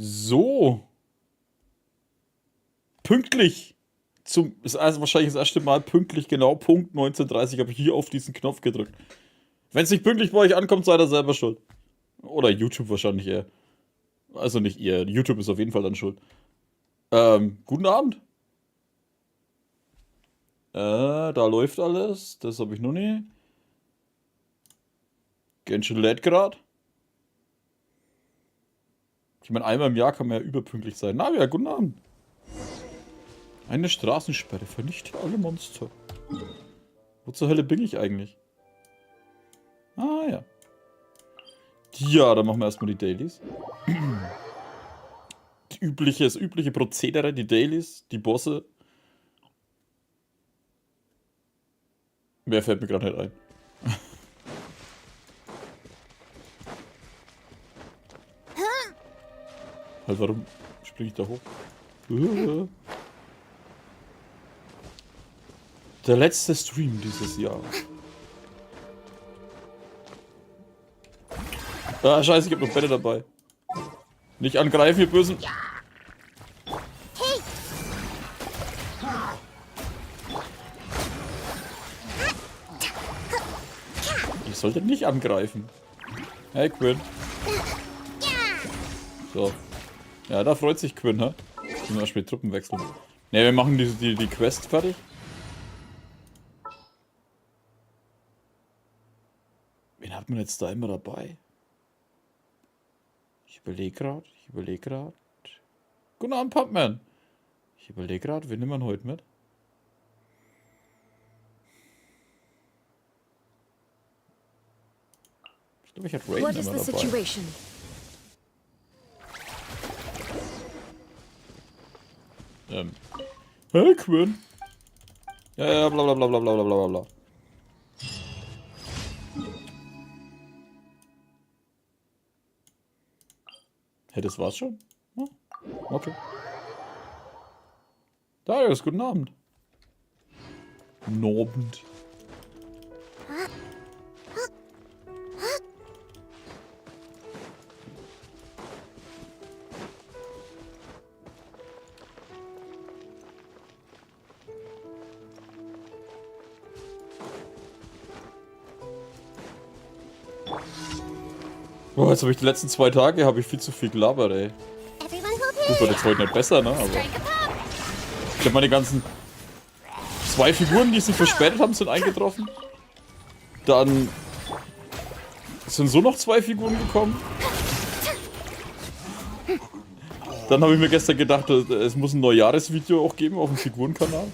So. Pünktlich. Also wahrscheinlich das erste Mal pünktlich, genau Punkt 19:30 habe ich hier auf diesen Knopf gedrückt. Wenn es nicht pünktlich bei euch ankommt, seid ihr selber schuld. Oder YouTube wahrscheinlich eher. Also nicht ihr. YouTube ist auf jeden Fall dann schuld. Guten Abend. Da läuft alles. Das habe ich noch nie. Genshin lädt grad. Ich meine, einmal im Jahr kann man ja überpünktlich sein. Na ja, guten Abend. Eine Straßensperre. Vernichte alle Monster. Wo zur Hölle bin ich eigentlich? Ah ja. Ja, dann machen wir erstmal die Dailies. Das übliche Prozedere, die Dailies, die Bosse. Mehr fällt mir gerade nicht ein. Halt, warum springe ich da hoch? Der letzte Stream dieses Jahr. Ah, scheiße, ich hab noch Bälle dabei. Nicht angreifen, ihr Bösen. Ich sollte nicht angreifen. Hey, Quinn. So. Ja, da freut sich Quinn, hä? Zum Beispiel Truppen wechseln. Ne, wir machen die Quest fertig. Wen hat man jetzt da immer dabei? Ich überlege gerade. Guten Abend, Pumpman. Ich überlege gerade, wen nimmt man heute mit? Ich glaube, ich hatte Raiden immer dabei. Hey, Quinn. Ja, bla bla bla bla bla bla bla. Hey, das war's schon? Oh, okay. Darius, guten Abend. Nobend. Boah, jetzt habe ich die letzten 2 Tage viel zu viel gelabert, ey. Gut, wird jetzt heute nicht besser, ne? Aber ich habe meine ganzen 2 Figuren, die sich verspätet haben, sind eingetroffen. Dann sind so noch 2 Figuren gekommen. Dann habe ich mir gestern gedacht, es muss ein Neujahresvideo auch geben auf dem Figurenkanal.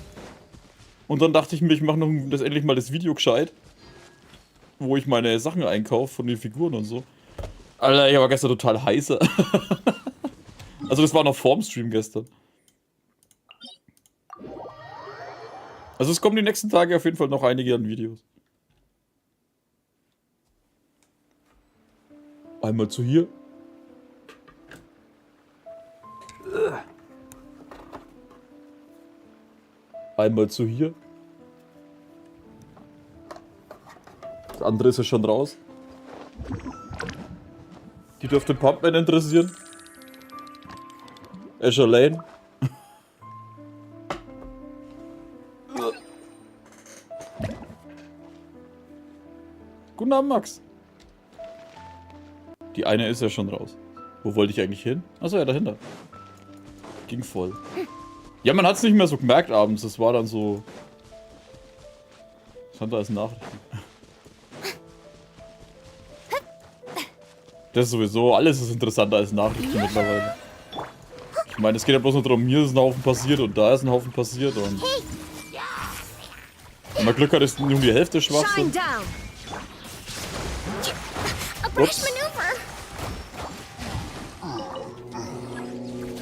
Und dann dachte ich mir, ich mache noch endlich mal das Video gescheit, wo ich meine Sachen einkaufe von den Figuren und so. Alter, ich war gestern total heißer. Also das war noch vorm Stream gestern. Also es kommen die nächsten Tage auf jeden Fall noch einige an Videos. Einmal zu hier. Einmal zu hier. Das andere ist ja schon raus. Die dürfte Pumpman interessieren. Azure Lane. Guten Abend, Max. Die eine ist ja schon raus. Wo wollte ich eigentlich hin? Achso, ja, dahinter. Ging voll. Ja, man hat es nicht mehr so gemerkt abends. Das war dann so... Was stand da als Nachrichten? Das ist sowieso, alles ist interessanter als Nachrichten mittlerweile. Ich meine, es geht ja bloß nur darum, hier ist ein Haufen passiert und da ist ein Haufen passiert und... Wenn man Glück hat, ist nur die Hälfte Schwachsinn. Ups.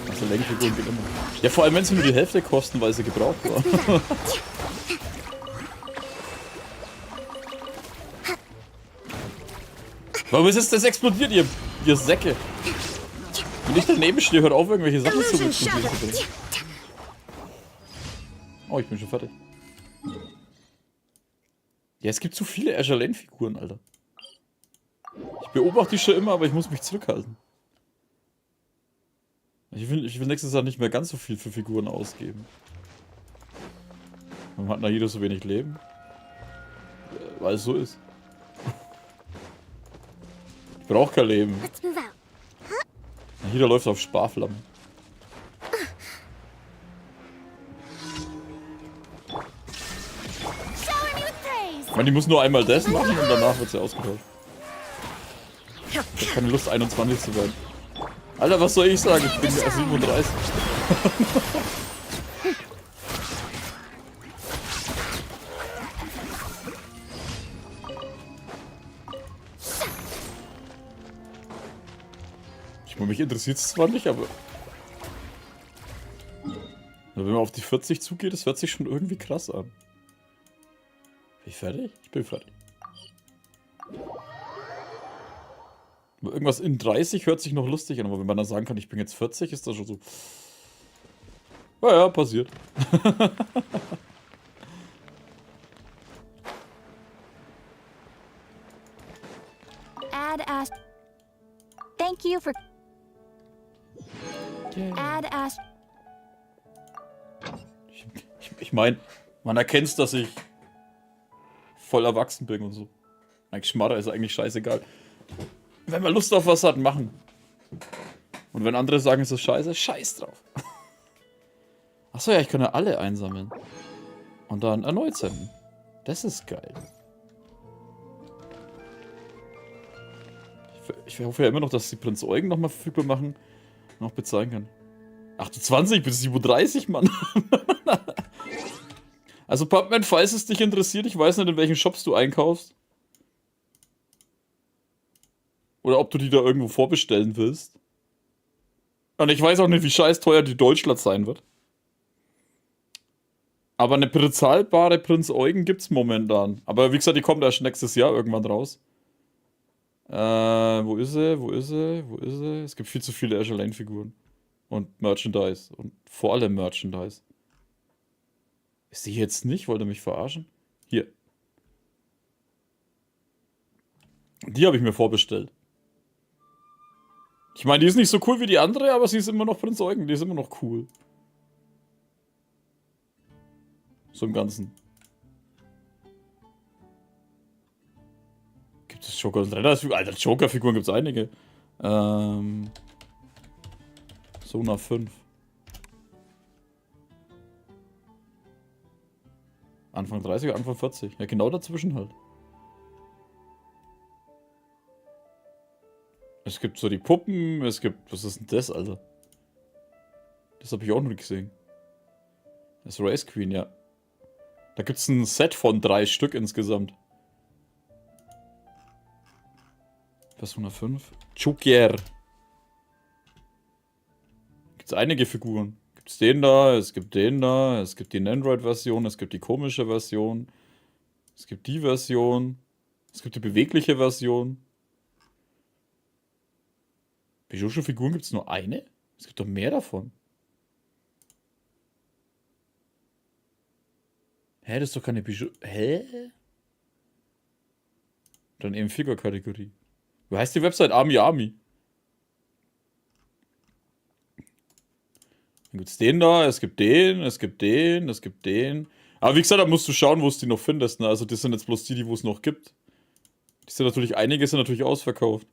Also Lenkfiguren geht immer. Ja, vor allem wenn sie nur die Hälfte kosten, weil sie gebraucht waren. Warum ist das explodiert, ihr Säcke? Wenn ich daneben stehe, hört auf, irgendwelche Sachen zu explodieren. Oh, ich bin schon fertig. Ja, es gibt zu viele Azure Lane Figuren, Alter. Ich beobachte die schon immer, aber ich muss mich zurückhalten. Ich will nächstes Jahr nicht mehr ganz so viel für Figuren ausgeben. Warum hat Nahida so wenig Leben? Weil es so ist. Ich brauche kein Leben. Nahida läuft auf Sparflammen. Ich meine, die muss nur einmal das machen und danach wird sie ausgetauscht. Ich habe keine Lust, 21 zu werden. Alter, was soll ich sagen? Ich bin 37. Ich meine, mich interessiert es zwar nicht, aber... Wenn man auf die 40 zugeht, das hört sich schon irgendwie krass an. Bin ich fertig? Ich bin fertig. Aber irgendwas in 30 hört sich noch lustig an, aber wenn man dann sagen kann, ich bin jetzt 40, ist das schon so... Naja, passiert. Add as. Thank you for. Add as. Ich meine, man erkennt, dass ich voll erwachsen bin und so. Eigentlich Schmarrer ist eigentlich scheißegal. Wenn man Lust auf was hat, machen. Und wenn andere sagen, es ist scheiße, scheiß drauf. Achso, ja, ich kann ja alle einsammeln. Und dann erneut senden. Das ist geil. Ich hoffe ja immer noch, dass die Prinz Eugen nochmal verfügbar machen und auch bezahlen kann. 28 bis 37, Mann. Also, Pumpman, falls es dich interessiert, ich weiß nicht, in welchen Shops du einkaufst. Oder ob du die da irgendwo vorbestellen willst. Und ich weiß auch nicht, wie scheiß teuer die Deutschland sein wird. Aber eine bezahlbare Prinz Eugen gibt's momentan. Aber wie gesagt, die kommt erst nächstes Jahr irgendwann raus. Wo ist sie? Wo ist sie? Wo ist sie? Es gibt viel zu viele Azure Lane-Figuren. Und Merchandise. Und vor allem Merchandise. Ist die jetzt nicht? Wollt ihr mich verarschen? Hier. Die habe ich mir vorbestellt. Ich meine, die ist nicht so cool wie die andere, aber sie ist immer noch Prinz Eugen. Die ist immer noch cool. So im Ganzen. Gibt es Joker und Renner? Alter, Joker-Figuren gibt es einige. So nach 5. Anfang 30, Anfang 40. Ja, genau dazwischen halt. Es gibt so die Puppen, es gibt... Was ist denn das, Alter? Das habe ich auch noch gesehen. Das ist Race Queen, ja. Da gibt es ein Set von 3 Stück insgesamt. Persona 5. Joker. Gibt es einige Figuren. Gibt es den da, es gibt den da, es gibt die Android-Version, es gibt die komische Version. Es gibt die Version. Es gibt die bewegliche Version. Bijou-Figuren gibt es nur eine? Es gibt doch mehr davon. Hä, das ist doch keine Bijou... Hä? Dann eben Figur-Kategorie. Wie heißt die Website? Army Army. Dann gibt es den da, es gibt den, es gibt den, es gibt den. Aber wie gesagt, da musst du schauen, wo es die noch findest. Ne? Also das sind jetzt bloß die, wo es noch gibt. Die sind natürlich, einige sind natürlich ausverkauft.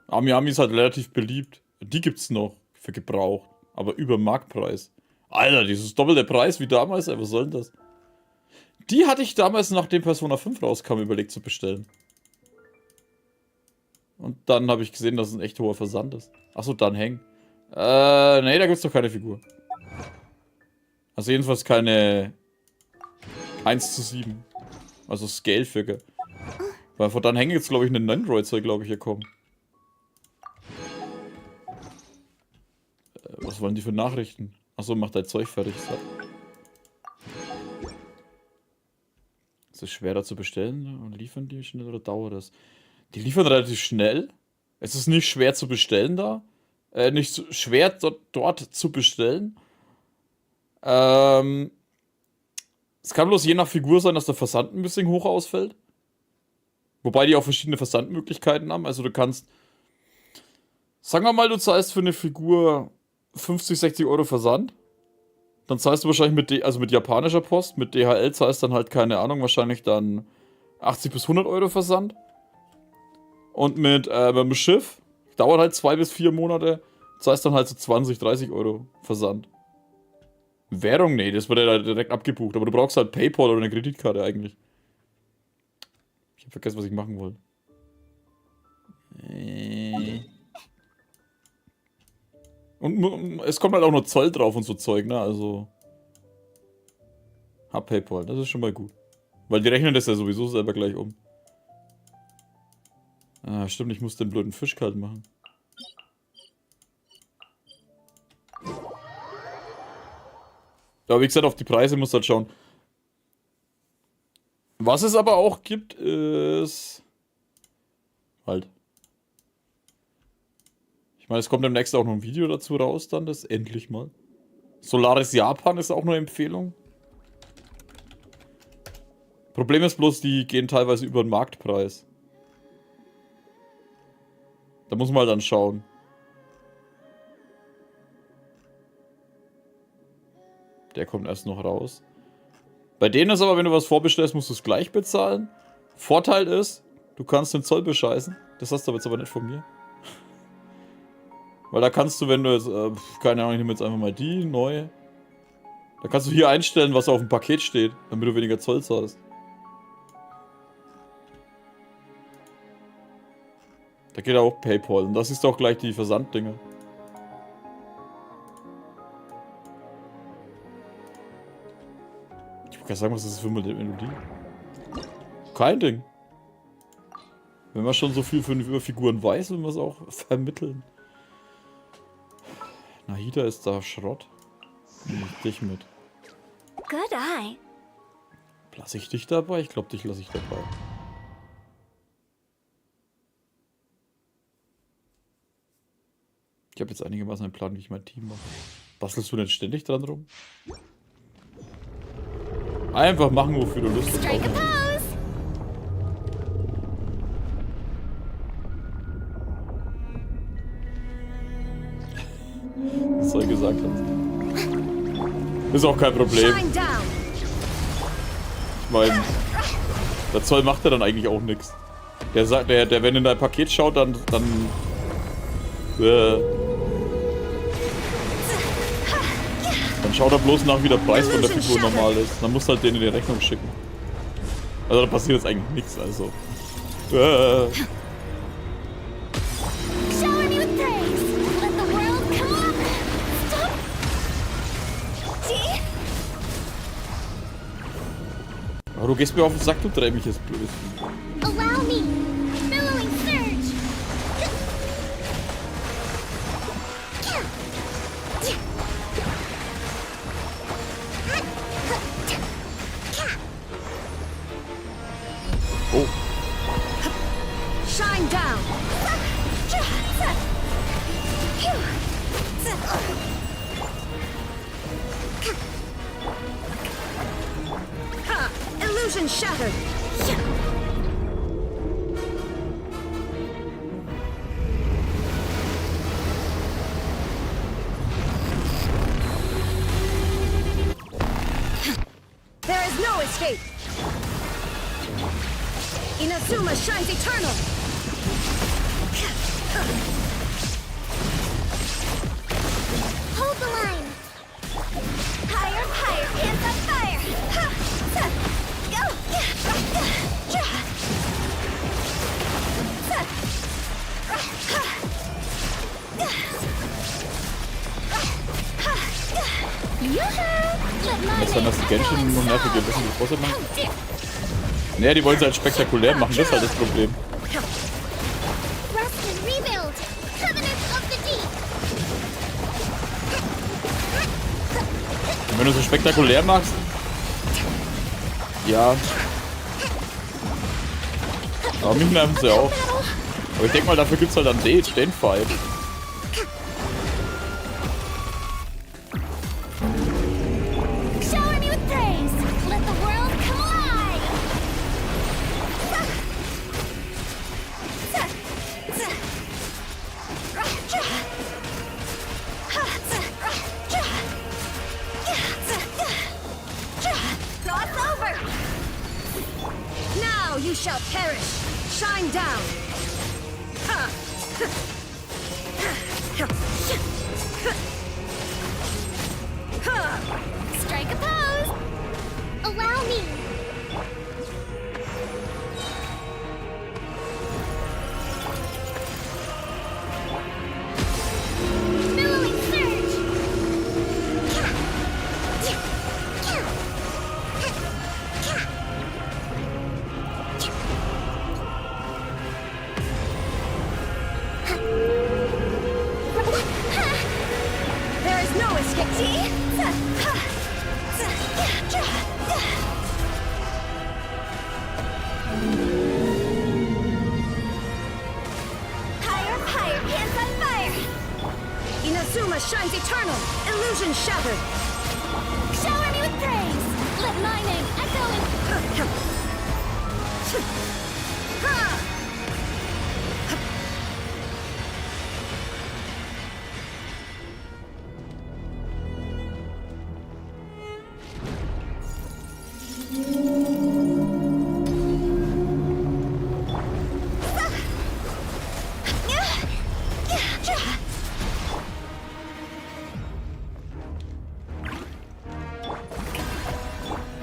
Army Army ist halt relativ beliebt. Die gibt's noch für gebraucht. Aber über Marktpreis. Alter, dieses doppelte Preis wie damals, ey, was soll denn das? Die hatte ich damals, nachdem Persona 5 rauskam, überlegt zu bestellen. Und dann habe ich gesehen, dass es ein echt hoher Versand ist. Achso, dann hängen. Nee, da gibt's doch keine Figur. Also jedenfalls keine 1:7. Also Scale-Figure. Weil von dann hängen jetzt, glaube ich, eine Android soll, glaube ich, hier kommen. Was wollen die für Nachrichten? Achso, macht dein Zeug fertig. Ist es schwerer zu bestellen? Und liefern die schnell oder dauert das? Die liefern relativ schnell. Es ist nicht schwer zu bestellen da. Nicht so schwer dort zu bestellen. Es kann bloß je nach Figur sein, dass der Versand ein bisschen hoch ausfällt. Wobei die auch verschiedene Versandmöglichkeiten haben. Also du kannst Sagen wir mal, du zahlst für eine Figur 50, 60 Euro Versand. Dann zahlst du wahrscheinlich mit japanischer Post. Mit DHL zahlst dann halt, keine Ahnung, wahrscheinlich dann 80 bis 100 Euro Versand. Und mit dem Schiff, dauert halt 2 bis 4 Monate, zahlst dann halt so 20, 30 Euro Versand. Währung? Nee, das wird ja direkt abgebucht. Aber du brauchst halt PayPal oder eine Kreditkarte eigentlich. Ich hab vergessen, was ich machen wollte. Und es kommt halt auch noch Zoll drauf und so Zeug, ne? Also. Hab PayPal, das ist schon mal gut. Weil die rechnen das ja sowieso selber gleich um. Ah, stimmt, ich muss den blöden Fisch kalt machen. Aber wie gesagt, auf die Preise musst du halt schauen. Was es aber auch gibt, ist... Halt. Ich meine, es kommt demnächst auch noch ein Video dazu raus, dann das endlich mal. Solaris Japan ist auch eine Empfehlung. Problem ist bloß, die gehen teilweise über den Marktpreis. Da muss man halt dann schauen. Der kommt erst noch raus. Bei denen ist aber, wenn du was vorbestellst, musst du es gleich bezahlen. Vorteil ist, du kannst den Zoll bescheißen. Das hast du jetzt aber nicht von mir. Weil da kannst du, wenn du jetzt, keine Ahnung, ich nehme jetzt einfach mal die, neue. Da kannst du hier einstellen, was auf dem Paket steht, damit du weniger Zoll zahlst. Da geht auch PayPal und das ist auch gleich die Versanddinger. Ich wollte gar sagen, was ist das für eine Melodie? Kein Ding. Wenn man schon so viel über Figuren weiß, will man es auch vermitteln. Nahida ist da Schrott. Nehme ich dich mit. Good eye. Lass ich dich dabei? Ich glaube, dich lasse ich dabei. Ich habe jetzt einigermaßen einen Plan, wie ich mein Team mache. Bastelst du denn ständig dran rum? Einfach machen, wofür du Lust hast. Strike a pose. Was soll gesagt hat. Ist auch kein Problem. Shine down. Ich meine, der Zoll macht ja dann eigentlich auch nichts. Der sagt, der wenn in dein Paket schaut, dann schaut er bloß nach, wie der Preis von der Figur normal ist. Dann musst du halt den in die Rechnung schicken. Also da passiert jetzt eigentlich nichts, also. Shower me with praise. Let the world come up. Stop. See? Aber du gehst mir auf den Sack, du dämliches Blödes. Allow me. Billowing surge. Oh. Shine down. Ha! Illusion shattered. There is no escape. Inazuma shines eternal. Hold the line. Higher, higher, hands on fire. Go. Was dann, dass die Genshin noch nervige bisschen die Bosse machen? Naja, die wollen es halt spektakulär machen, das ist halt das Problem. Und wenn du so spektakulär machst, ja. Aber mich nerven sie auch. Aber ich denke mal, dafür gibt es halt dann den Fight. shall perish. Shine down. Strike a pose. Allow me. Billowing surge. There is no escape. Higher, higher, hands on fire. Inazuma shines eternal. Illusion shattered. Shower me with praise. Let my name echo in.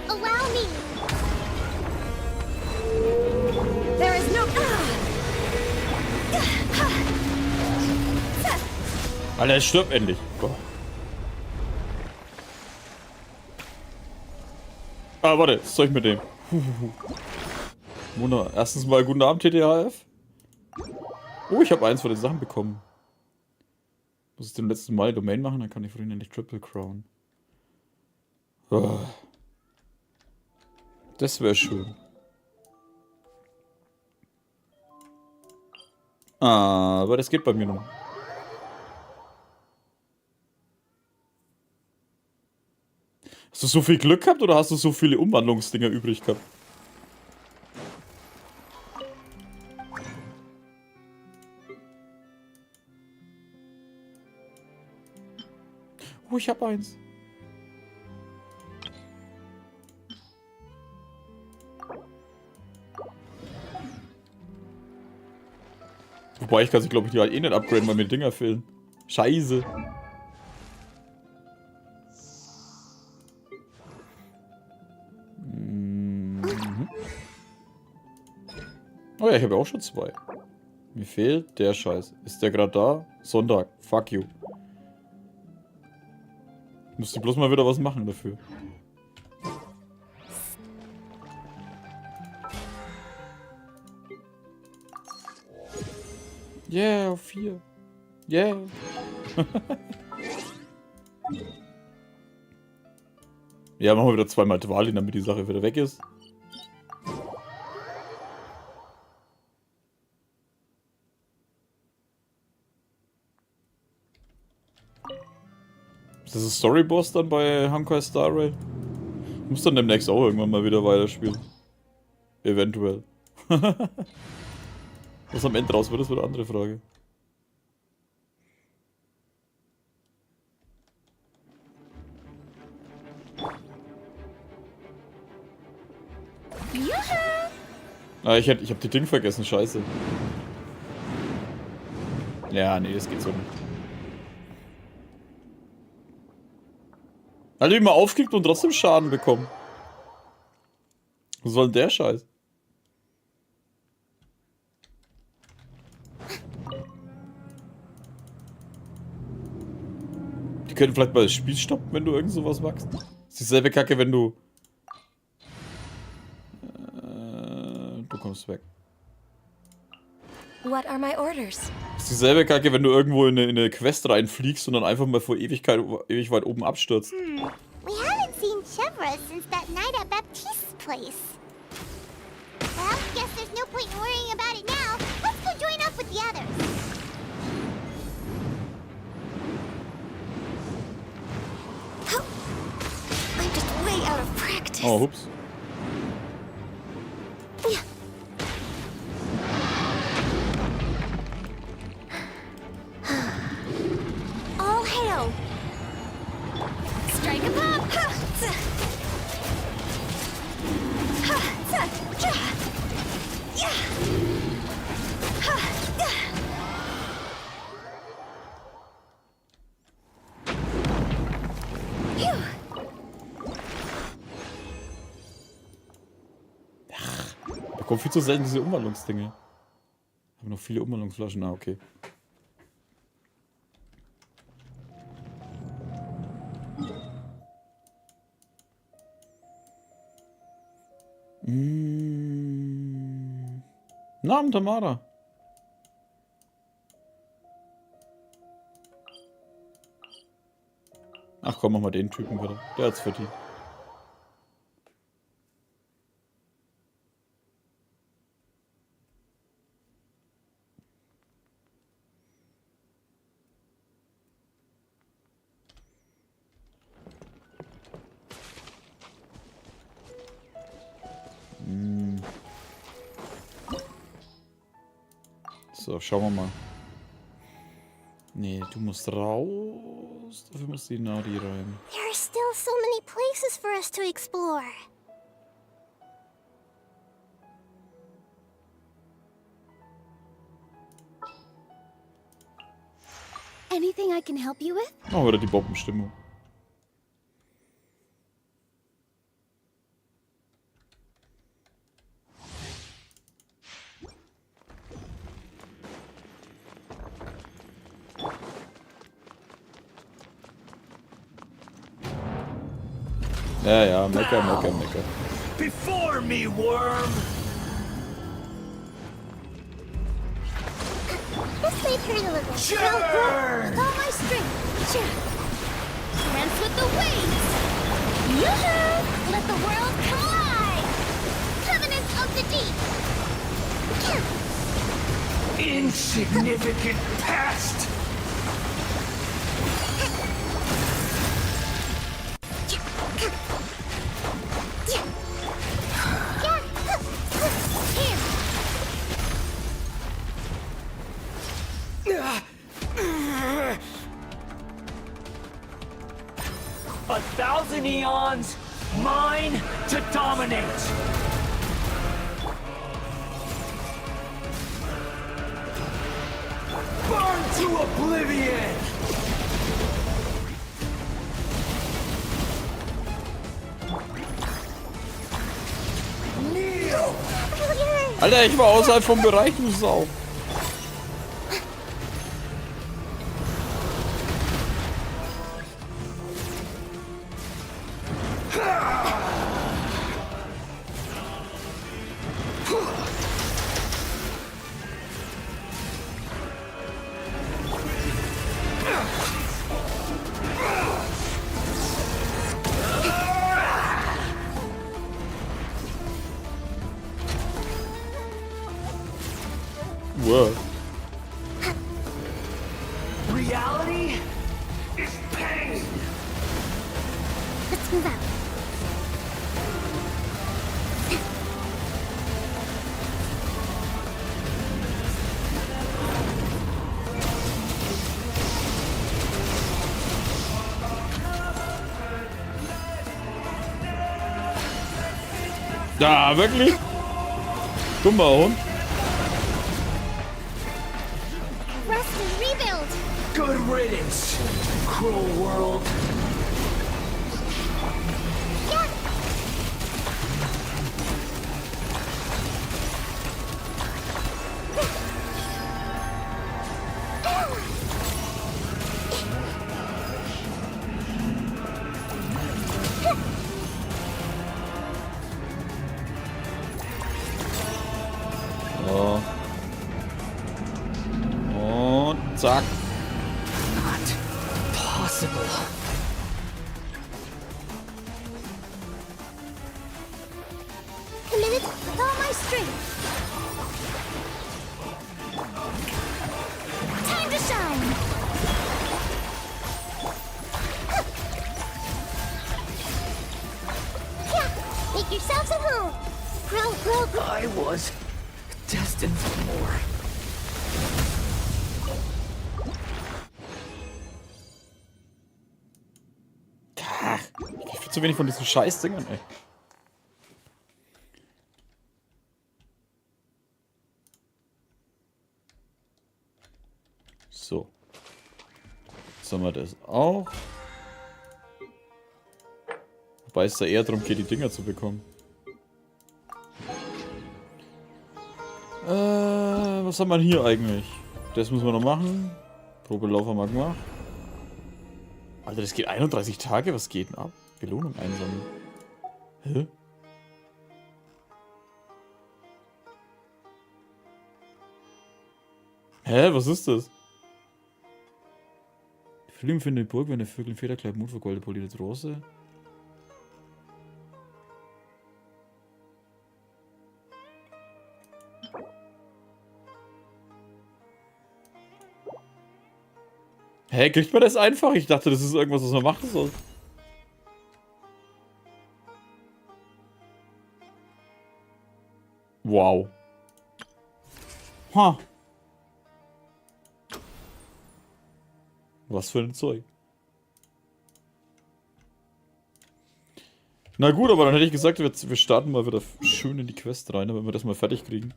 Allow me. There is no. Alter, er stirbt endlich. Boah. Ah, warte, was soll ich mit dem? Wunder. Erstens mal guten Abend, TTHF. Oh, ich habe eins von den Sachen bekommen. Muss ich zum letzten Mal Domain machen, dann kann ich vorhin endlich Triple Crown. Oh. Das wäre schön. Aber das geht bei mir noch. Hast du so viel Glück gehabt oder hast du so viele Umwandlungsdinger übrig gehabt? Oh, ich hab eins. Wobei ich kann sie, glaube ich, eh nicht upgraden, weil mir Dinger fehlen. Scheiße. Mhm. Oh ja, ich habe ja auch schon zwei. Mir fehlt der Scheiß. Ist der gerade da? Sonntag. Fuck you. Ich müsste bloß mal wieder was machen dafür. Yeah, auf 4. Yeah. Ja, machen wir wieder zweimal Dwali, damit die Sache wieder weg ist. Ist das ein Storyboss dann bei Honkai Star Rail? Ich muss dann demnächst auch irgendwann mal wieder weiterspielen. Eventuell. Was am Ende raus wird, das wird eine andere Frage. Ah, ich hab die Ding vergessen, scheiße. Ja, nee, das geht so nicht. Alter, wie man aufkickt und trotzdem Schaden bekommen. Was soll denn der Scheiß? Die können vielleicht mal das Spiel stoppen, wenn du irgend sowas machst. Ist dieselbe Kacke, wenn du... Du kommst weg. What are my orders? Ist dieselbe Kacke, wenn du irgendwo in eine Quest reinfliegst und dann einfach mal vor ewig weit oben abstürzt. We haven't seen Chevra since that night at Baptiste's place. Well, guess there's no point in worrying about it now. Let's go join up with the others. I'm just way out of practice. Oh, hups. All hail! Strike a pop! Da kommen viel zu selten diese Umwandlungsdinge. Haben noch viele Umwandlungsflaschen. Ah, okay. Namen Tamara. Ach komm, mach mal den Typen wieder. Der hat's verdient. So, schauen wir mal. Nee, du musst raus. Dafür musst du die Nadi rein. There are still so many places for us to explore. Anything I can help you with? Machen wir wieder die Bombenstimmung. Ja, ja, mecker, mecker, mecker. Before me, worm! This may hurt a little. Churn! With all my strength. Dance with the waves. Yoo-hoo! Let the world come alive! Covenants of the deep! Insignificant past! A thousand eons, mine to dominate! Burn to oblivion! Kneel! Alter, ich war außerhalb vom Bereich, du Sau. Wow. Reality is pain! Let's move out. Ja, wirklich? Dummer Hund. Rest and rebuild! Good riddance, cruel world. Yeah! So. Und zack. Not possible. Committed with all my strength! Time to shine! Yeah! Make yourselves at home! Grow, grow, grow! I was destined for more. Ich krieg zu wenig von diesen Scheißdingern, ey. So. Jetzt haben wir das auch. Wobei es da eher darum geht, die Dinger zu bekommen. Was haben wir hier eigentlich? Das müssen wir noch machen. Probelauf haben wir gemacht. Alter, das geht 31 Tage? Was geht denn ab? Belohnung einsammeln. Hä? Hä? Was ist das? Film finde die Burg, wenn der Vögel in Federkleid Mut vergoldet polierte Rose. Hä, kriegt man das einfach? Ich dachte, das ist irgendwas, was man machen soll. Wow. Ha. Was für ein Zeug. Na gut, aber dann hätte ich gesagt, wir starten mal wieder schön in die Quest rein, wenn wir das mal fertig kriegen.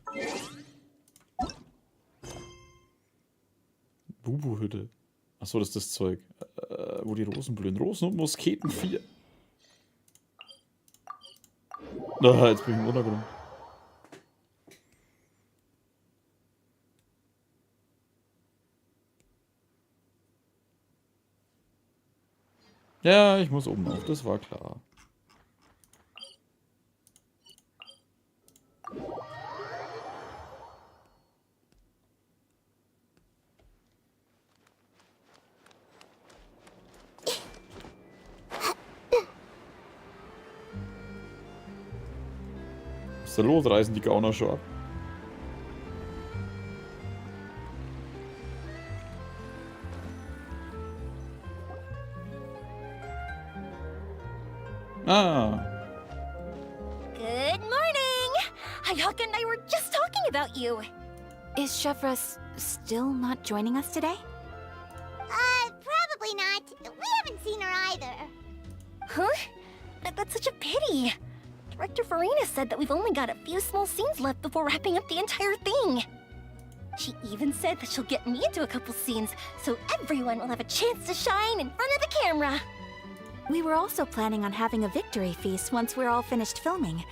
Bubu-Hütte. Achso, das ist das Zeug. Wo die Rosen blühen. Rosen und Musketen 4. Na, jetzt bin ich im Untergrund. Ja, ich muss oben auf, das war klar. Was ist da los? Reisen die Gauner schon ab? Ah. Good morning! Hayaka and I were just talking about you. Is Chevra still not joining us today? Probably not. We haven't seen her either. Huh? That's such a pity. Director Farina said that we've only got a few small scenes left before wrapping up the entire thing. She even said that she'll get me into a couple scenes, so everyone will have a chance to shine in front of the camera. We were also planning on having a victory feast once we're all finished filming.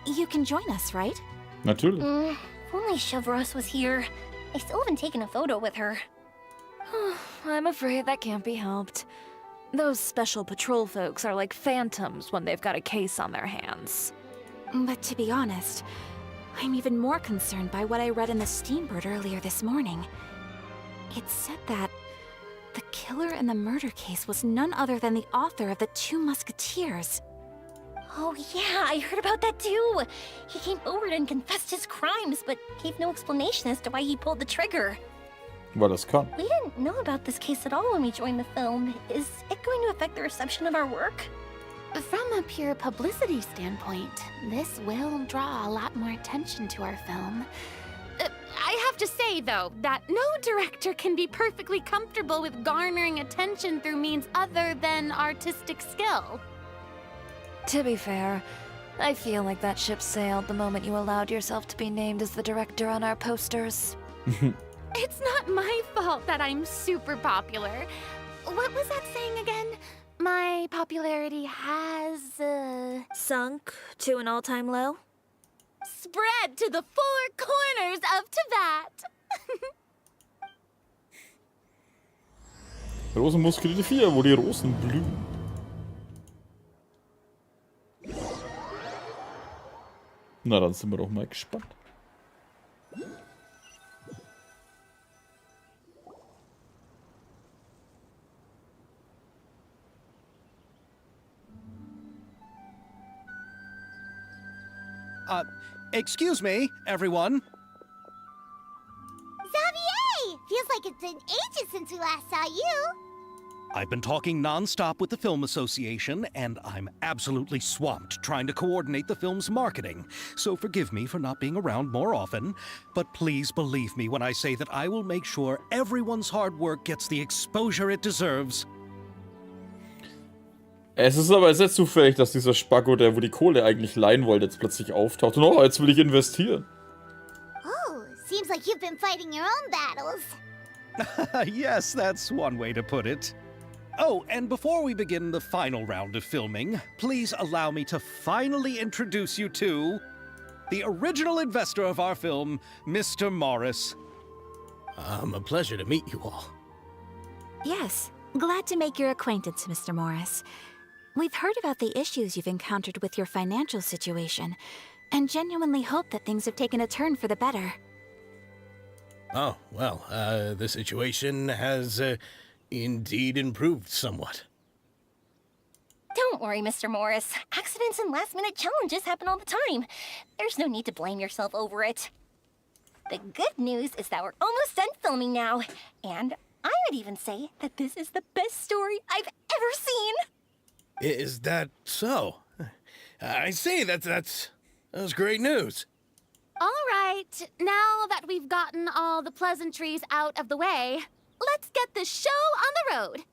You can join us, right? Natürlich. If only Chevra was here. I still haven't taken a photo with her. I'm afraid that can't be helped. Those special patrol folks are like phantoms when they've got a case on their hands. But to be honest, I'm even more concerned by what I read in the Steambird earlier this morning. It said that the killer in the murder case was none other than the author of the Two Musketeers. Oh yeah, I heard about that too. He came forward and confessed his crimes, but gave no explanation as to why he pulled the trigger. Weil das kann. We didn't know about this case at all when we joined the film. Is it going to affect the reception of our work? From a pure publicity standpoint, this will draw a lot more attention to our film. I have to say, though, that no director can be perfectly comfortable with garnering attention through means other than artistic skill. To be fair, I feel like that ship sailed the moment you allowed yourself to be named as the director on our posters. It's not my fault that I'm super popular. What was that saying again? My popularity has, Sunk to an all-time low? spread to the four corners of Tibet. Rosenmuskete 4, wo die Rosen blühen. Na, dann sind wir doch mal gespannt. Excuse me, everyone. Xavier! Feels like it's been ages since we last saw you. I've been talking non-stop with the Film Association, and I'm absolutely swamped trying to coordinate the film's marketing. So forgive me for not being around more often, but please believe me when I say that I will make sure everyone's hard work gets the exposure it deserves. Es ist aber sehr zufällig, dass dieser Spacko, der wo die Kohle eigentlich leihen wollte, jetzt plötzlich auftaucht. Und oh, jetzt will ich investieren. Oh, seems like you've been fighting your own battles. Yes, that's one way to put it. Oh, and before we begin the final round of filming, please allow me to finally introduce you to the original investor of our film, Mr. Morris. A pleasure to meet you all. Yes, glad to make your acquaintance, Mr. Morris. We've heard about the issues you've encountered with your financial situation, and genuinely hope that things have taken a turn for the better. Oh, well, the situation has indeed improved somewhat. Don't worry, Mr. Morris. Accidents and last-minute challenges happen all the time. There's no need to blame yourself over it. The good news is that we're almost done filming now. And I would even say that this is the best story I've ever seen. Is that so? I see, that's great news. All right, now that we've gotten all the pleasantries out of the way, let's get this show on the road.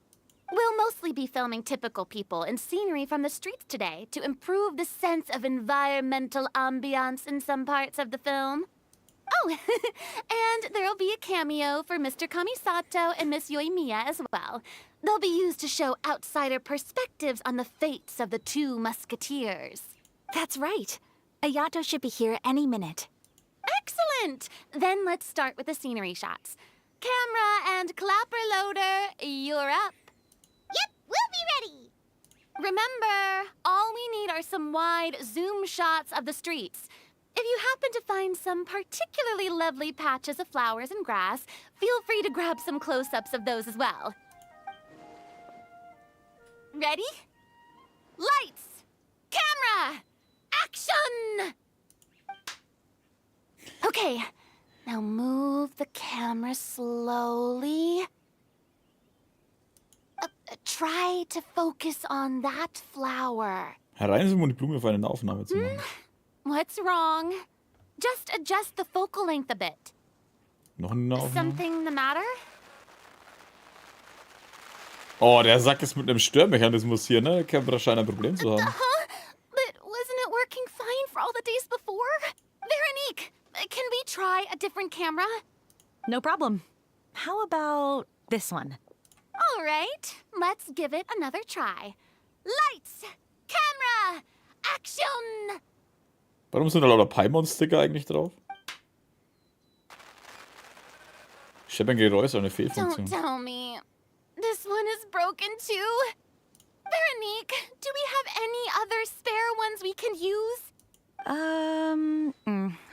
We'll mostly be filming typical people and scenery from the streets today to improve the sense of environmental ambiance in some parts of the film. Oh, and there'll be a cameo for Mr. Kamisato and Miss Yoimiya as well. They'll be used to show outsider perspectives on the fates of the two musketeers. That's right. Ayato should be here any minute. Excellent! Then let's start with the scenery shots. Camera and clapper loader, you're up. Yep, we'll be ready. Remember, all we need are some wide zoom shots of the streets. If you happen to find some particularly lovely patches of flowers and grass, feel free to grab some close-ups of those as well. Ready? Lights! Camera! Action! Okay, now move the camera slowly. Try to focus on that flower. Reisenden, um die Blume für eine Aufnahme zu machen. What's wrong? Just adjust the focal length a bit. Noch eine Aufnahme? Something the matter? Oh, der Sack ist mit einem Störmechanismus hier, ne? Der Camper scheint ein Problem zu haben. But wasn't it working fine for all the days before? Veronique, can we try a different camera? No problem. How about this one? All right, let's give it another try. Lights! Camera! Action! Warum sind da lauter Paimon-Sticker eigentlich drauf? Ich habe ein Geräusch, eine Don't Fehlfunktion. tell me. This one is broken too. Veronique, do we have any other spare ones we can use?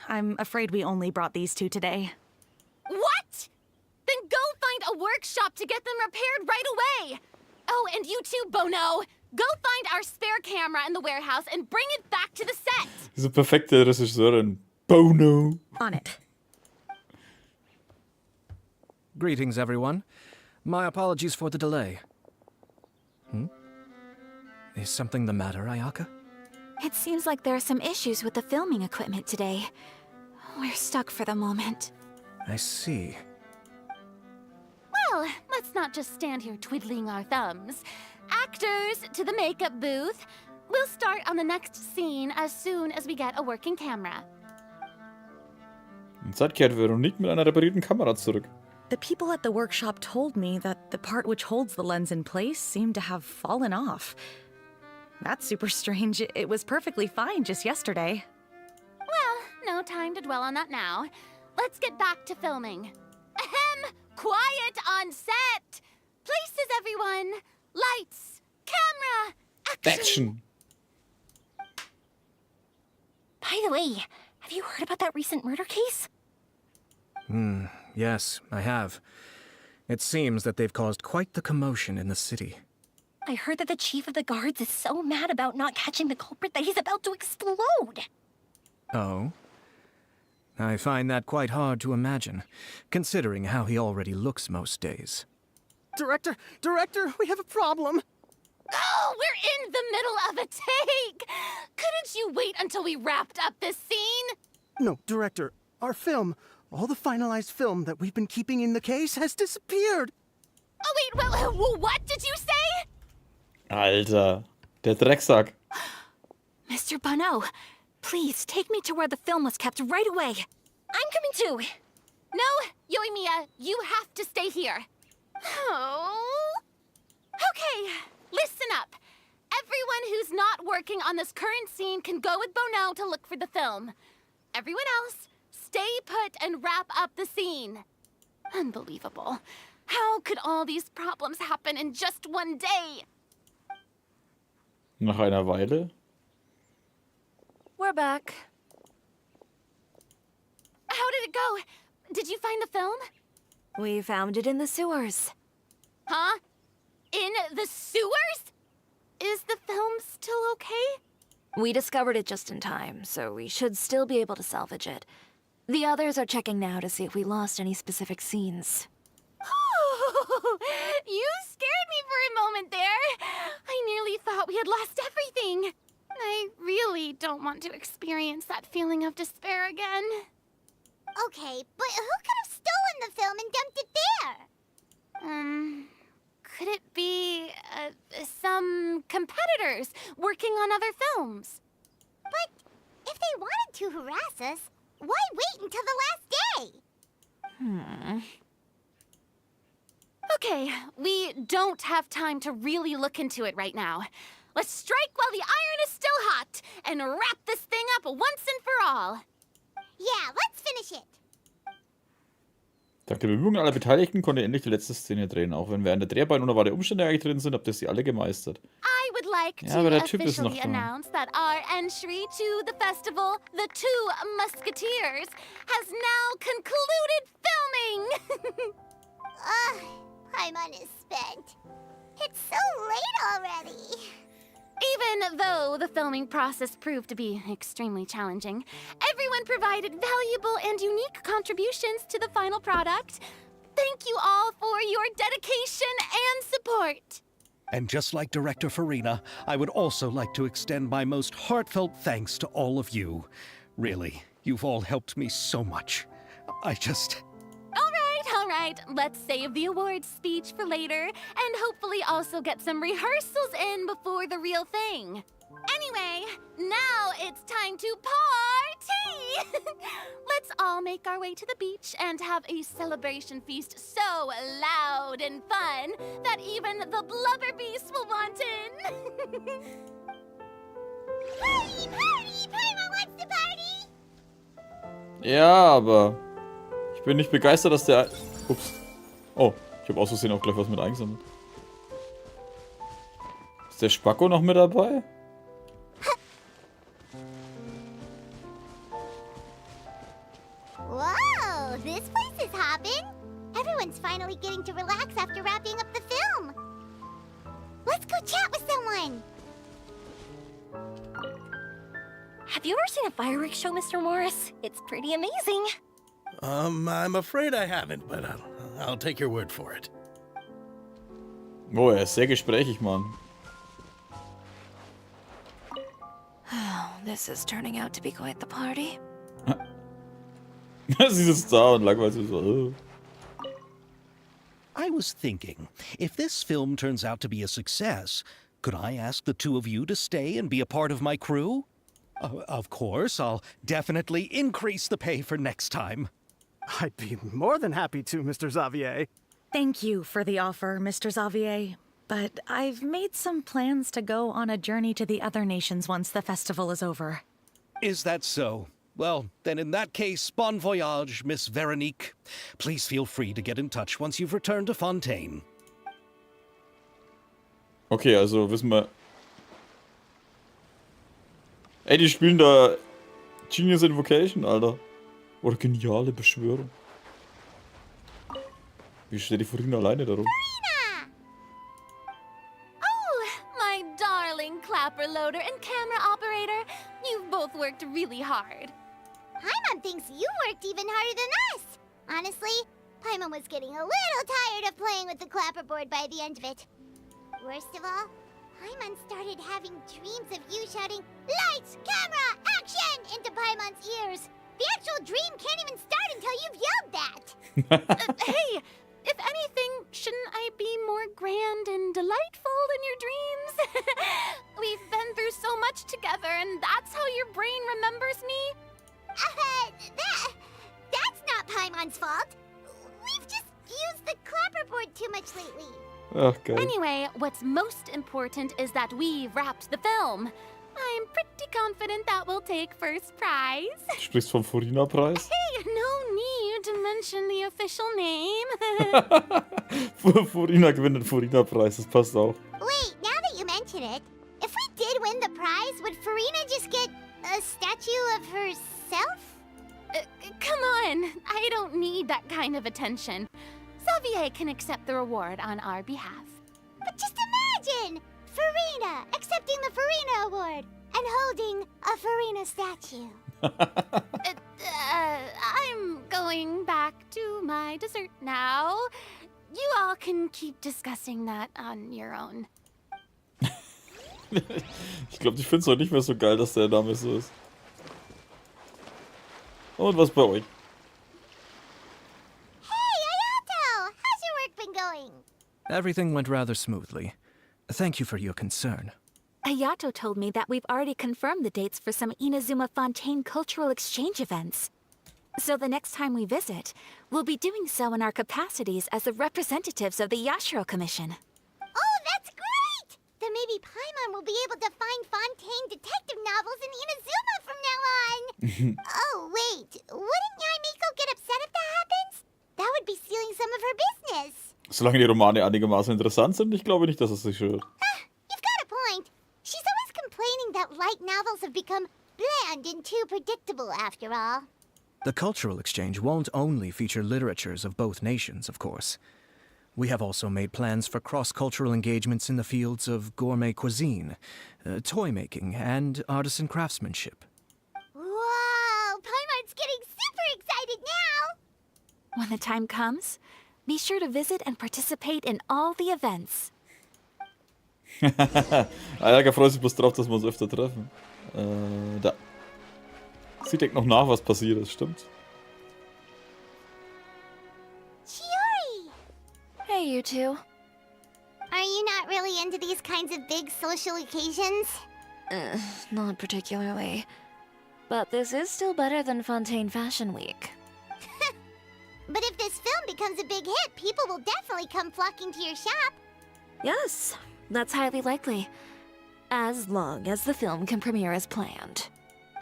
I'm afraid we only brought these two today. What? Then go find a workshop to get them repaired right away. Oh, and you too, Bono. Go find our spare camera in the warehouse and bring it back to the set. Diese perfekte Regisseurin. Bono. On it. Greetings, everyone. My apologies for the delay. Is something the matter, Ayaka? It seems like there are some issues with the filming equipment today. We're stuck for the moment. I see. Well, let's not just stand here twiddling our thumbs. Actors, to the makeup booth. We'll start on the next scene as soon as we get a working camera. Und Zeit kehrt Veronique mit einer reparierten Kamera zurück. The people at the workshop told me that the part which holds the lens in place seemed to have fallen off. That's super strange. It was perfectly fine just yesterday. Well, no time to dwell on that now. Let's get back to filming. Ahem! Quiet on set! Places, everyone! Lights! Camera! Action! By the way, have you heard about that recent murder case? Yes, I have. It seems that they've caused quite the commotion in the city. I heard that the chief of the guards is so mad about not catching the culprit that he's about to explode. Oh? I find that quite hard to imagine, considering how he already looks most days. Director, we have a problem. Oh, we're in the middle of a take! Couldn't you wait until we wrapped up this scene? No, Director, our film, all the finalized film that we've been keeping in the case has disappeared. Oh, wait, well, what did you say? Alter, der Drecksack. Mr. Bono, please take me to where the film was kept right away. I'm coming too. No, Yoimiya, you have to stay here. Oh. working on this current scene can go with Bono to look for the film. Everyone else, stay put and wrap up the scene. Unbelievable. How could all these problems happen in just one day? Nach einer Weile. We're back. How did it go? Did you find the film? We found it in the sewers. Huh? In the sewers? Is the film still okay? We discovered it just in time, so we should still be able to salvage it. The others are checking now to see if we lost any specific scenes. You scared me for a moment there. I nearly thought we had lost everything. I really don't want to experience that feeling of despair again. Okay, but who could have stolen the film and dumped it there? Could it be, some competitors working on other films? But if they wanted to harass us, why wait until the last day? Okay, we don't have time to really look into it right now. Let's strike while the iron is still hot and wrap this thing up once and for all. Yeah, let's finish it. Dank der Bemühungen aller Beteiligten konnte endlich die letzte Szene drehen. Auch wenn während der Dreharbeiten unerwartete Umstände eigentlich drin sind, habt ihr sie alle gemeistert. I would like Ja, aber to der Typ ist noch officially da. announce that our entry to the festival, The Two Musketeers, has now concluded filming. Paimon is spent. It's so late already. Even though the filming process proved to be extremely challenging, everyone provided valuable and unique contributions to the final product. Thank you all for your dedication and support. And just like Director Farina, I would also like to extend my most heartfelt thanks to all of you. Really, you've all helped me so much. All right, let's save the awards speech for later, and hopefully also get some rehearsals in before the real thing. Anyway, now it's time to party! Let's all make our way to the beach and have a celebration feast so loud and fun that even the blubber beast will want in. Party, party! Paimon wants to party! Ja, aber ich bin nicht begeistert, dass der... Ups. Oh, ich habe aus Versehen auch gleich was mit eingesammelt. Ist der Spacko noch mit dabei? Whoa, this place is hopping. Everyone's finally getting to relax after wrapping up the film. Let's go chat with someone. Have you ever seen a fireworks show, Mr. Morris? It's pretty amazing. I'm afraid I haven't, but I'll take your word for it. Oh, er ist sehr gesprächig, Mann. This is turning out to be quite the party. Sie sitzt da und langweilt sich so. I was thinking, if this film turns out to be a success, could I ask the two of you to stay and be a part of my crew? Of course, I'll definitely increase the pay for next time. I'd be more than happy to, Mr. Xavier. Thank you for the offer, Mr. Xavier. But I've made some plans to go on a journey to the other nations once the festival is over. Is that so? Well, then in that case, bon voyage, Miss Veronique. Please feel free to get in touch once you've returned to Fontaine. Okay, also wissen wir... Ey, die spielen da Genius Invocation, Alter. Oder geniale Beschwörung. Wie steht die Farina alleine darum? Oh, my darling clapper loader and camera operator. You've both worked really hard. Paimon thinks you worked even harder than us. Honestly, Paimon was getting a little tired of playing with the clapperboard by the end of it. Worst of all, Paimon started having dreams of you shouting, "Lights, camera, action!" into Paimon's ears. The actual dream can't even start until you've yelled that. Hey, if anything, shouldn't I be more grand and delightful in your dreams? We've been through so much together, and that's how your brain remembers me? That's not Paimon's fault. We've just used the clapperboard too much lately. Ach, geil. Anyway, what's most important is that we wrapped the film. I'm pretty confident that we'll take first prize. Du sprichst vom Furina-Preis? Hey, no need to mention the official name. Furina gewinnt den Furina-Preis, das passt auch. Wait, now that you mention it, if we did win the prize, would Farina just get a statue of herself? Come on, I don't need that kind of attention. Xavier can accept the reward on our behalf. But just imagine! Farina accepting the Farina Award and holding a Farina statue. I'm going back to my dessert now. You all can keep discussing that on your own. Ich glaube, ich finde es heute nicht mehr so geil, dass der Name so ist. Und was bei euch? Hey, Ayato! How's your work been going? Everything went rather smoothly. Thank you for your concern. Ayato told me that we've already confirmed the dates for some Inazuma Fontaine cultural exchange events. So the next time we visit, we'll be doing so in our capacities as the representatives of the Yashiro Commission. Oh, that's great! Then maybe Paimon will be able to find Fontaine detective novels in Inazuma from now on. Oh, wait. Wouldn't Yaimiko get upset if that happens? That would be stealing some of her business. Solange die Romane einigermaßen interessant sind, ich glaube nicht, dass es sich stört. You've got a point. She's always complaining that light novels have become bland and too predictable after all. The cultural exchange won't only feature literatures of both nations, of course. We have also made plans for cross-cultural engagements in the fields of gourmet cuisine, toy making, and artisan craftsmanship. Whoa! Paimon's getting super excited now! When the time comes, be sure to visit and participate in all the events. Ayaka freut sich bloß drauf, dass wir uns öfter treffen. Da. Sie denkt noch nach, was passiert ist, stimmt? Chiori! Hey, you two. Are you not really into these kinds of big social occasions? Not particularly. But this is still better than Fontaine Fashion Week. But if this film becomes a big hit, people will definitely come flocking to your shop. Yes, that's highly likely. As long as the film can premiere as planned.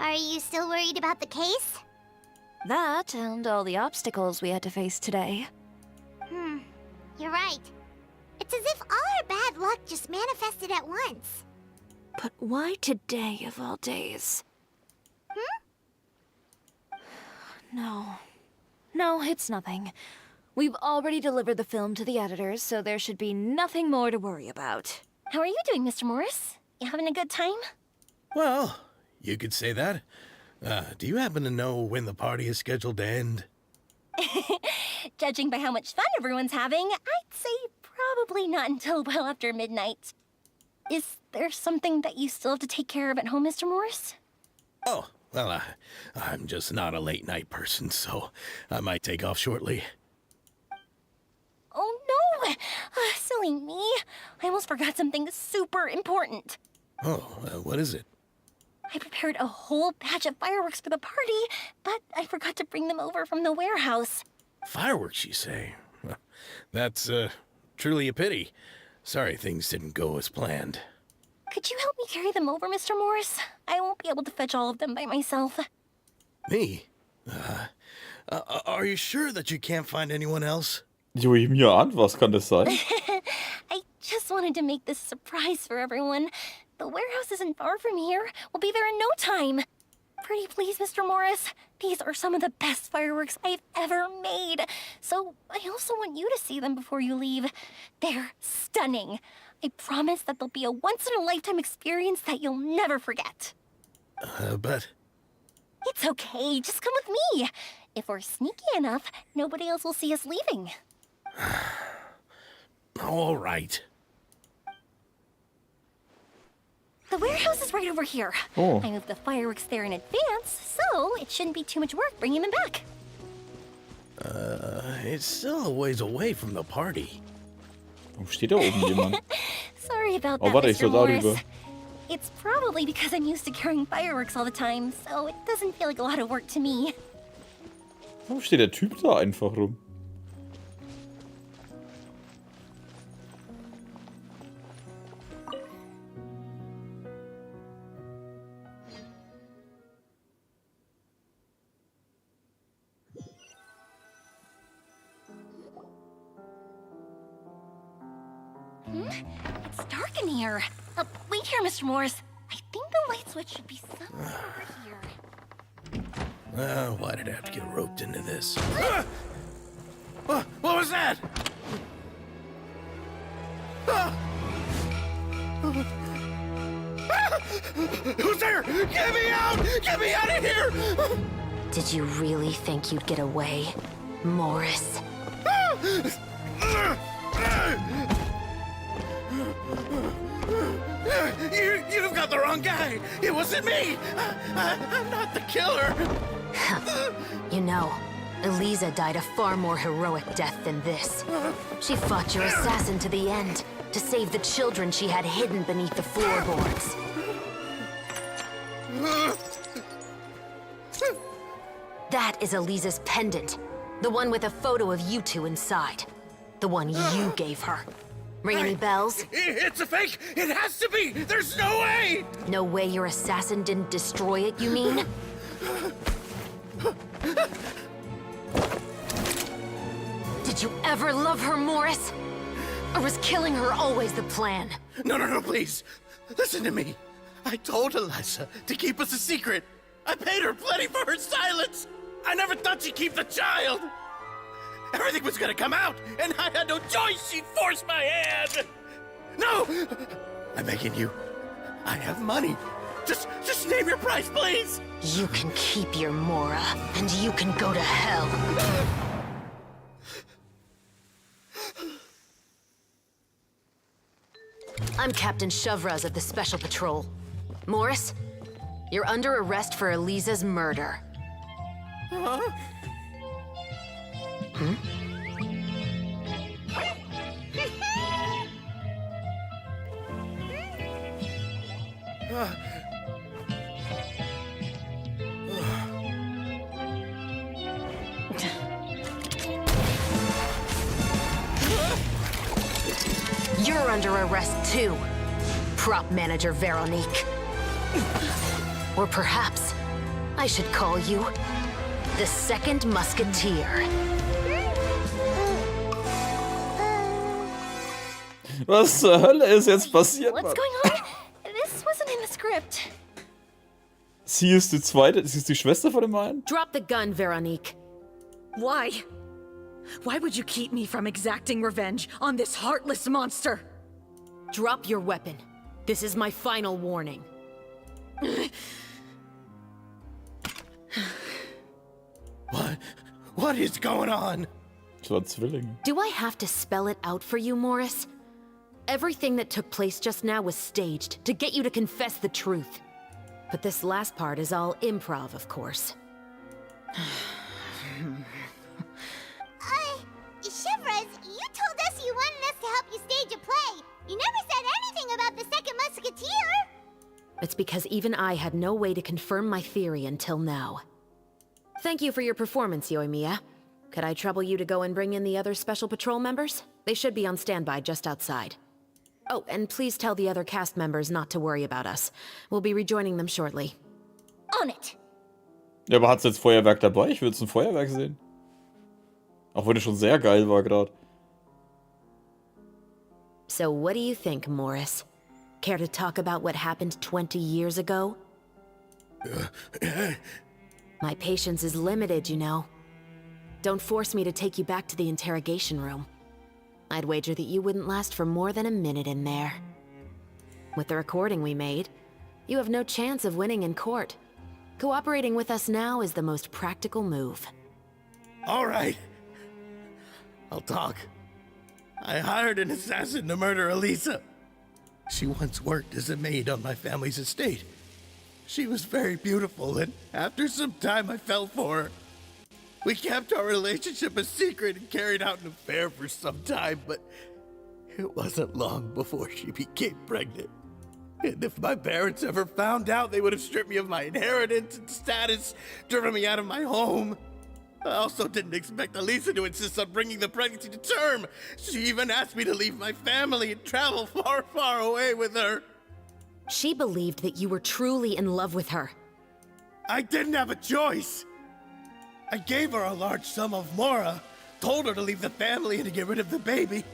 Are you still worried about the case? That and all the obstacles we had to face today. You're right. It's as if all our bad luck just manifested at once. But why today of all days? No, it's nothing. We've already delivered the film to the editors, so there should be nothing more to worry about. How are you doing, Mr. Morris? You having a good time? Well, you could say that. Do you happen to know when the party is scheduled to end? Judging by how much fun everyone's having, I'd say probably not until well after midnight. Is there something that you still have to take care of at home, Mr. Morris? Oh, well, I'm just not a late night person, so I might take off shortly. Oh no! Silly me. I almost forgot something super important. Oh, what is it? I prepared a whole batch of fireworks for the party, but I forgot to bring them over from the warehouse. Fireworks, you say? Well, that's, truly a pity. Sorry things didn't go as planned. Could you help me carry them over, Mr. Morris? I won't be able to fetch all of them by myself. Me? Are you sure that you can't find anyone else? Jo, mir an, was kann das sein? I just wanted to make this surprise for everyone. The warehouse isn't far from here. We'll be there in no time. Pretty please, Mr. Morris. These are some of the best fireworks I've ever made. So I also want you to see them before you leave. They're stunning. I promise that they'll be a once-in-a-lifetime experience that you'll never forget. But... It's okay. Just come with me. If we're sneaky enough, nobody else will see us leaving. All right. The warehouse is right over here. Oh. I moved the fireworks there in advance, so it shouldn't be too much work bringing them back. It's still a ways away from the party. Warum steht da oben jemand? Sorry about Oh, that, warte, ich Mr. soll Morris. darüber. It's probably because I'm used to carrying fireworks all the time, so it doesn't feel like a lot of work to me. Warum steht der Typ da einfach rum? It's dark in here. Wait here, Mr. Morris. I think the light switch should be somewhere over here. Why did I have to get roped into this? What was that? Who's there? Get me out! Get me out of here! Did you really think you'd get away, Morris? You've got the wrong guy. It wasn't me. I'm not the killer. You know, Eliza died a far more heroic death than this. She fought your assassin to the end, to save the children she had hidden beneath the floorboards. That is Eliza's pendant. The one with a photo of you two inside. The one you gave her. Ring any bells? It's a fake! It has to be! There's no way! No way your assassin didn't destroy it, you mean? Did you ever love her, Morris? Or was killing her always the plan? No, please. Listen to me. I told Eliza to keep us a secret. I paid her plenty for her silence. I never thought she'd keep the child. Everything was gonna come out, and I had no choice. She forced my hand. No! I'm begging you. I have money. Just name your price, please. You can keep your Mora, and you can go to hell. I'm Captain Shovraz of the Special Patrol. Morris, you're under arrest for Eliza's murder. Huh? Hmm? You're under arrest too, prop manager Veronique. Or perhaps I should call you the Second Musketeer. Was zur Hölle ist jetzt passiert, What's Mann? going on? This wasn't in the script. Sie ist die zweite, sie ist die Schwester von dem einen? Drop the gun, Veronique. Why? Why would you keep me from exacting revenge on this heartless monster? Drop your weapon. This is my final warning. What is going on? Das war Zwilling. Do I have to spell it out for you, Morris? Everything that took place just now was staged to get you to confess the truth. But this last part is all improv, of course. Shivers, you told us you wanted us to help you stage a play. You never said anything about the Second Musketeer. It's because even I had no way to confirm my theory until now. Thank you for your performance, Yoimiya. Could I trouble you to go and bring in the other Special Patrol members? They should be on standby just outside. Oh, and please tell the other cast members not to worry about us. We'll be rejoining them shortly. On it. Ja, aber hat's jetzt Feuerwerk dabei? Ich will jetzt ein Feuerwerk sehen. Auch wenn es schon sehr geil war gerade. So what do you think, Morris? Care to talk about what happened 20 years ago? My patience is limited, you know. Don't force me to take you back to the interrogation room. I'd wager that you wouldn't last for more than a minute in there. With the recording we made, you have no chance of winning in court. Cooperating with us now is the most practical move. All right. I'll talk. I hired an assassin to murder Eliza. She once worked as a maid on my family's estate. She was very beautiful, and after some time I fell for her. We kept our relationship a secret and carried out an affair for some time, but it wasn't long before she became pregnant. And if my parents ever found out, they would have stripped me of my inheritance and status, driven me out of my home. I also didn't expect Eliza to insist on bringing the pregnancy to term. She even asked me to leave my family and travel far, far away with her. She believed that you were truly in love with her. I didn't have a choice. I gave her a large sum of Mora, told her to leave the family and to get rid of the baby.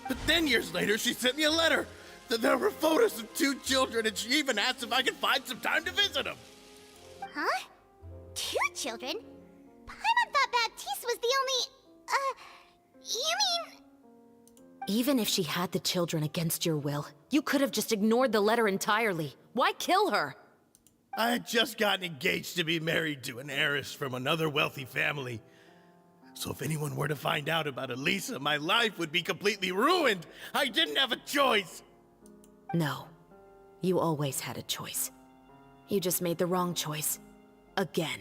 But then years later, she sent me a letter. There were photos of 2 children, and she even asked if I could find some time to visit them. Huh? 2 children? Paimon thought Baptiste was the only... you mean... Even if she had the children against your will, you could have just ignored the letter entirely. Why kill her? I had just gotten engaged to be married to an heiress from another wealthy family. So if anyone were to find out about Elisa, my life would be completely ruined. I didn't have a choice. No. You always had a choice. You just made the wrong choice. Again.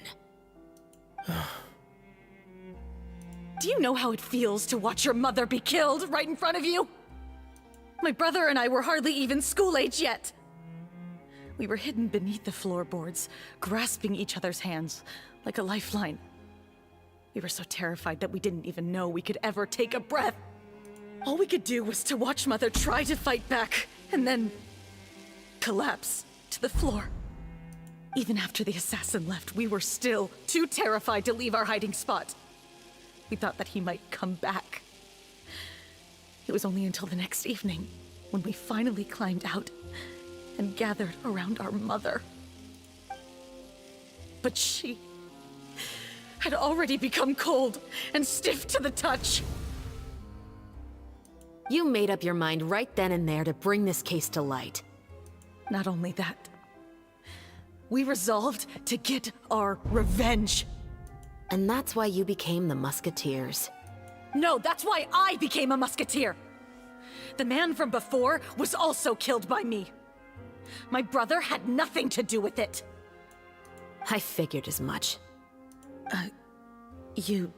Do you know how it feels to watch your mother be killed right in front of you? My brother and I were hardly even school age yet. We were hidden beneath the floorboards, grasping each other's hands like a lifeline. We were so terrified that we didn't even know we could ever take a breath. All we could do was to watch Mother try to fight back, and then collapse to the floor. Even after the assassin left, we were still too terrified to leave our hiding spot. We thought that he might come back. It was only until the next evening when we finally climbed out and gathered around our mother. But she had already become cold and stiff to the touch. You made up your mind right then and there to bring this case to light. Not only that, we resolved to get our revenge. And that's why you became the Musketeers. No, that's why I became a Musketeer! The man from before was also killed by me. My brother had nothing to do with it. I figured as much. You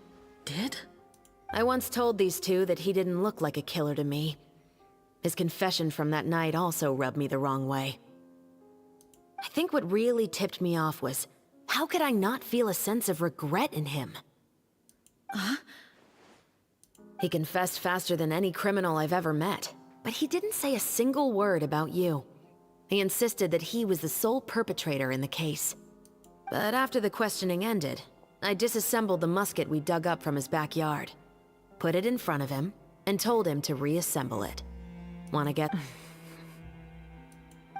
did? I once told these 2 that he didn't look like a killer to me. His confession from that night also rubbed me the wrong way. I think what really tipped me off was, how could I not feel a sense of regret in him? Huh? He confessed faster than any criminal I've ever met, but he didn't say a single word about you. He insisted that he was the sole perpetrator in the case. But after the questioning ended, I disassembled the musket we dug up from his backyard, put it in front of him, and told him to reassemble it. Wanna get...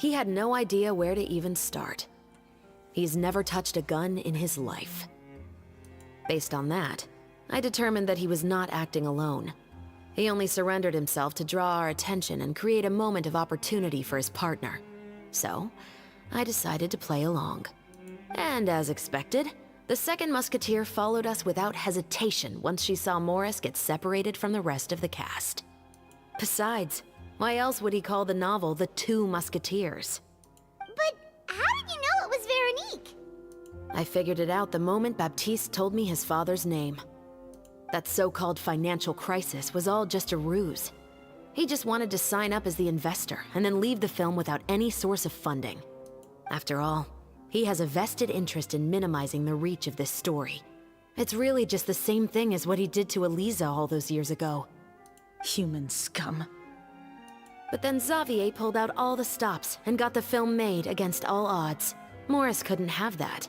He had no idea where to even start. He's never touched a gun in his life. Based on that, I determined that he was not acting alone. He only surrendered himself to draw our attention and create a moment of opportunity for his partner. So, I decided to play along. And as expected, the second musketeer followed us without hesitation once she saw Morris get separated from the rest of the cast. Besides, why else would he call the novel The Two Musketeers? But how did you know it was Veronique? I figured it out the moment Baptiste told me his father's name. That so-called financial crisis was all just a ruse. He just wanted to sign up as the investor and then leave the film without any source of funding. After all, he has a vested interest in minimizing the reach of this story. It's really just the same thing as what he did to Elisa all those years ago. Human scum. But then Xavier pulled out all the stops and got the film made against all odds. Morris couldn't have that.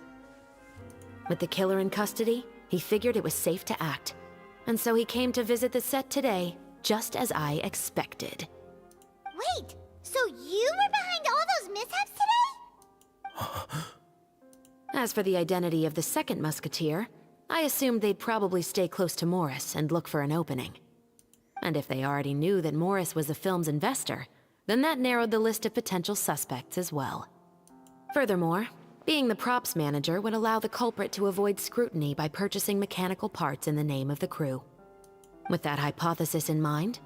With the killer in custody, he figured it was safe to act. And so he came to visit the set today, just as I expected. Wait, so you were behind all those mishaps today? As for the identity of the second musketeer, I assumed they'd probably stay close to Morris and look for an opening. And if they already knew that Morris was the film's investor, then that narrowed the list of potential suspects as well. Furthermore, being the props manager would allow the culprit to avoid scrutiny by purchasing mechanical parts in the name of the crew. With that hypothesis in mind,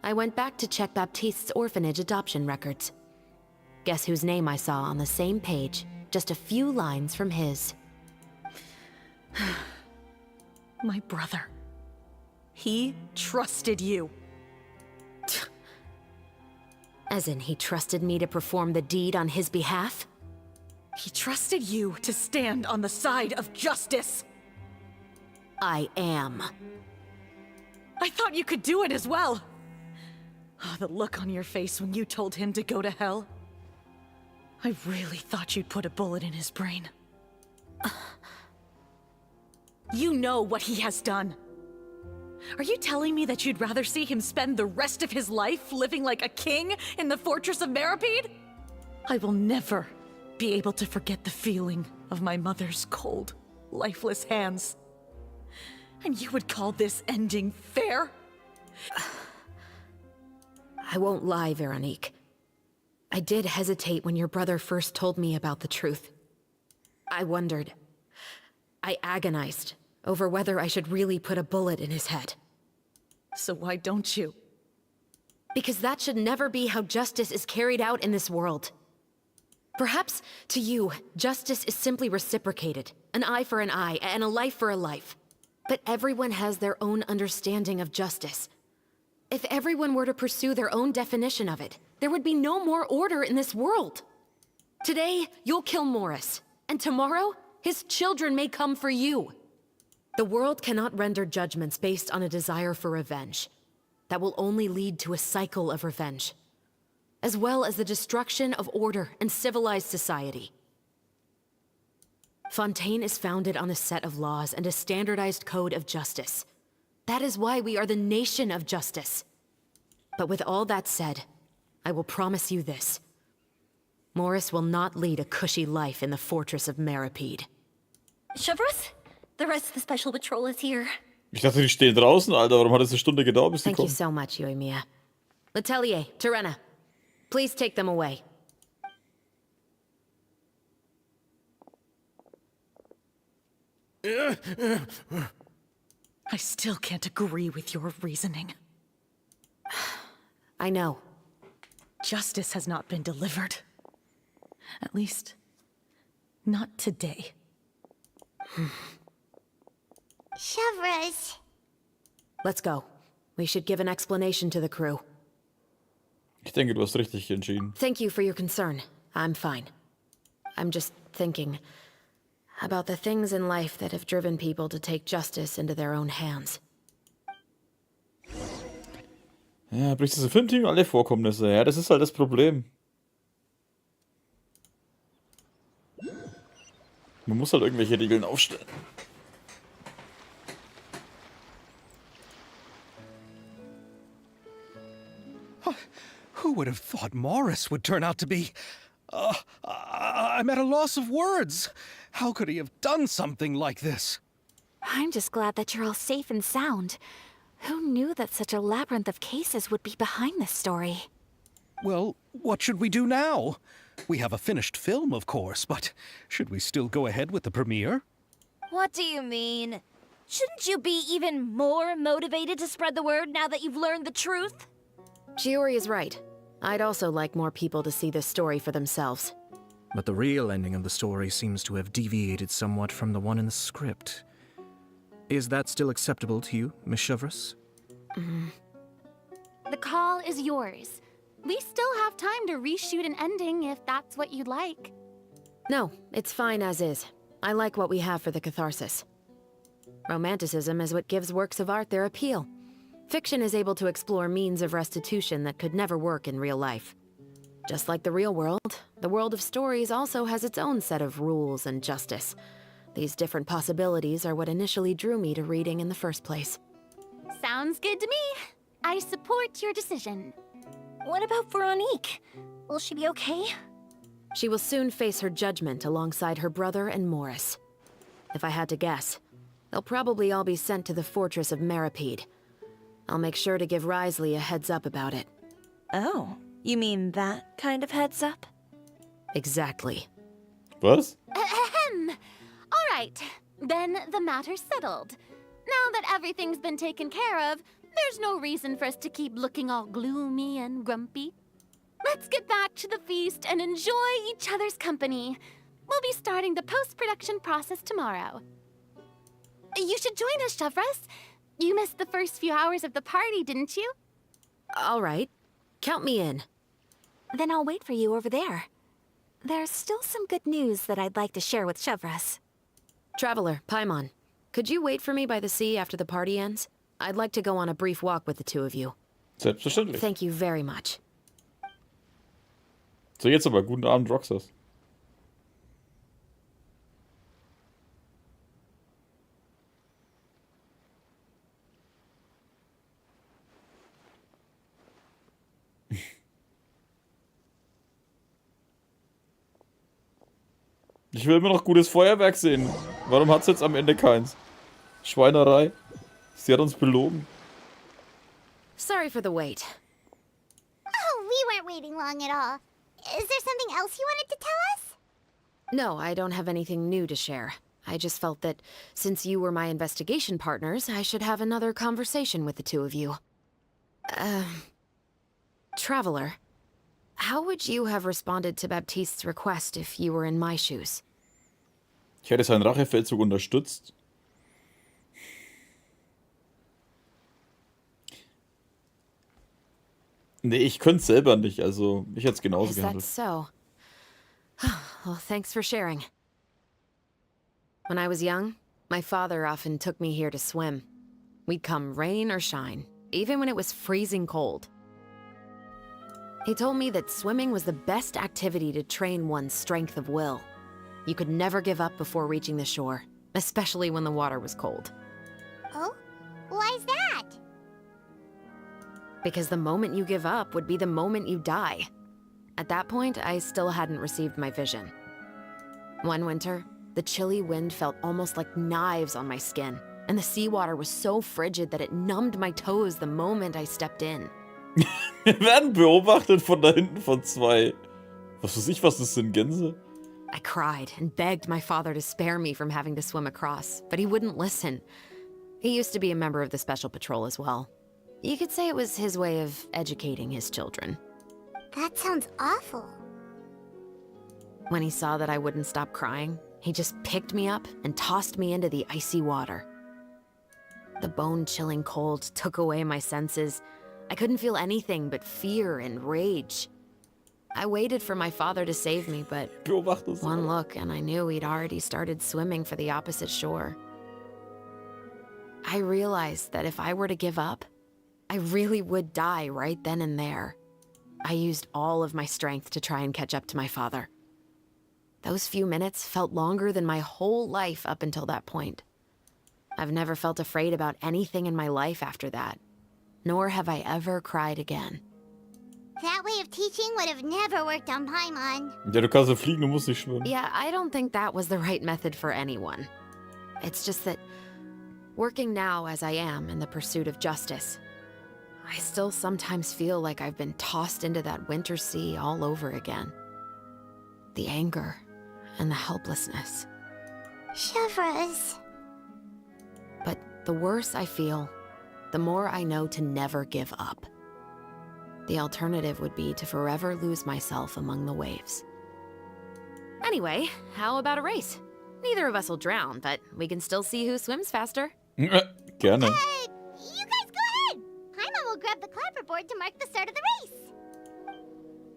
I went back to check Baptiste's orphanage adoption records. Guess whose name I saw on the same page, just a few lines from his. My brother. He trusted you. As in, he trusted me to perform the deed on his behalf? He trusted you to stand on the side of justice. I am. I thought you could do it as well. Oh, the look on your face when you told him to go to hell. I really thought you'd put a bullet in his brain. You know what he has done. Are you telling me that you'd rather see him spend the rest of his life living like a king in the fortress of Meripede? I will never be able to forget the feeling of my mother's cold, lifeless hands. And you would call this ending fair? I won't lie, Veronique. I did hesitate when your brother first told me about the truth. I wondered. I agonized over whether I should really put a bullet in his head. So why don't you? Because that should never be how justice is carried out in this world. Perhaps, to you, justice is simply reciprocated. An eye for an eye, and a life for a life. But everyone has their own understanding of justice. If everyone were to pursue their own definition of it, there would be no more order in this world. Today, you'll kill Morris, and tomorrow, his children may come for you. The world cannot render judgments based on a desire for revenge. That will only lead to a cycle of revenge, as well as the destruction of order and civilized society. Fontaine is founded on a set of laws and a standardized code of justice. That is why we are the nation of justice. But with all that said, I will promise you this. Morris will not lead a cushy life in the fortress of Meripede. Chevreuse, the rest of the special patrol is here. Ich dachte, die stehen draußen, Alter. Warum hat es eine Stunde gedauert, bis die Thank you kommen? so much, Yoimiya. Letelier, Terena, please take them away. I still can't agree with your reasoning. I know. Justice has not been delivered. At least, not today. Chevreuse. Let's go. We should give an explanation to the crew. Ich denke, du hast richtig entschieden. Thank you for your concern. I'm fine. I'm just thinking about the things in life that have driven people to take justice into their own hands. Ja, bricht das Filmteam alle Vorkommnisse. Ja, das ist halt das Problem. Man muss halt irgendwelche Regeln aufstellen. Who would have thought Morris would turn out to be... I'm at a loss of words. How could he have done something like this? I'm just glad that you're all safe and sound. Who knew that such a labyrinth of cases would be behind this story? Well, what should we do now? We have a finished film, of course, but should we still go ahead with the premiere? What do you mean? Shouldn't you be even more motivated to spread the word now that you've learned the truth? Chiori is right. I'd also like more people to see this story for themselves. But the real ending of the story seems to have deviated somewhat from the one in the script. Is that still acceptable to you, Miss Chevreuse? The call is yours. We still have time to reshoot an ending if that's what you'd like. No, it's fine as is. I like what we have for the catharsis. Romanticism is what gives works of art their appeal. Fiction is able to explore means of restitution that could never work in real life. Just like the real world, the world of stories also has its own set of rules and justice. These different possibilities are what initially drew me to reading in the first place. Sounds good to me. I support your decision. What about Veronique? Will she be okay? She will soon face her judgment alongside her brother and Morris. If I had to guess, they'll probably all be sent to the fortress of Meripede. I'll make sure to give Risley a heads up about it. Oh, you mean that kind of heads up? Exactly. Was? Ahem. All right, then the matter's settled. Now that everything's been taken care of, there's no reason for us to keep looking all gloomy and grumpy. Let's get back to the feast and enjoy each other's company. We'll be starting the post-production process tomorrow. You should join us, Chevreuse. You missed the first few hours of the party, didn't you? All right. Count me in. Then I'll wait for you over there. There's still some good news that I'd like to share with Chevreuse. Traveler, Paimon, could you wait for me by the sea after the party ends? I'd like to go on a brief walk with the two of you. Selbstverständlich. Thank you very much. So, jetzt aber. Guten Abend, Roxas. Ich will immer noch gutes Feuerwerk sehen. Warum hat's jetzt am Ende keins? Schweinerei. Sie hat uns belogen. Sorry for the wait. Oh, we weren't waiting long at all. Is there something else you wanted to tell us? No, I don't have anything new to share. I just felt that since you were my investigation partners, I should have another conversation with the two of you. Traveler, how would you have responded to Baptiste's request if you were in my shoes? Ich hätte seinen Rachefeldzug unterstützt. Nee, ich könnte es selber nicht, also ich hätte es genauso Is that gehandelt. so? Well, thanks for sharing. When I was young, my father often took me here to swim. We'd come rain or shine, even when it was freezing cold. He told me that swimming was the best activity to train one's strength of will. You could never give up before reaching the shore, especially when the water was cold. Oh? Why's that? Because the moment you give up would be the moment you die. At that point, I still hadn't received my vision. One winter, the chilly wind felt almost like knives on my skin, and the seawater was so frigid that it numbed my toes the moment I stepped in. Wir werden beobachtet von da hinten von zwei. Was weiß ich, was das sind, Gänse? I cried and begged my father to spare me from having to swim across, but he wouldn't listen. He used to be a member of the Special Patrol as well. You could say it was his way of educating his children. That sounds awful. When he saw that I wouldn't stop crying, he just picked me up and tossed me into the icy water. The bone-chilling cold took away my senses. I couldn't feel anything but fear and rage. I waited for my father to save me, but one look and I knew he'd already started swimming for the opposite shore. I realized that if I were to give up, I really would die right then and there. I used all of my strength to try and catch up to my father. Those few minutes felt longer than my whole life up until that point. I've never felt afraid about anything in my life after that, nor have I ever cried again. That way of teaching would have never worked on Paimon. Ja, du kannst ja fliegen, du musst nicht schwimmen. Yeah, I don't think that was the right method for anyone. It's just that, working now as I am in the pursuit of justice, I still sometimes feel like I've been tossed into that winter sea all over again. The anger and the helplessness. Shivers. But the worse I feel, the more I know to never give up. The alternative would be to forever lose myself among the waves. Anyway, how about a race? Neither of us will drown, but we can still see who swims faster. Gerne. You guys go ahead. Paimon will grab the clapperboard to mark the start of the race.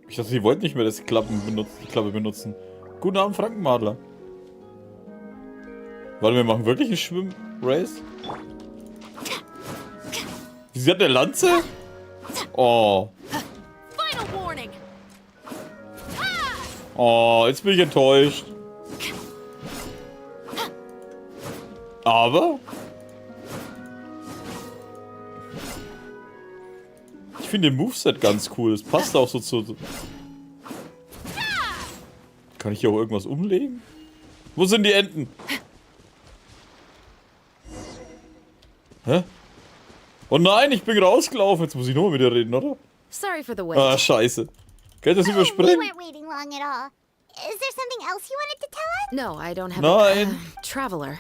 Ich dachte, sie wollten nicht mehr die Klappe benutzen. Guten Abend, Frankenmadler. Warte, wir machen wirklich ein Schwimm-Race? Sie hat eine Lanze? Oh. Oh, jetzt bin ich enttäuscht. Aber ich finde den Moveset ganz cool. Es passt auch so zu... Kann ich hier auch irgendwas umlegen? Wo sind die Enten? Hä? Oh nein, ich bin rausgelaufen. Jetzt muss ich nochmal mit dir reden, oder? Sorry for the wait. Ah, scheiße. Kann ich das We überspringen? weren't waiting long at all. Is there something else you wanted to tell us? No, I don't have Nein. Traveler.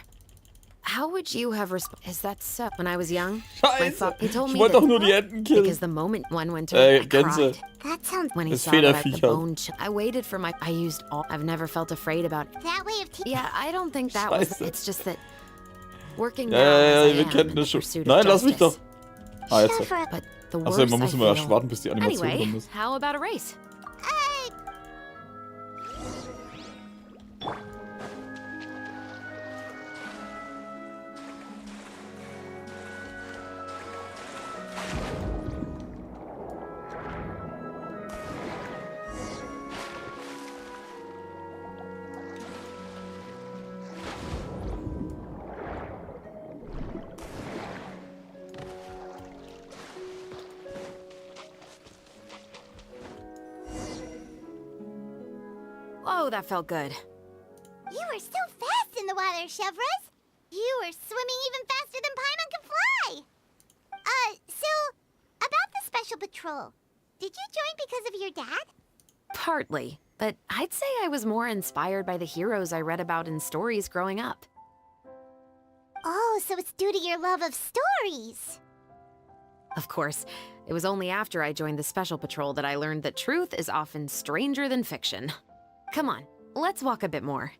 How would you have Is that so? When I was young, Scheiße. he told Ich me wollte that doch nur die Enten killen. because the moment one winter I Gänse. cried. That sounds... When he Das saw that I, the Federviecher. bone I waited for my... I used all... I've never felt afraid about... That way of teaching... Yeah, I don't think that was... Scheiße. It's just that... Working now Ja, as I wir am kennen in the das schon. pursuit of Nein, lass mich doch. justice. Ah, jetzt. Shivers. But the Achso, worse man muss I immer feel... warten, bis die Animation Anyway, drin ist. how about a race? Oh, that felt good. You were so fast in the water, Chevres. You were swimming even faster than Paimon could fly. So, about the Special Patrol, did you join because of your dad? Partly, but I'd say I was more inspired by the heroes I read about in stories growing up. Oh, so it's due to your love of stories. Of course, it was only after I joined the Special Patrol that I learned that truth is often stranger than fiction. Come on, let's walk a bit more.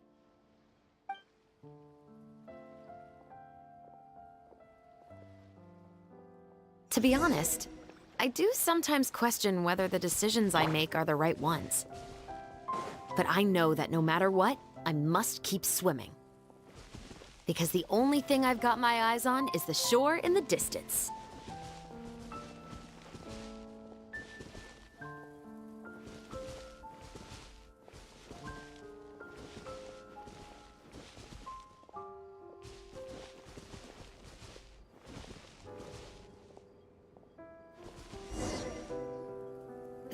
To be honest, I do sometimes question whether the decisions I make are the right ones. But I know that no matter what, I must keep swimming. Because the only thing I've got my eyes on is the shore in the distance.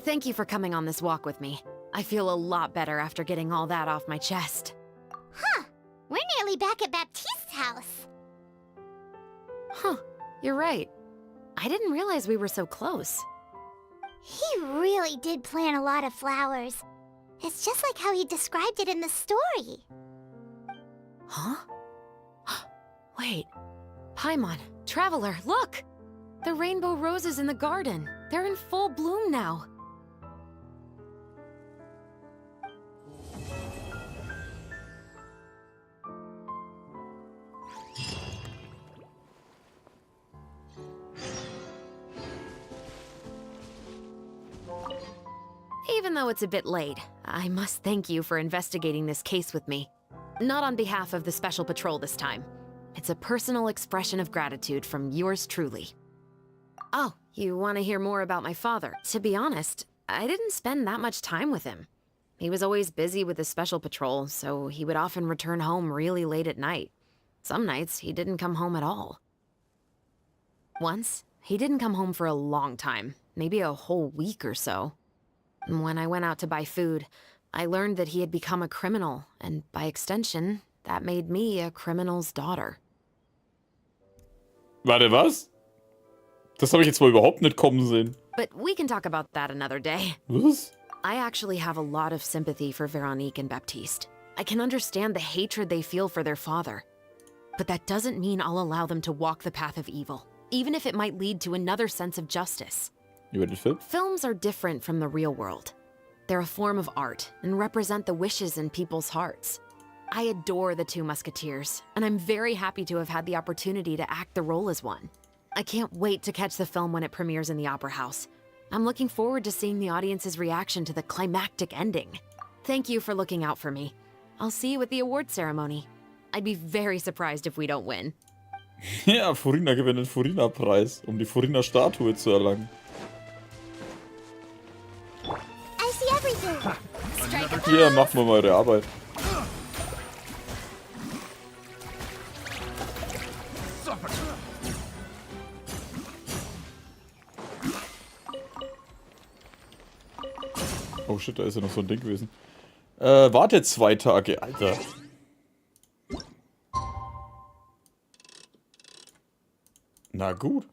Thank you for coming on this walk with me. I feel a lot better after getting all that off my chest. Huh. We're nearly back at Baptiste's house. Huh, you're right. I didn't realize we were so close. He really did plant a lot of flowers. It's just like how he described it in the story. Huh? Wait. Paimon, Traveler, look! The rainbow roses in the garden. They're in full bloom now. Even though it's a bit late, I must thank you for investigating this case with me. Not on behalf of the Special Patrol this time. It's a personal expression of gratitude from yours truly. Oh, you want to hear more about my father? To be honest, I didn't spend that much time with him. He was always busy with the Special Patrol, so he would often return home really late at night. Some nights, he didn't come home at all. Once, he didn't come home for a long time, maybe a whole week or so. When I went out to buy food, I learned that he had become a criminal, and by extension, that made me a criminal's daughter. Warte, was? Das habe ich jetzt mal überhaupt nicht kommen sehen. But we can talk about that another day. Was? I actually have a lot of sympathy for Veronique and Baptiste. I can understand the hatred they feel for their father. But that doesn't mean I'll allow them to walk the path of evil, even if it might lead to another sense of justice. You read the film? Films are different from the real world. They're a form of art and represent the wishes in people's hearts. I adore the Two Musketeers, and I'm very happy to have had the opportunity to act the role as one. I can't wait to catch the film when it premieres in the Opera House. I'm looking forward to seeing the audience's reaction to the climactic ending. Thank you for looking out for me. I'll see you at the award ceremony. I'd be very surprised if we don't win. Ja, Furina gewinnt den Furina-Preis, die Furina-Statue zu erlangen. I see everything. Strike a Hier, macht mal eure Arbeit. Oh shit, da ist ja noch so ein Ding gewesen. Warte 2 Tage, Alter. Na gut.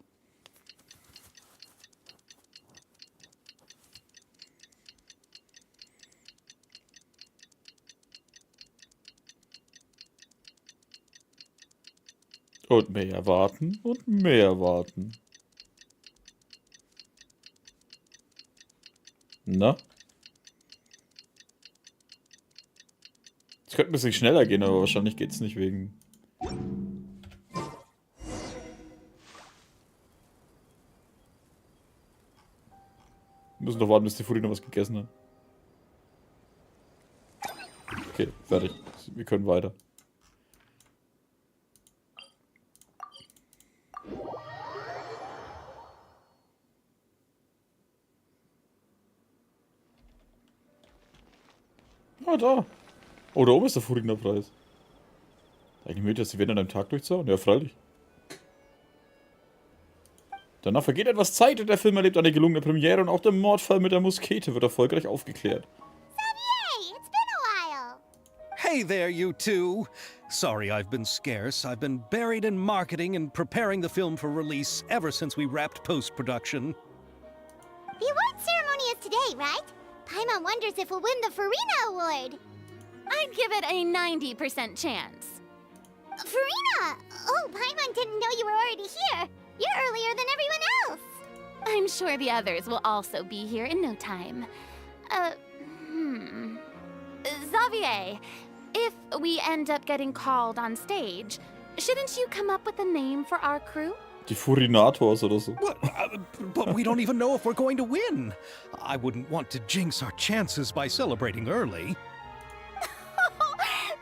Und mehr warten und mehr warten. Na? Es könnte ein bisschen schneller gehen, aber wahrscheinlich geht's nicht wegen... Wir müssen doch warten, bis die Furina was gegessen hat. Okay, fertig. Wir können weiter. Ah, da. Oh, da oben ist der Furina-Preis. Eigentlich möchte ich, dass die Wände an einem Tag durchzauen? Ja, freilich. Danach vergeht etwas Zeit und der Film erlebt eine gelungene Premiere und auch der Mordfall mit der Muskete wird erfolgreich aufgeklärt. Xavier, it's been a while. Hey there, you two. Sorry I've been scarce. I've been buried in marketing and preparing the film for release ever since we wrapped post-production. The award ceremony is today, right? Paimon wonders if we'll win the Farina Award. I'd give it a 90% chance. Farina! Oh, Paimon didn't know you were already here. You're earlier than everyone else. I'm sure the others will also be here in no time. Xavier, if we end up getting called on stage, shouldn't you come up with a name for our crew? Die Furinators oder so. What? But we don't even know if we're going to win. I wouldn't want to jinx our chances by celebrating early.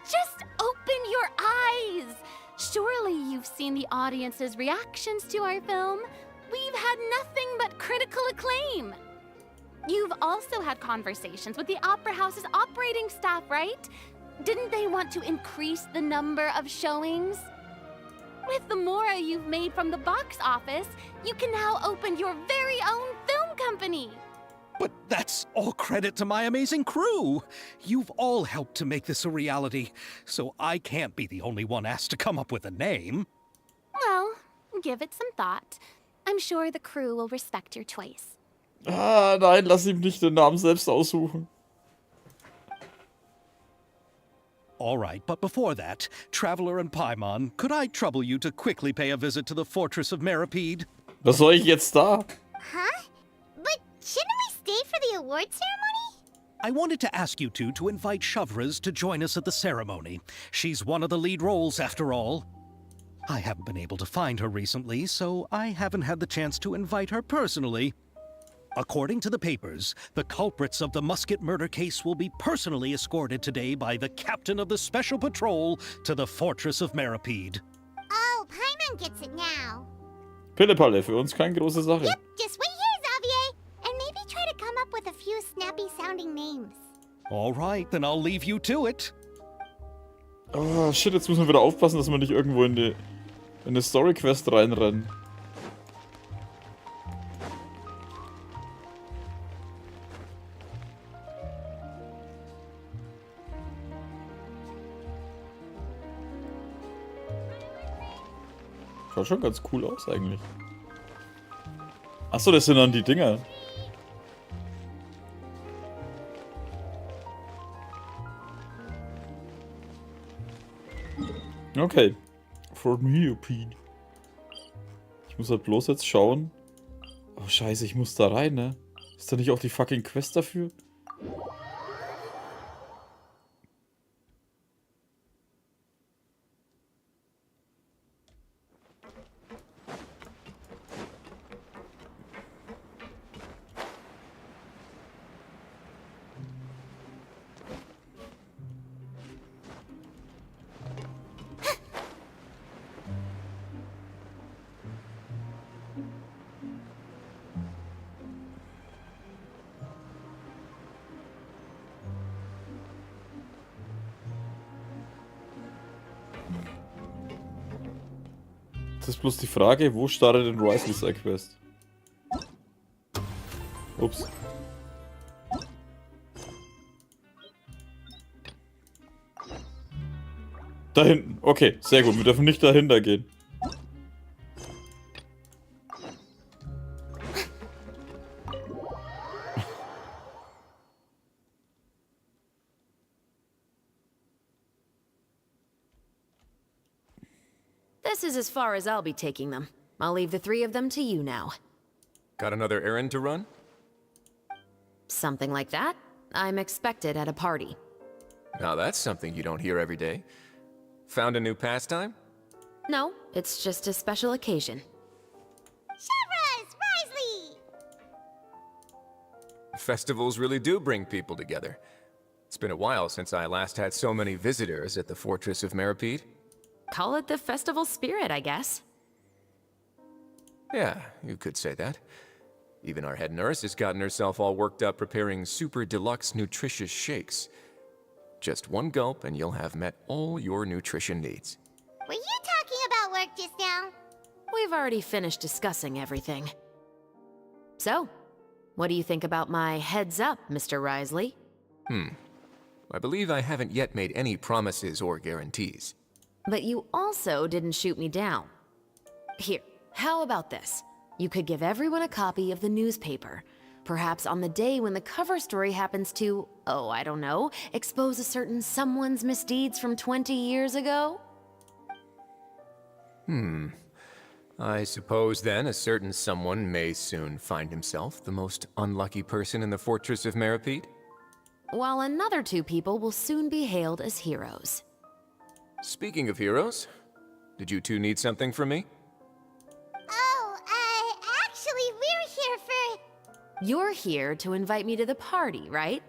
Just open your eyes! Surely you've seen the audience's reactions to our film. We've had nothing but critical acclaim. You've also had conversations with the Opera House's operating staff, right? Didn't they want to increase the number of showings? With the mora you've made from the box office, you can now open your very own film company. But that's all credit to my amazing crew. You've all helped to make this a reality, so I can't be the only one asked to come up with a name. Well, give it some thought. I'm sure the crew will respect your choice. Ah, nein, lass ihm nicht den Namen selbst aussuchen. All right, but before that, Traveler and Paimon, could I trouble you to quickly pay a visit to the Fortress of Meripede? Was soll ich jetzt da? Huh? But shouldn't we stay for the award ceremony? I wanted to ask you two to invite Shavraz to join us at the ceremony. She's one of the lead roles, after all. I haven't been able to find her recently, so I haven't had the chance to invite her personally. According to the papers, the culprits of the musket murder case will be personally escorted today by the captain of the Special Patrol to the Fortress of Meripede. Oh, Paimon gets it now. Pillepalle, für uns keine große Sache. Yep, just wait here, Xavier. And maybe try to come up with a few snappy-sounding names. All right, then I'll leave you to it. Oh, shit, jetzt müssen wir wieder aufpassen, dass wir nicht irgendwo in eine Story-Quest reinrennen. Schaut schon ganz cool aus eigentlich. Achso, das sind dann die Dinger. Okay. For me, Pete. Ich muss halt bloß jetzt schauen. Oh scheiße, ich muss da rein, ne? Ist da nicht auch die fucking Quest dafür? Das ist bloß die Frage, wo startet denn Reise seine Quest? Ups. Da hinten. Okay, sehr gut. Wir dürfen nicht dahinter gehen. This is as far as I'll be taking them. I'll leave the three of them to you now. Got another errand to run? Something like that. I'm expected at a party. Now that's something you don't hear every day. Found a new pastime? No, it's just a special occasion. Shavraz! Risley! Festivals really do bring people together. It's been a while since I last had so many visitors at the Fortress of Meripede. Call it the festival spirit, I guess. Yeah, you could say that. Even our head nurse has gotten herself all worked up preparing super deluxe nutritious shakes. Just one gulp and you'll have met all your nutrition needs. Were you talking about work just now? We've already finished discussing everything. So, what do you think about my heads up, Mr. Risley? I believe I haven't yet made any promises or guarantees. But you also didn't shoot me down. Here, how about this? You could give everyone a copy of the newspaper. Perhaps on the day when the cover story happens to, oh, I don't know, expose a certain someone's misdeeds from 20 years ago? I suppose then a certain someone may soon find himself the most unlucky person in the Fortress of Meripede? While another 2 people will soon be hailed as heroes. Speaking of heroes, did you two need something from me? Oh, actually, we're here for... You're here to invite me to the party, right?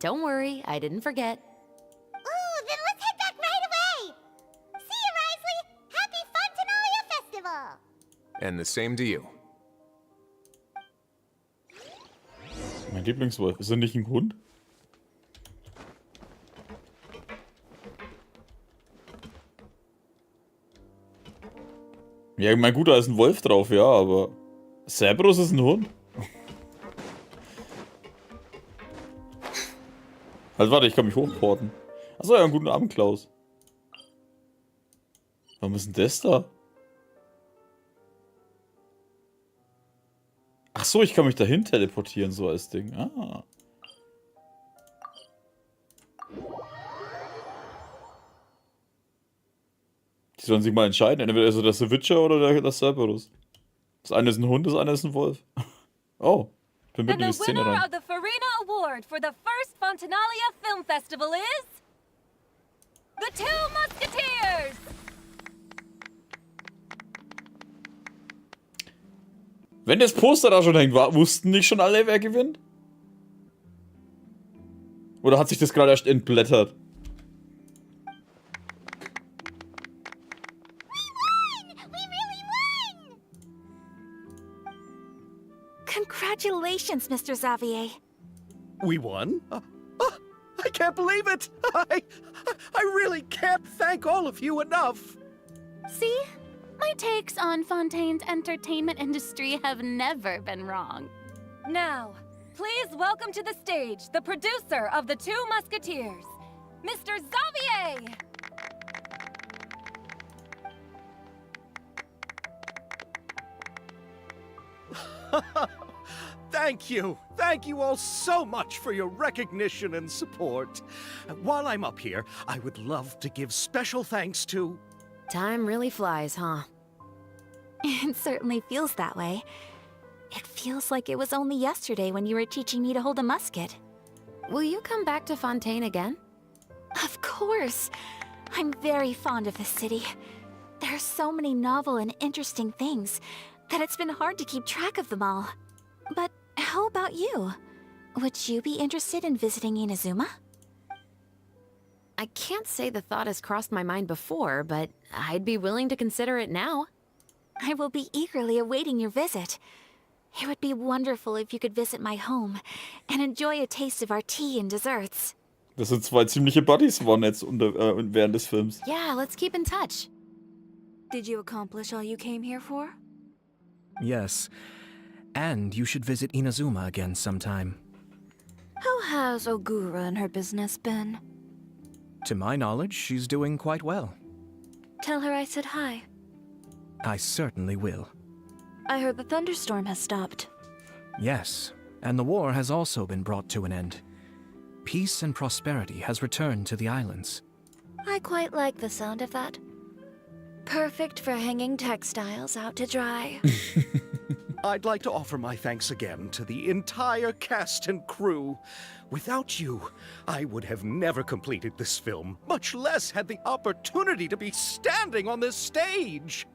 Don't worry, I didn't forget. Ooh, then let's head back right away! See you, Risley! Happy Fantasia Festival! And the same to you. Mein Lieblingswolf. Ist er nicht ein Hund? Ja, mein Guter, ist ein Wolf drauf, ja, aber Cerberus ist ein Hund. Halt, warte, ich kann mich hochporten. Achso, ja, einen guten Abend, Klaus. Warum ist denn das da? Ach so, ich kann mich dahin teleportieren, so als Ding. Ah. Die sollen sich mal entscheiden, entweder ist es der Witcher oder der Cerberus. Das eine ist ein Hund, das eine ist ein Wolf. Oh, ich bin mitten in die Szene rein. of the Farina Award for the first Fontanalia Film Festival is... The Two Musketeers! Wenn das Poster da schon hängt, wussten nicht schon alle, wer gewinnt? Oder hat sich das gerade erst entblättert? Congratulations, Mr. Xavier. We won? I can't believe it! I really can't thank all of you enough! See? My takes on Fontaine's entertainment industry have never been wrong. Now, please welcome to the stage the producer of The Two Musketeers, Mr. Xavier! Thank you! Thank you all so much for your recognition and support. While I'm up here, I would love to give special thanks to... Time really flies, huh? It certainly feels that way. It feels like it was only yesterday when you were teaching me to hold a musket. Will you come back to Fontaine again? Of course. I'm very fond of this city. There are so many novel and interesting things that it's been hard to keep track of them all. But how about you? Would you be interested in visiting Inazuma? I can't say the thought has crossed my mind before, but I'd be willing to consider it now. I will be eagerly awaiting your visit. It would be wonderful if you could visit my home and enjoy a taste of our tea and desserts. Das sind zwei ziemliche Buddies waren jetzt während des Films. Yeah, let's keep in touch. Did you accomplish all you came here for? Yes. And you should visit Inazuma again sometime. How has Ogura and her business been? To my knowledge, she's doing quite well. Tell her I said hi. I certainly will. I heard the thunderstorm has stopped. Yes, and the war has also been brought to an end. Peace and prosperity has returned to the islands. I quite like the sound of that. Perfect for hanging textiles out to dry. I'd like to offer my thanks again to the entire cast and crew. Without you, I would have never completed this film, much less had the opportunity to be standing on this stage.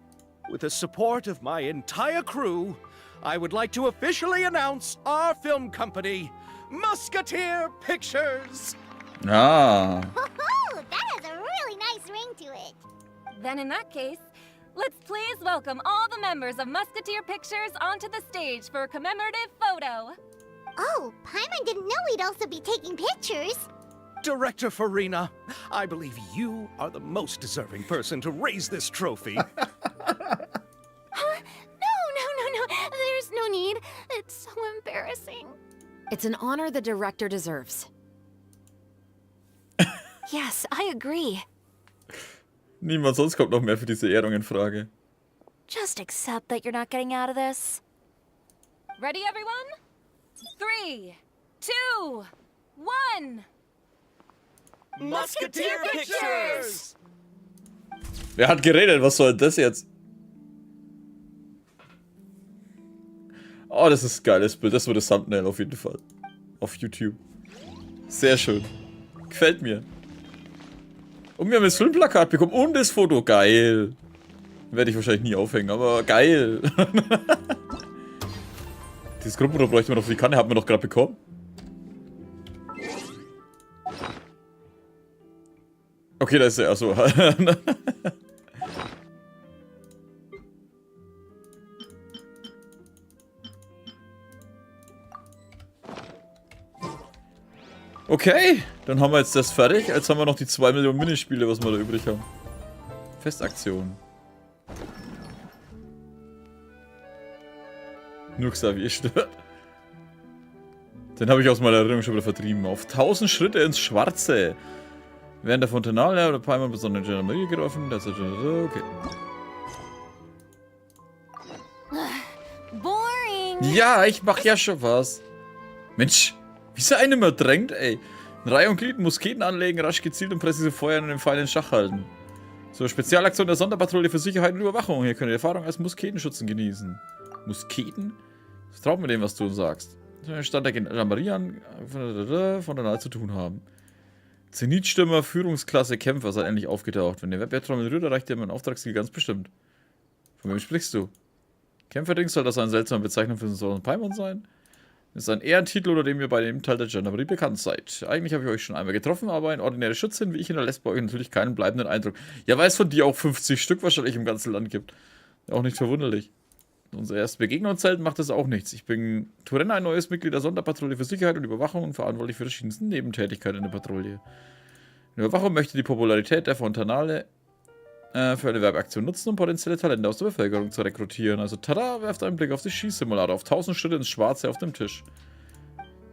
With the support of my entire crew, I would like to officially announce our film company, Musketeer Pictures. Ah. Ho-ho! That has a really nice ring to it. Then in that case, let's please welcome all the members of Musketeer Pictures onto the stage for a commemorative photo. Oh, Paimon didn't know we'd also be taking pictures. Director Farina, I believe you are the most deserving person to raise this trophy. Huh? No. There's no need. It's so embarrassing. It's an honor the director deserves. Yes, I agree. Niemand sonst kommt noch mehr für diese Ehrung in Frage. Just accept that you're not getting out of this. Ready, everyone? 3, 2, 1. Musketeer Pictures! Wer hat geredet? Was soll das jetzt? Oh, das ist ein geiles Bild. Das wird das Thumbnail auf jeden Fall. Auf YouTube. Sehr schön. Gefällt mir. Und wir haben das Filmplakat bekommen und das Foto. Geil. Werde ich wahrscheinlich nie aufhängen, aber geil. Dieses Gruppenfoto bräuchte man noch für die Kanne. Haben wir doch gerade bekommen. Okay, da ist er. Achso. Okay, dann haben wir jetzt das fertig. Jetzt haben wir noch die 2 Millionen Minispiele, was wir da übrig haben. Festaktion. Nur Xavier stört. Den habe ich aus meiner Erinnerung schon wieder vertrieben. Auf 1000 Schritte ins Schwarze. Während der Fontanale oder Palmer besonderen Gendarmerie getroffen. Okay. Boring. Ja, ich mach ja schon was. Mensch, wie ist der eine immer drängt, ey. In Reihe und Glied Musketen anlegen, rasch gezielt und präzise feuern und den Pfeil in Schach halten. So, Spezialaktion der Sonderpatrouille für Sicherheit und Überwachung. Hier könnt ihr Erfahrung als Musketenschützen genießen. Musketen? Was traut mir dem, was du sagst? Stand der Gendarmerie an, von der Nahe zu tun haben. Zenitstürmer, Führungsklasse, Kämpfer, seid endlich aufgetaucht. Wenn der Webtrommel rührt, erreicht ihr meinen Auftragsziel ganz bestimmt. Von wem sprichst du? Kämpferdings soll das eine seltsame Bezeichnung für so einen Paimon sein? Das ist ein Ehrentitel, unter dem ihr bei dem Teil der Gendarmerie bekannt seid. Eigentlich habe ich euch schon einmal getroffen, aber ein ordinäre Schützin wie ich hinterlässt bei euch natürlich keinen bleibenden Eindruck. Ja, weil es von dir auch 50 Stück wahrscheinlich im ganzen Land gibt. Auch nicht verwunderlich. Unser erste Begegnungszelt macht das auch nichts. Ich bin Turenna, ein neues Mitglied der Sonderpatrouille für Sicherheit und Überwachung und verantwortlich für verschiedenste Nebentätigkeiten in der Patrouille. Die Überwachung möchte die Popularität der Fontanale für eine Werbeaktion nutzen, um potenzielle Talente aus der Bevölkerung zu rekrutieren. Also tada, werft einen Blick auf die Schießsimulator. Auf 1000 Schritte ins Schwarze auf dem Tisch.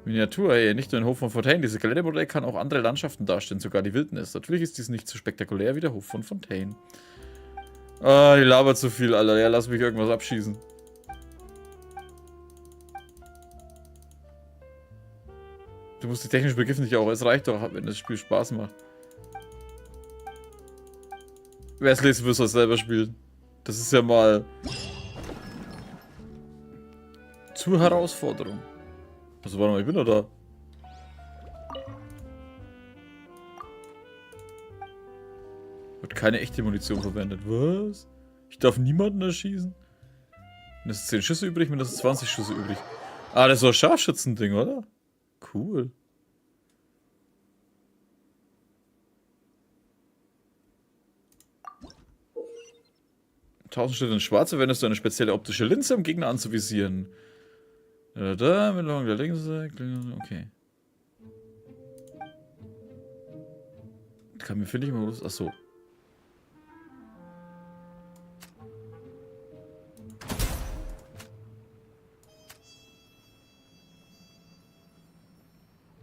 Miniatur, hey, nicht nur ein Hof von Fontaine. Dieses Geländemodell kann auch andere Landschaften darstellen, sogar die Wildnis. Natürlich ist dies nicht so spektakulär wie der Hof von Fontaine. Ah, die labert zu viel, Alter. Ja, lass mich irgendwas abschießen. Du musst dich technisch begriffen nicht auch. Es reicht doch, wenn das Spiel Spaß macht. Wer es lesen will, soll es selber spielen. Das ist ja mal zur Herausforderung. Also warte mal, ich bin doch da. Wird keine echte Munition verwendet. Was? Ich darf niemanden erschießen? Mindestens 10 Schüsse übrig, mindestens 20 Schüsse übrig. Ah, das ist so ein Scharfschützending, oder? Cool. Schritte ins Schwarze verwendest du eine spezielle optische Linse, um Gegner anzuvisieren. Da, mit der Linse. Okay. Kann mir, finde ich mal los. Achso.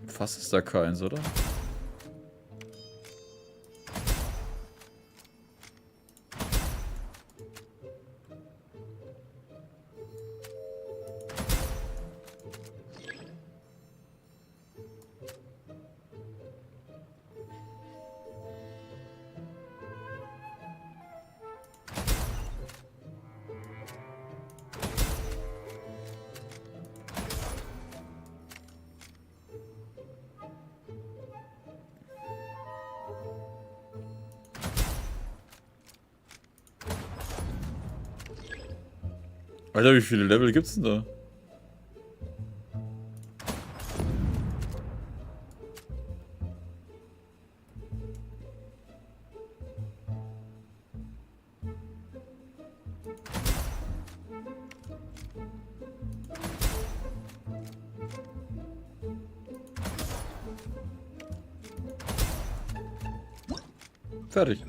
Fast ist da keins, oder? Alter, wie viele Level gibt's denn da? Fertig.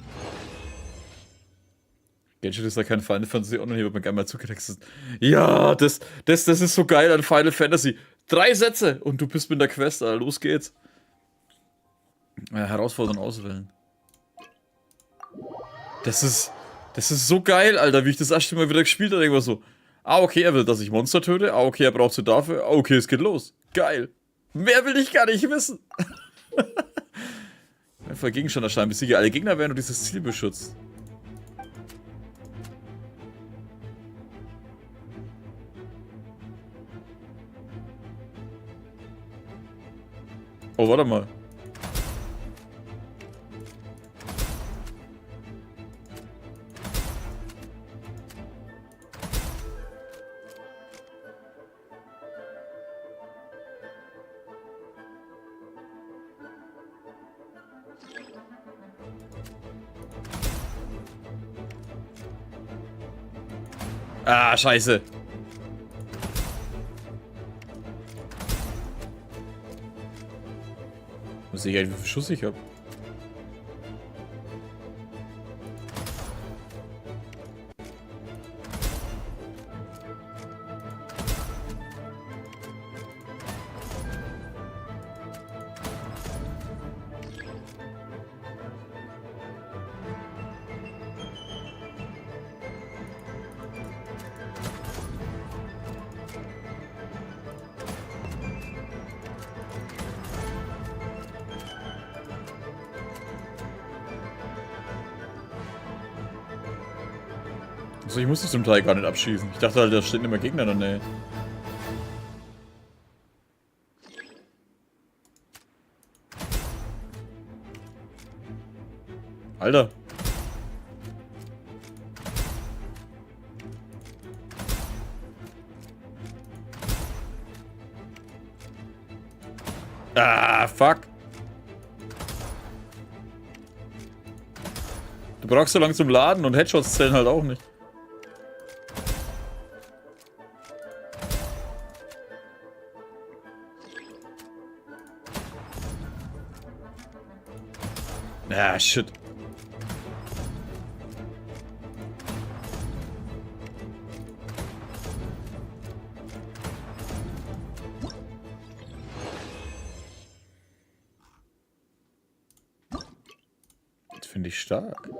Genshin ist ja kein Final Fantasy Online, hier wird man gerne mal zugetextet. Ja, das ist so geil an Final Fantasy. 3 Sätze und du bist mit der Quest, Alter. Los geht's. Herausforderung auswählen. Das ist so geil, Alter, wie ich das erste Mal wieder gespielt habe. Irgendwas so. Ah, okay, er will, dass ich Monster töte. Ah, okay, er braucht sie dafür. Ah, okay, es geht los. Geil. Mehr will ich gar nicht wissen. Einfach Gegenstand erscheinen. Besiege alle Gegner, werden und dieses Ziel beschützt. Oh, warte mal. Ah, scheiße. Muss ich eigentlich, wie viel Schuss ich hab? Also ich muss die zum Teil gar nicht abschießen. Ich dachte halt, da stehen immer Gegner in der Nähe. Alter. Ah, fuck. Du brauchst so lange zum Laden und Headshots zählen halt auch nicht. Ah, shit. Das finde ich stark.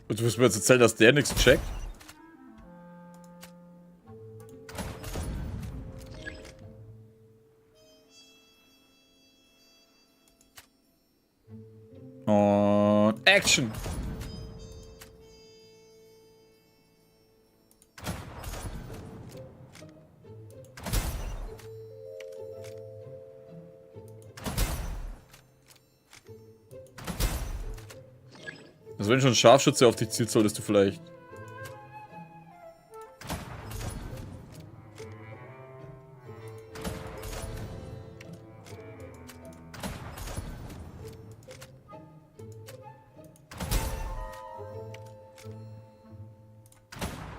Und du wirst mir jetzt erzählen, dass der nichts checkt? Und Action! Also wenn schon ein Scharfschütze auf dich zielt, solltest du vielleicht...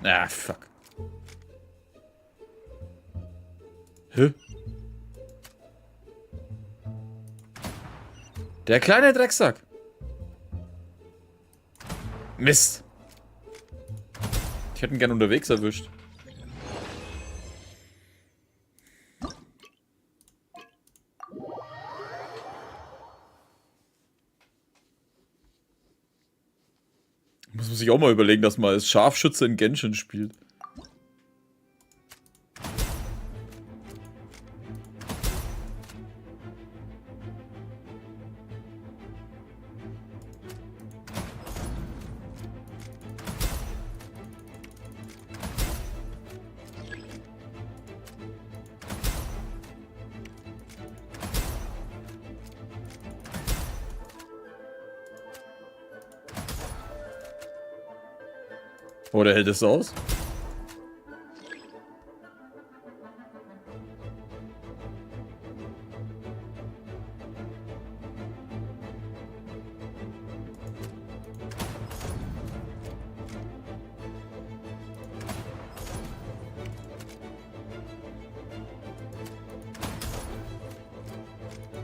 Ah, fuck. Hä? Der kleine Drecksack. Mist. Ich hätte ihn gern unterwegs erwischt. Muss man sich auch mal überlegen, dass man als Scharfschütze in Genshin spielt. Oder hält es aus?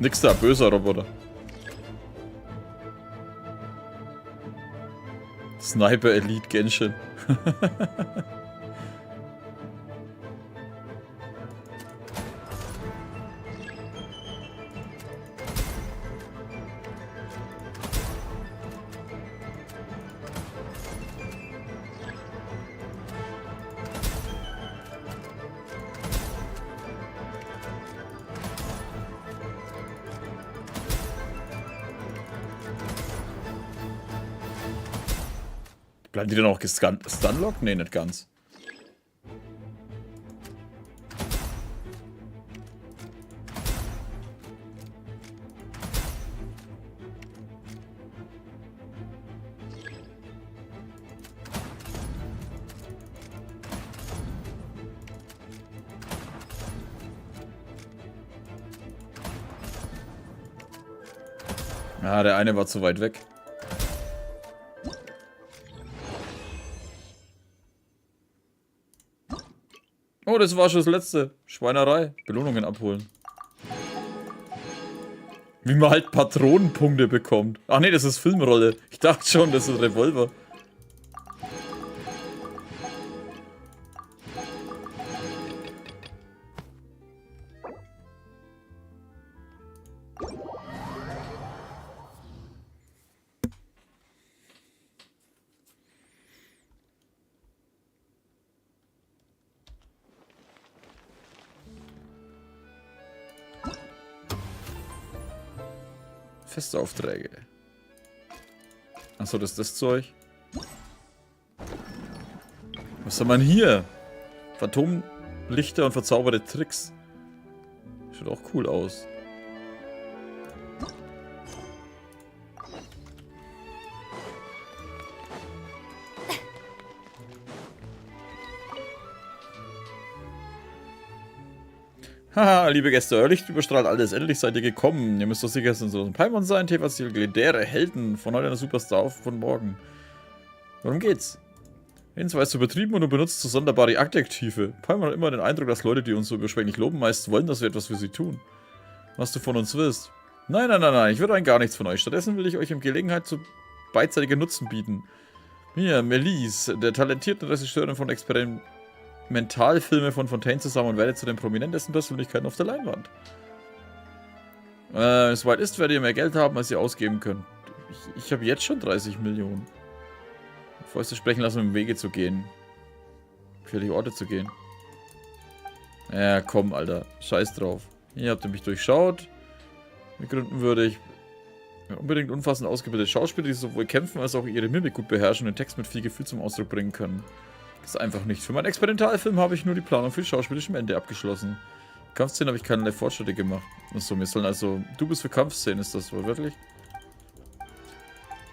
Nix da, böser Roboter. Sniper Elite Genshin. Bleiben die denn auch gestunlockt? Nee, nicht ganz. Ah, der eine war zu weit weg. Oh, das war schon das letzte. Schweinerei. Belohnungen abholen. Wie man halt Patronenpunkte bekommt. Ach nee, das ist Filmrolle. Ich dachte schon, das ist Revolver. Festaufträge. Achso, das ist das Zeug. Was haben wir hier? Phantomlichter und verzauberte Tricks. Schaut auch cool aus. Haha, liebe Gäste, euer Licht überstrahlt alles. Endlich seid ihr gekommen. Ihr müsst doch sicher in so einem Paimon sein. TV-Ziel, legendäre Helden. Von heute einer Superstar auf von morgen. Worum geht's? Hinweis zu übertrieben und du benutzt so sonderbare Adjektive. Paimon hat immer den Eindruck, dass Leute, die uns so überschwänglich loben, meist wollen, dass wir etwas für sie tun. Was du von uns willst. Nein, nein, nein, nein. Ich will rein gar nichts von euch. Stattdessen will ich euch Gelegenheit zu beidseitiger Nutzen bieten. Mir, Melise, der talentierten Regisseurin von Experimentalfilme von Fontaine zusammen und werde zu den prominentesten Persönlichkeiten auf der Leinwand. Wenn es soweit ist, werdet ihr mehr Geld haben, als ihr ausgeben könnt. Ich habe jetzt schon 30 Millionen. Fäuste sprechen lassen, um Wege zu gehen. Gefährliche Orte zu gehen. Ja, komm, Alter. Scheiß drauf. Hier habt ihr mich durchschaut. Begründen würde ich unbedingt umfassend ausgebildete Schauspieler, die sowohl kämpfen als auch ihre Mimik gut beherrschen und den Text mit viel Gefühl zum Ausdruck bringen können. Das ist einfach nicht. Für meinen Experimentalfilm habe ich nur die Planung für die schauspielerischen Ende abgeschlossen. Kampfszenen habe ich keinerlei Fortschritte gemacht. Achso, wir sollen also... Du bist für Kampfszenen, ist das wohl wirklich?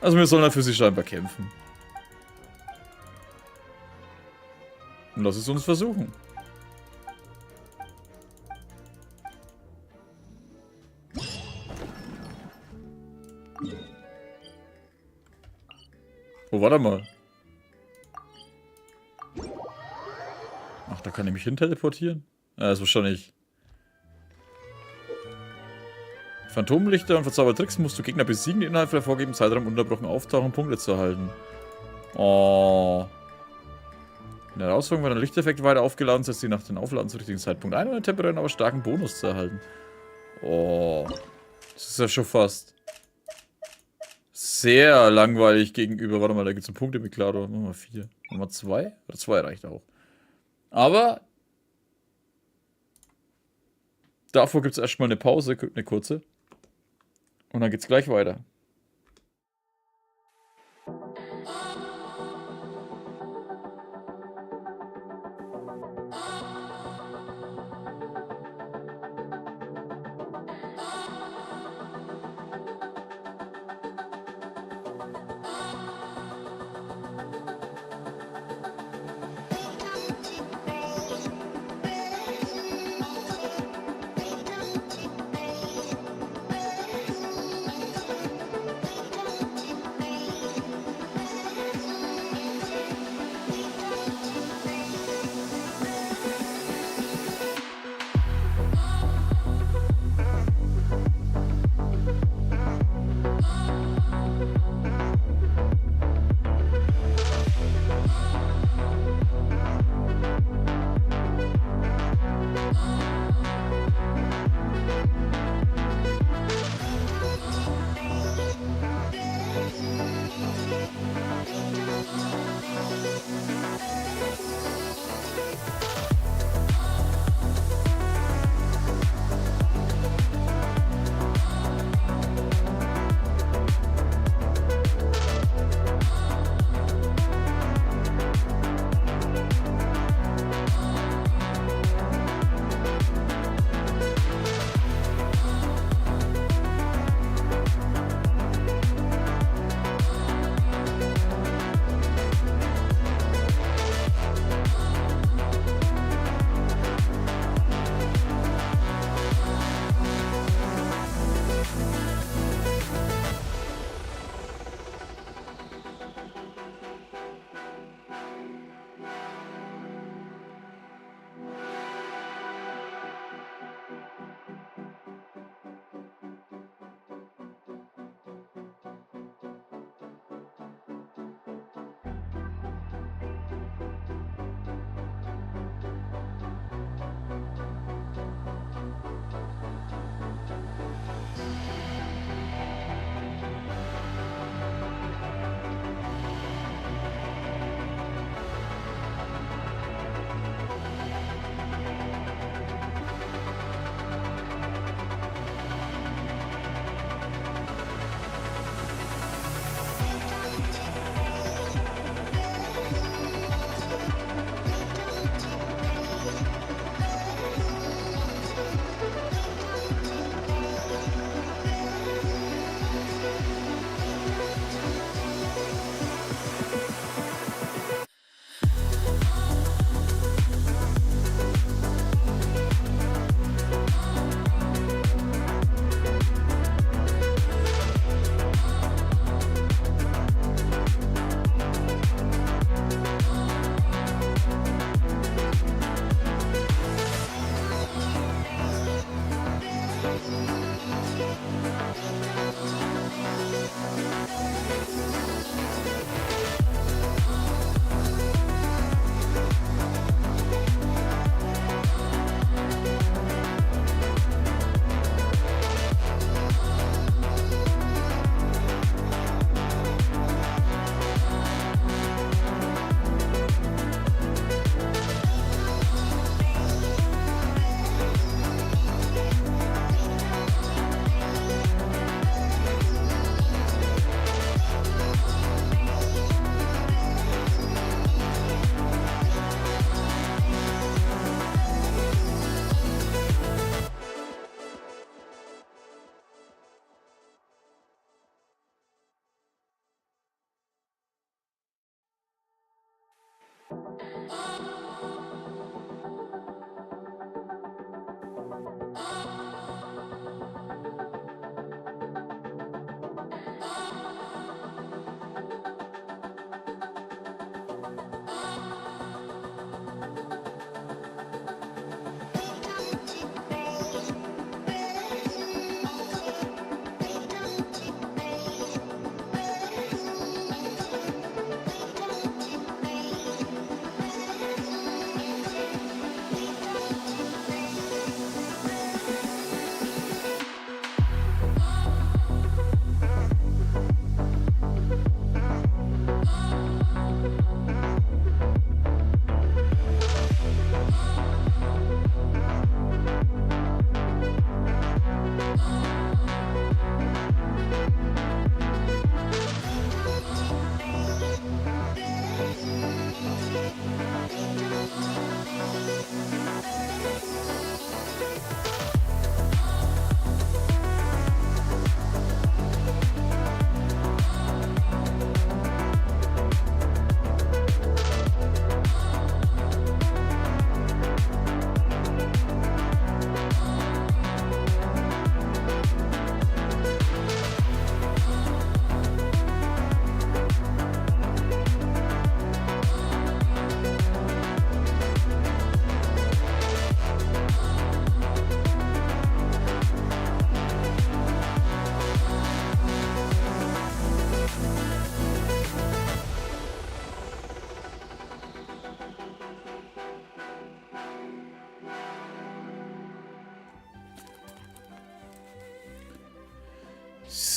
Also wir sollen halt für sie scheinbar kämpfen. Und lass es uns versuchen. Oh, warte mal. Ach, da kann ich mich hin teleportieren? Ja, das ist wahrscheinlich... Phantomlichter und verzauberte Tricks musst du Gegner besiegen, die innerhalb der vorgegebenen Zeitraum unterbrochen auftauchen, um Punkte zu erhalten. Oh. In der Herausforderung, wenn ein Lichteffekt weiter aufgeladen setzt, sie nach dem Aufladen zum richtigen Zeitpunkt ein, um einen temporären, aber starken Bonus zu erhalten. Oh. Das ist ja schon fast sehr langweilig gegenüber. Warte mal, da gibt es einen Punkte-Miklator. Machen wir 4. Machen wir 2? Oder 2 reicht auch. Aber davor gibt es erstmal eine Pause, eine kurze. Und dann geht's gleich weiter.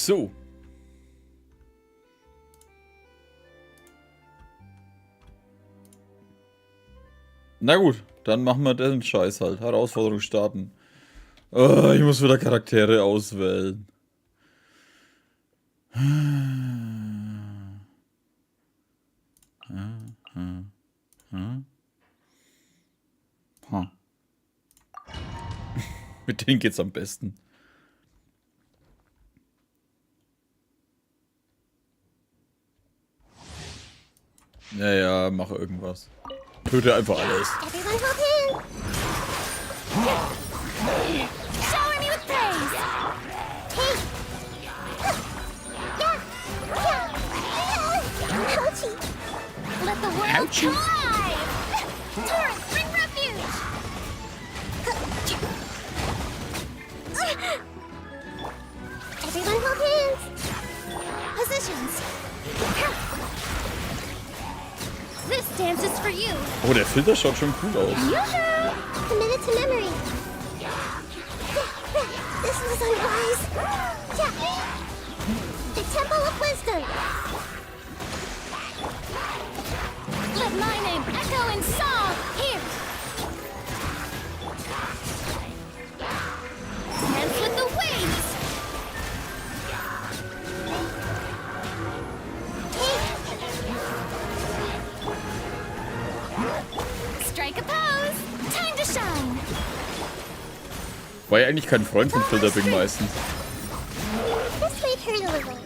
So. Na gut, dann machen wir den Scheiß halt. Herausforderung starten. Oh, ich muss wieder Charaktere auswählen. Mit denen geht's am besten. Naja, mach irgendwas. Töte einfach alles. Everyone hold hands. Shower me with praise. Hey. Yeah. Ouchie. Let the world Ouchie. come alive. Torrent, bring refuge. Everyone hold hands. Positions. This dance is for you. Oh, der Filter schaut schon cool aus. Yoo-hoo! Committed to memory. This was unwise. The Temple of Wisdom. Let my name echo in song. Here. Dance with the waves. Strike a pose. Time to shine. War ja eigentlich kein Freund von Filterbing meistens. This may hurt a little.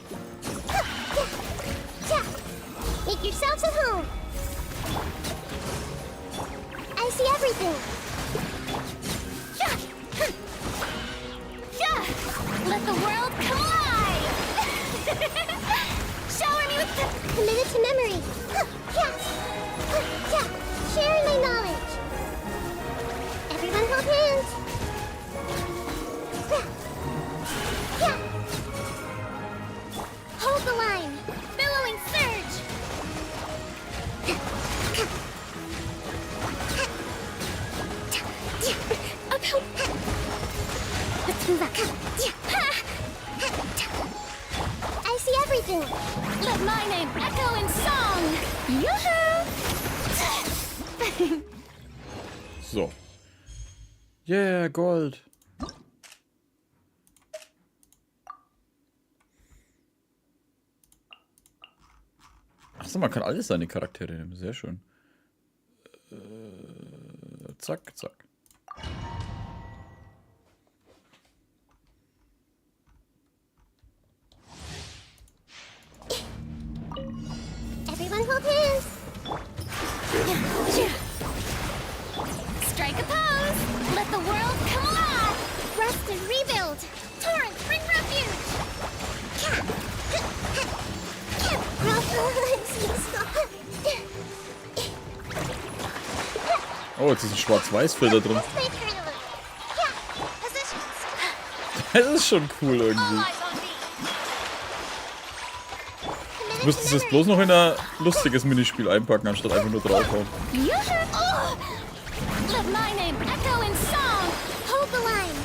Make yourselves at home. I see everything. Let the world come alive. Shower me with the committed to memory. Sharing my knowledge. Everyone hold hands. Hold the line. Billowing surge. About. Let's move up. I see everything. Let my name echo in song. Yoo-hoo! So. Yeah, Gold. Achso, man kann alles seine Charaktere nehmen. Sehr schön. Zack, zack. Everyone hold hands. Strike a pose. Let the world come alive. Rest and rebuild. Torrent, bring refuge. Oh, jetzt ist ein Schwarz-Weiß-Filter drin. Das ist schon cool irgendwie. Du müsstest es bloß noch in ein lustiges Minispiel einpacken, anstatt einfach nur draufhauen. Let my name echo in song. Hold the line.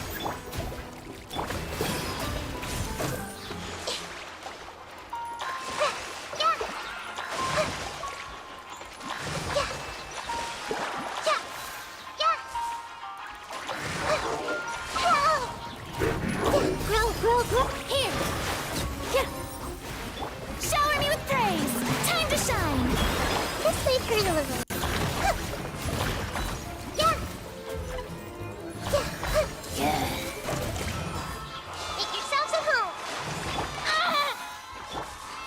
Grow. Here. Shower me with praise. Time to shine. This may hurt a little. Make yourselves at home.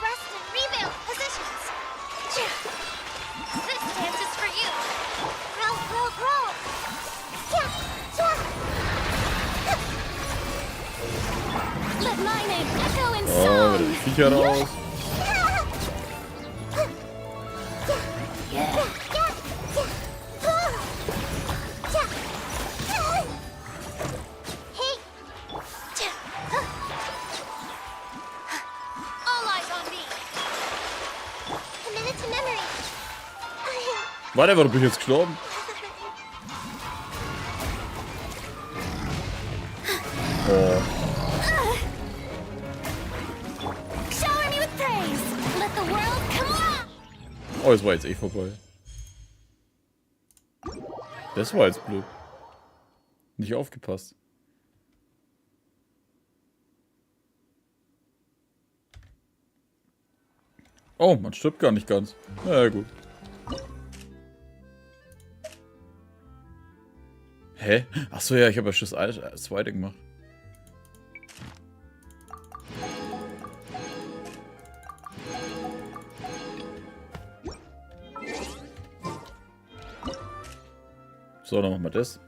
Rest and rebuild positions. This dance is for you. Grow. Let my name echo in Oh, song. wieder die Viecher raus. Warte, warum bin ich jetzt gestorben? Oh. Oh, es war jetzt eh vorbei. Das war jetzt blöd. Nicht aufgepasst. Oh, man stirbt gar nicht ganz. Na ja, gut. Hä? Achso, ja, ich habe ja schon das zweite gemacht. So, dann machen wir das.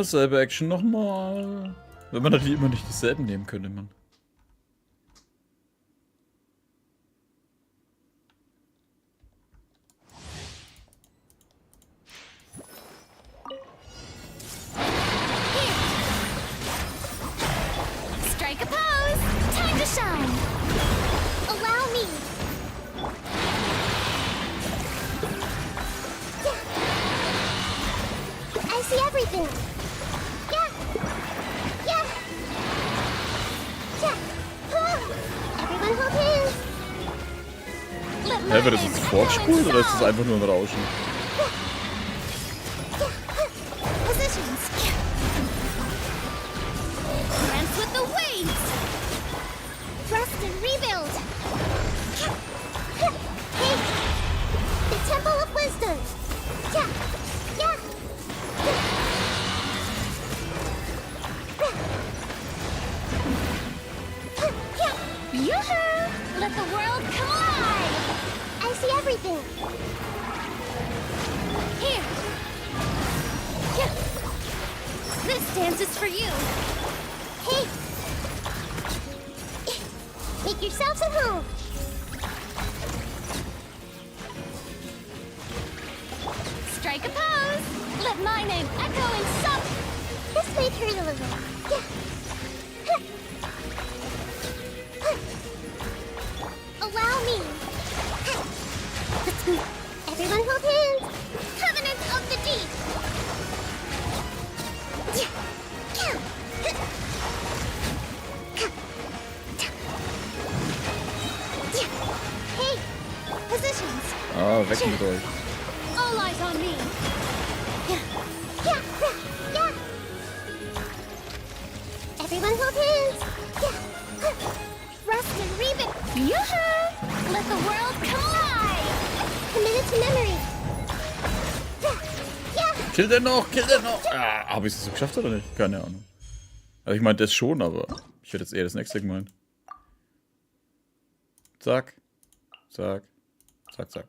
Selbe Action nochmal. Wenn man natürlich immer nicht dieselben nehmen könnte, man. Strike a pose! Time to shine! Allow me! I see everything! Yeah! Yeah! Yeah! Everyone hold hands! Hä, wird das jetzt vorgespult oder ist das einfach nur ein Rauschen? Positions! Dance with the waves! Thrust and rebuild! Hey! The Temple of Wisdom! Yeah! Yeah! Yoo-hoo! Let the world come alive! I see everything! Here! Yeah. This dance is for you! Hey! Make yourselves at home! Strike a pose! Let my name echo in some... This may hurt a little. Yeah. Allow me. Everyone hold hands. Covenant of the deep. Hey, positions. Ah, weg mit euch. All eyes on me. Yeah. Yeah. Yeah. Everyone hold hands. Yeah. Rest and rebuild. Yoo-hoo! Let the world come alive. Committed to memory. Yeah. Kill den noch, kill den noch! Ah, habe ich es so geschafft oder nicht? Keine Ahnung. Also ich meinte das schon, aber ich hätte jetzt eher das nächste gemeint. Zack. Zack. Zack, zack.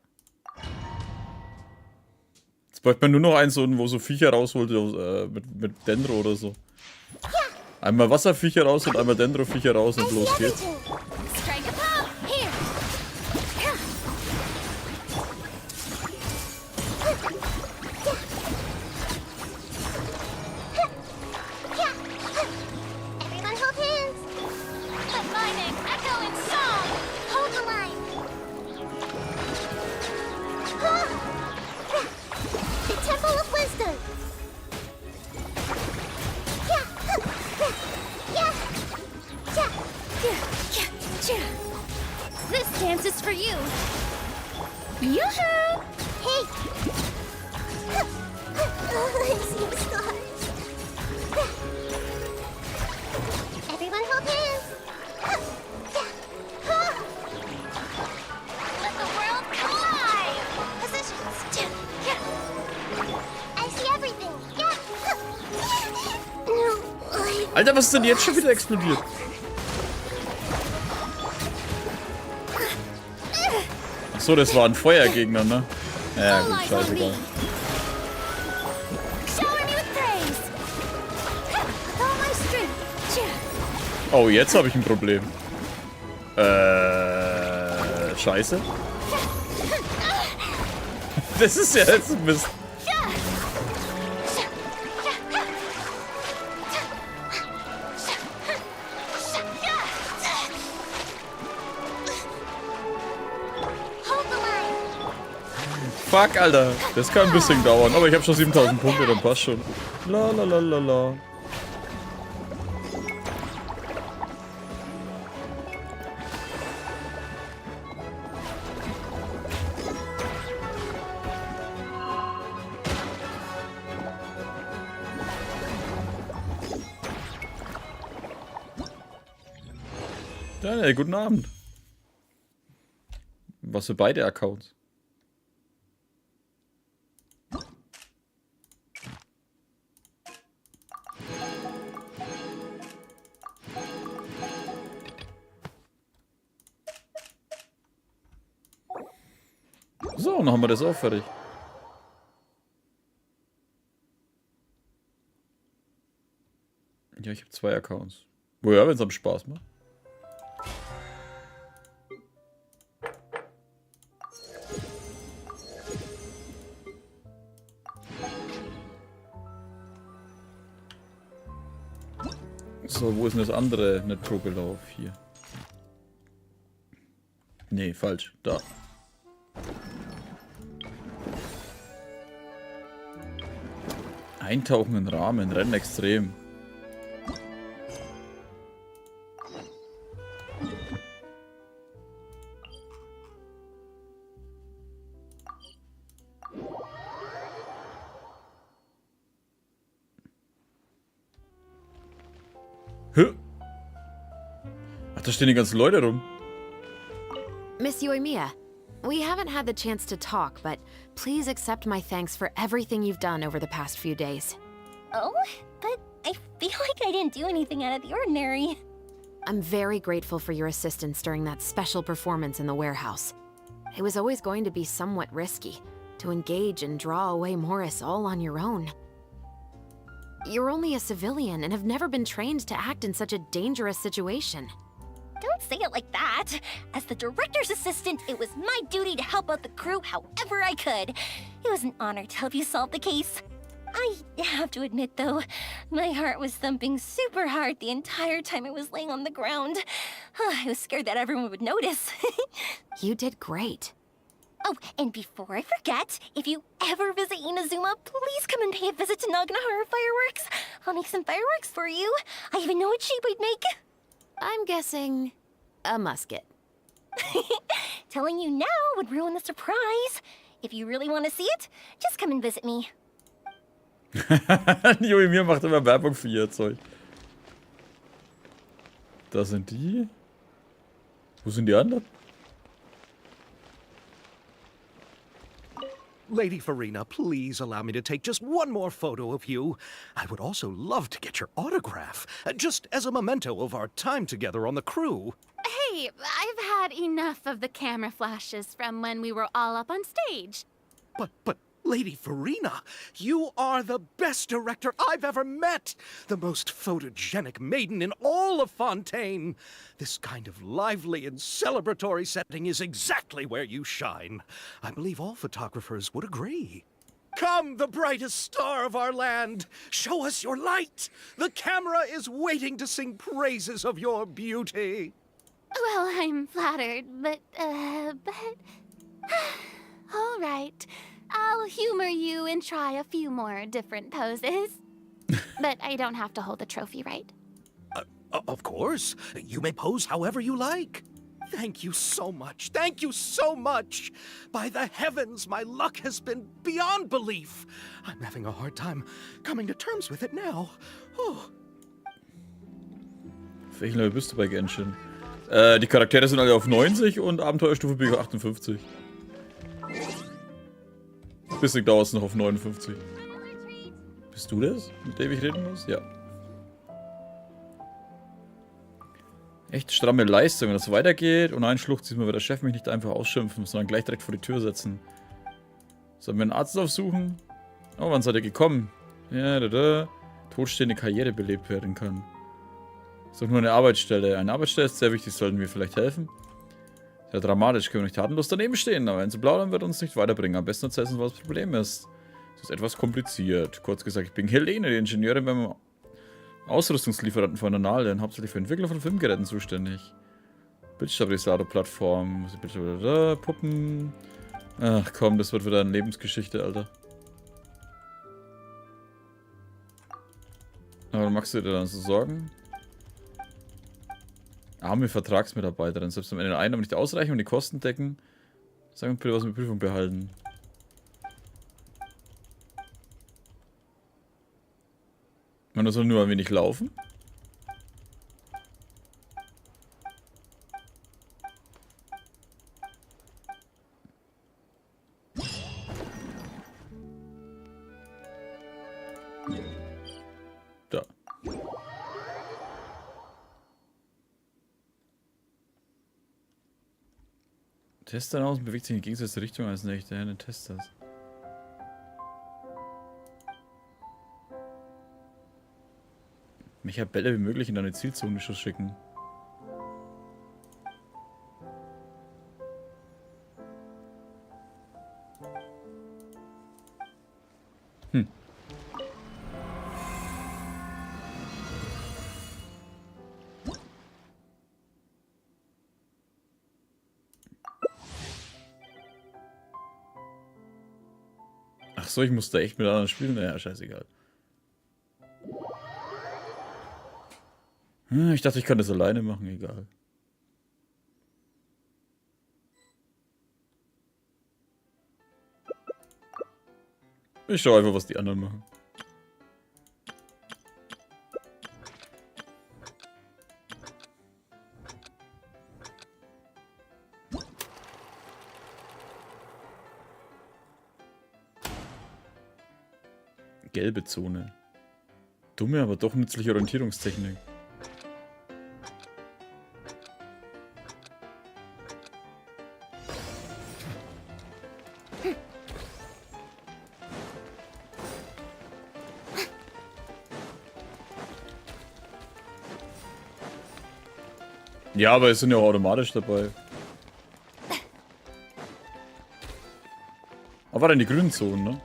Jetzt bräuchte man nur noch einen, wo so Viecher rausholt, mit Dendro oder so. Einmal Wasserviecher raus und einmal Dendro-Viecher raus und los geht's. Strike a pose. Here. Everyone hold hands. Let my name echo in song. Hold the line. The Temple of Wisdom. This dance is for you. Yoo-hoo! Hey! I see stars. Everyone hold hands. Let the world come alive. Positions. I see everything. Alter, was ist denn jetzt schon wieder explodiert? Achso, das war ein Feuergegner, ne? Ja, gut, scheißegal. Oh, jetzt habe ich ein Problem. Scheiße. Das ist ja jetzt ein Mist. Fuck, Alter. Das kann ein bisschen dauern. Aber ich habe schon 7000 Punkte, dann passt schon. La la la la la. Ja, guten Abend. Was für beide Accounts? So, dann haben wir das auch fertig. Ja, ich habe 2 Accounts. Woher, wenn es am Spaß macht. So, wo ist denn das andere Netto-Belauf? Hier. Nee, falsch. Da. Eintauchen in Rahmen, Rennen extrem. Ach, da stehen die ganzen Leute rum. Miss Yoimiya, we haven't had the chance to talk, but please accept my thanks for everything you've done over the past few days. Oh, but I feel like I didn't do anything out of the ordinary. I'm very grateful for your assistance during that special performance in the warehouse. It was always going to be somewhat risky, to engage and draw away Morris all on your own. You're only a civilian and have never been trained to act in such a dangerous situation. Don't say it like that. As the director's assistant, it was my duty to help out the crew however I could. It was an honor to help you solve the case. I have to admit, though, my heart was thumping super hard the entire time I was laying on the ground. I was scared that everyone would notice. You did great. Oh, and before I forget, if you ever visit Inazuma, please come and pay a visit to Naganohara Fireworks. I'll make some fireworks for you. I even know what shape we'd make. I'm guessing a musket. Telling you now would ruin the surprise. If you really want to see it, just come and visit me. Yoimiya macht immer Werbung für ihr Zeug. Da sind die. Wo sind die anderen? Lady Farina, please allow me to take just one more photo of you. I would also love to get your autograph, just as a memento of our time together on the crew. Hey, I've had enough of the camera flashes from when we were all up on stage. But, Lady Farina, you are the best director I've ever met! The most photogenic maiden in all of Fontaine! This kind of lively and celebratory setting is exactly where you shine. I believe all photographers would agree. Come, the brightest star of our land! Show us your light! The camera is waiting to sing praises of your beauty! Well, I'm flattered, but... all right. I'll humor you and try a few more different poses. But I don't have to hold the trophy, right? Of course. You may pose however you like. Thank you so much. Thank you so much. By the heavens, my luck has been beyond belief. I'm having a hard time coming to terms with it now. Oh. Auf welchem Level bist du bei Genshin? Die Charaktere sind alle auf 90 und Abenteuerstufe bin ich auf 58. Bisschen dauert es noch auf 59. Bist du das, mit dem ich reden muss? Ja. Echt stramme Leistung, wenn das weitergeht. Und ein Schlucht sieht man, wird der Chef mich nicht einfach ausschimpfen, sondern gleich direkt vor die Tür setzen. Sollen wir einen Arzt aufsuchen? Oh, wann seid ihr gekommen? Ja, Todstehende Karriere belebt werden kann. Ist doch nur eine Arbeitsstelle. Eine Arbeitsstelle ist sehr wichtig, sollten wir vielleicht helfen? Sehr dramatisch, können wir nicht tatenlos daneben stehen, aber wenn zu plaudern wird uns nicht weiterbringen. Am besten erzählen uns, was das Problem ist. Es ist etwas kompliziert. Kurz gesagt, ich bin Helene, die Ingenieurin beim Ausrüstungslieferanten von Annalen, hauptsächlich für Entwickler von Filmgeräten zuständig. Bildstabilisator-Plattform, Puppen. Ach komm, das wird wieder eine Lebensgeschichte, Alter. Aber machst du dir dann so Sorgen? Arme Vertragsmitarbeiterin, selbst am Ende der Einnahmen nicht ausreichen und die Kosten decken. Sagen wir bitte, was mit Prüfung behalten. Man soll nur ein wenig laufen. Da. Test dein Außen bewegt sich in die gegensätzliche Richtung als eine echte Hände. Test das. Mich Bälle wie möglich in deine Zielzone schicken. Ach so, ich muss da echt mit anderen spielen? Naja, scheißegal. Ich dachte, ich kann das alleine machen, egal. Ich schaue einfach, was die anderen machen. Gelbe Zone. Dumme, aber doch nützliche Orientierungstechnik. Ja, aber es sind ja auch automatisch dabei. Aber war denn die grünen Zonen, ne?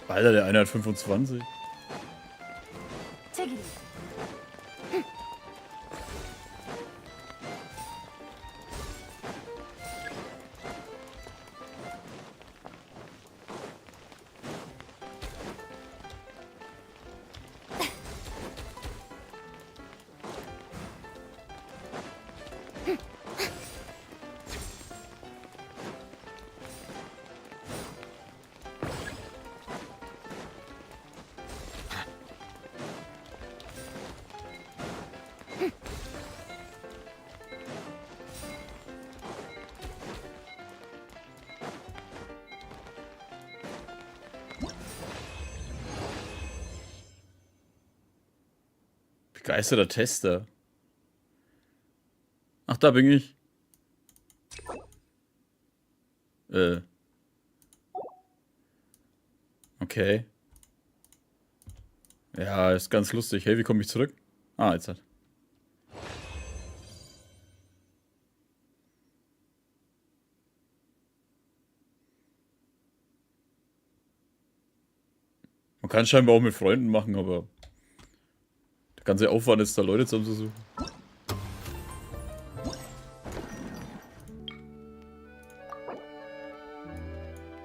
Alter, der eine hat 25. Begeisterter Tester. Ach, da bin ich. Okay. Ja, ist ganz lustig. Hey, wie komme ich zurück? Ah, jetzt hat. Man kann scheinbar auch mit Freunden machen, aber der ganze Aufwand ist da, Leute zusammenzusuchen.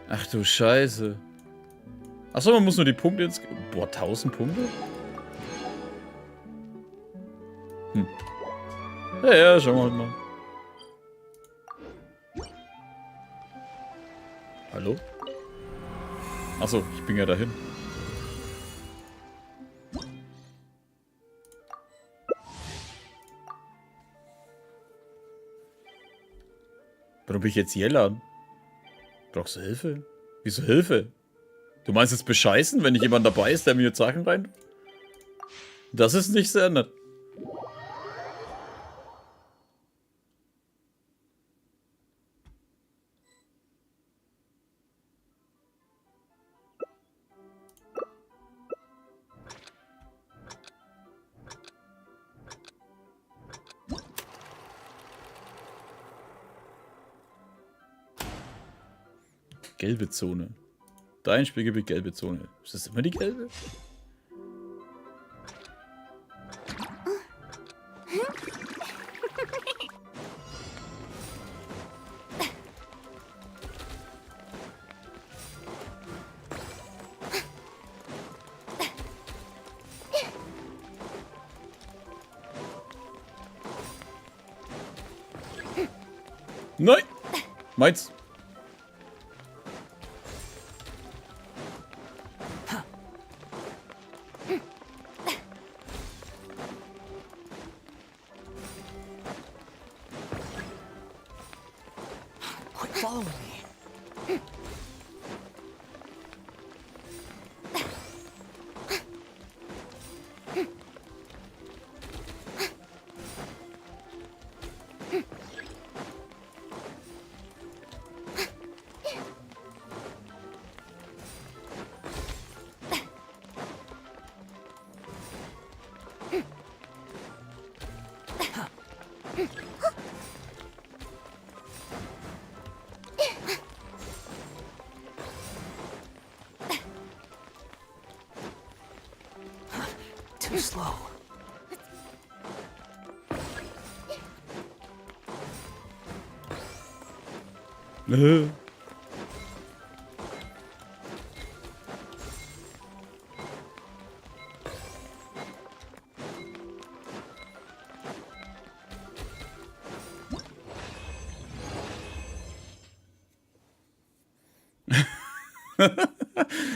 Ach du Scheiße. Achso, man muss nur die Punkte jetzt... Boah, 1000 Punkte? Hm. Ja, schauen wir halt mal. Hallo? Achso, ich bin ja dahin. Warum bin ich jetzt Jellan? Brauchst du Hilfe? Wieso Hilfe? Du meinst jetzt bescheißen, wenn nicht jemand dabei ist, der mir jetzt Sachen rein... Das ist nicht sehr nett. Gelbe Zone. Dein Spielgebiet, gelbe Zone. Ist das immer die gelbe? Nein! Meins. Quit following me. Too slow.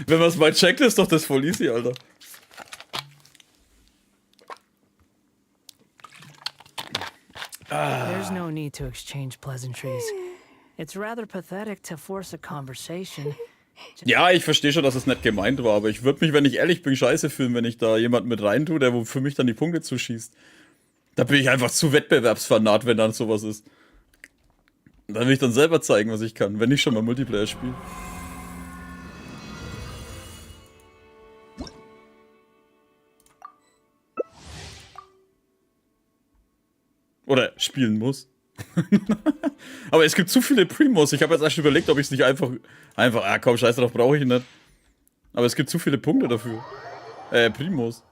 Wenn man es mal checkt, ist doch das voll easy, Alter. There's no need to exchange pleasantries. It's rather pathetic to force a conversation. Ja, ich verstehe schon, dass es nicht gemeint war, aber ich würde mich, wenn ich ehrlich bin, scheiße fühlen, wenn ich da jemanden mit rein tue, der für mich dann die Punkte zuschießt. Da bin ich einfach zu wettbewerbsfanat, wenn dann sowas ist. Dann will ich dann selber zeigen, was ich kann, wenn ich schon mal Multiplayer spiele. Oder spielen muss. Aber es gibt zu viele Primos. Ich habe jetzt erst überlegt, ob ich es nicht einfach, komm, scheiße drauf, brauche ich nicht. Aber es gibt zu viele Punkte dafür. Primos.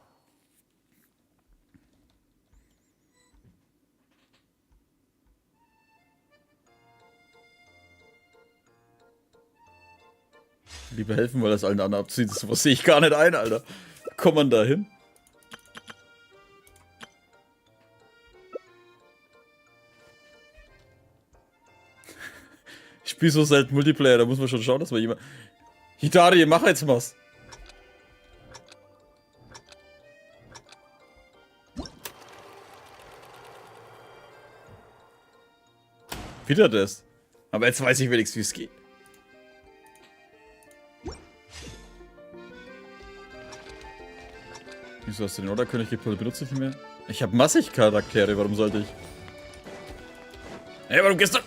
Lieber helfen, weil das allen anderen abzieht. Sowas sehe ich gar nicht ein, Alter. Kommt man da hin? Ich spiele so selten Multiplayer, da muss man schon schauen, dass man jemand... Hidari, mach jetzt was! Wieder das. Aber jetzt weiß ich wenigstens, wie es geht. Wieso hast du den Orderkönig gepult? Benutze ich nicht mehr? Ich habe massig Charaktere, warum sollte ich? Hey, warum gehst du...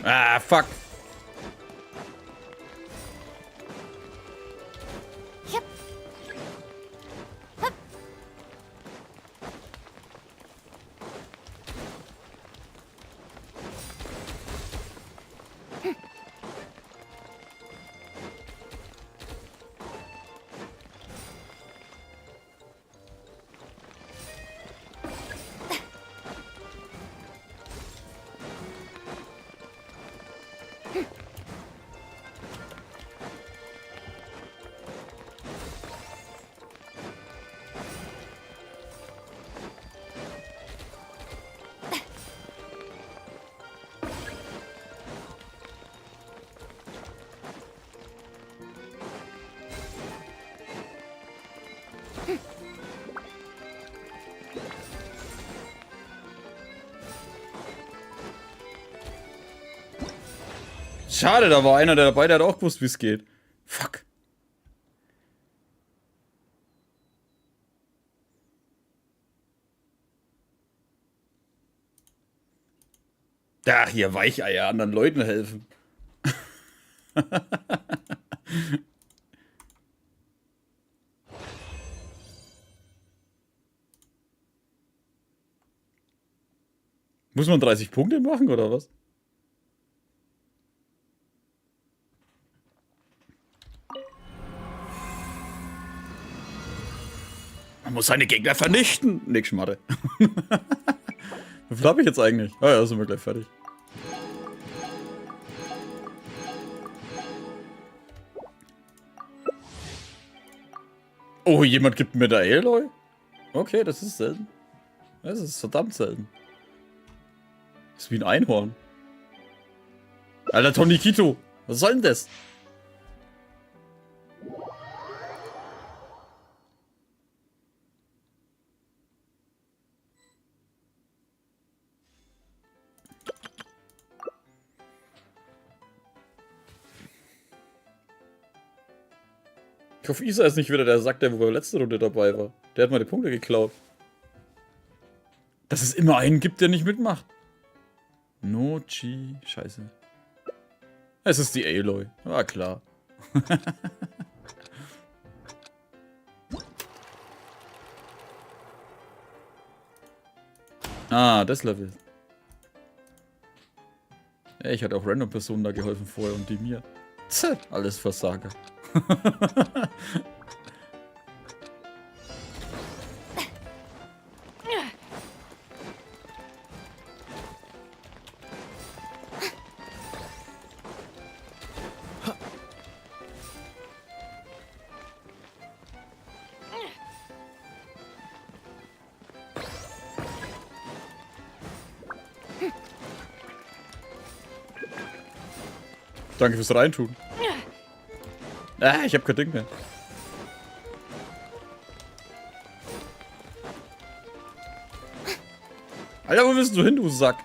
Ah, fuck. Schade, da war einer dabei, der hat auch gewusst, wie es geht. Fuck. Da, hier Weicheier, anderen Leuten helfen. Muss man 30 Punkte machen, oder was? Man muss seine Gegner vernichten. Nix Schmarre. Wie viel habe ich jetzt eigentlich? Ah ja, sind wir gleich fertig. Oh, jemand gibt mir da Aloy? Okay, das ist selten. Das ist verdammt selten. Das ist wie ein Einhorn. Alter, Tonikito. Was soll denn das? Ich hoffe, Isa ist nicht wieder der Sack, der wo bei der letzten Runde dabei war. Der hat meine Punkte geklaut. Dass es immer einen gibt, der nicht mitmacht. Nochi. Scheiße. Es ist die Aloy. Ah, klar. Ah, das Level. Ja, ich hatte auch random Personen da geholfen vorher und die mir. Tch, alles Versager. Danke fürs Reintun. Ah, ich hab kein Ding mehr. Alter, wo bist du hin, du Sack?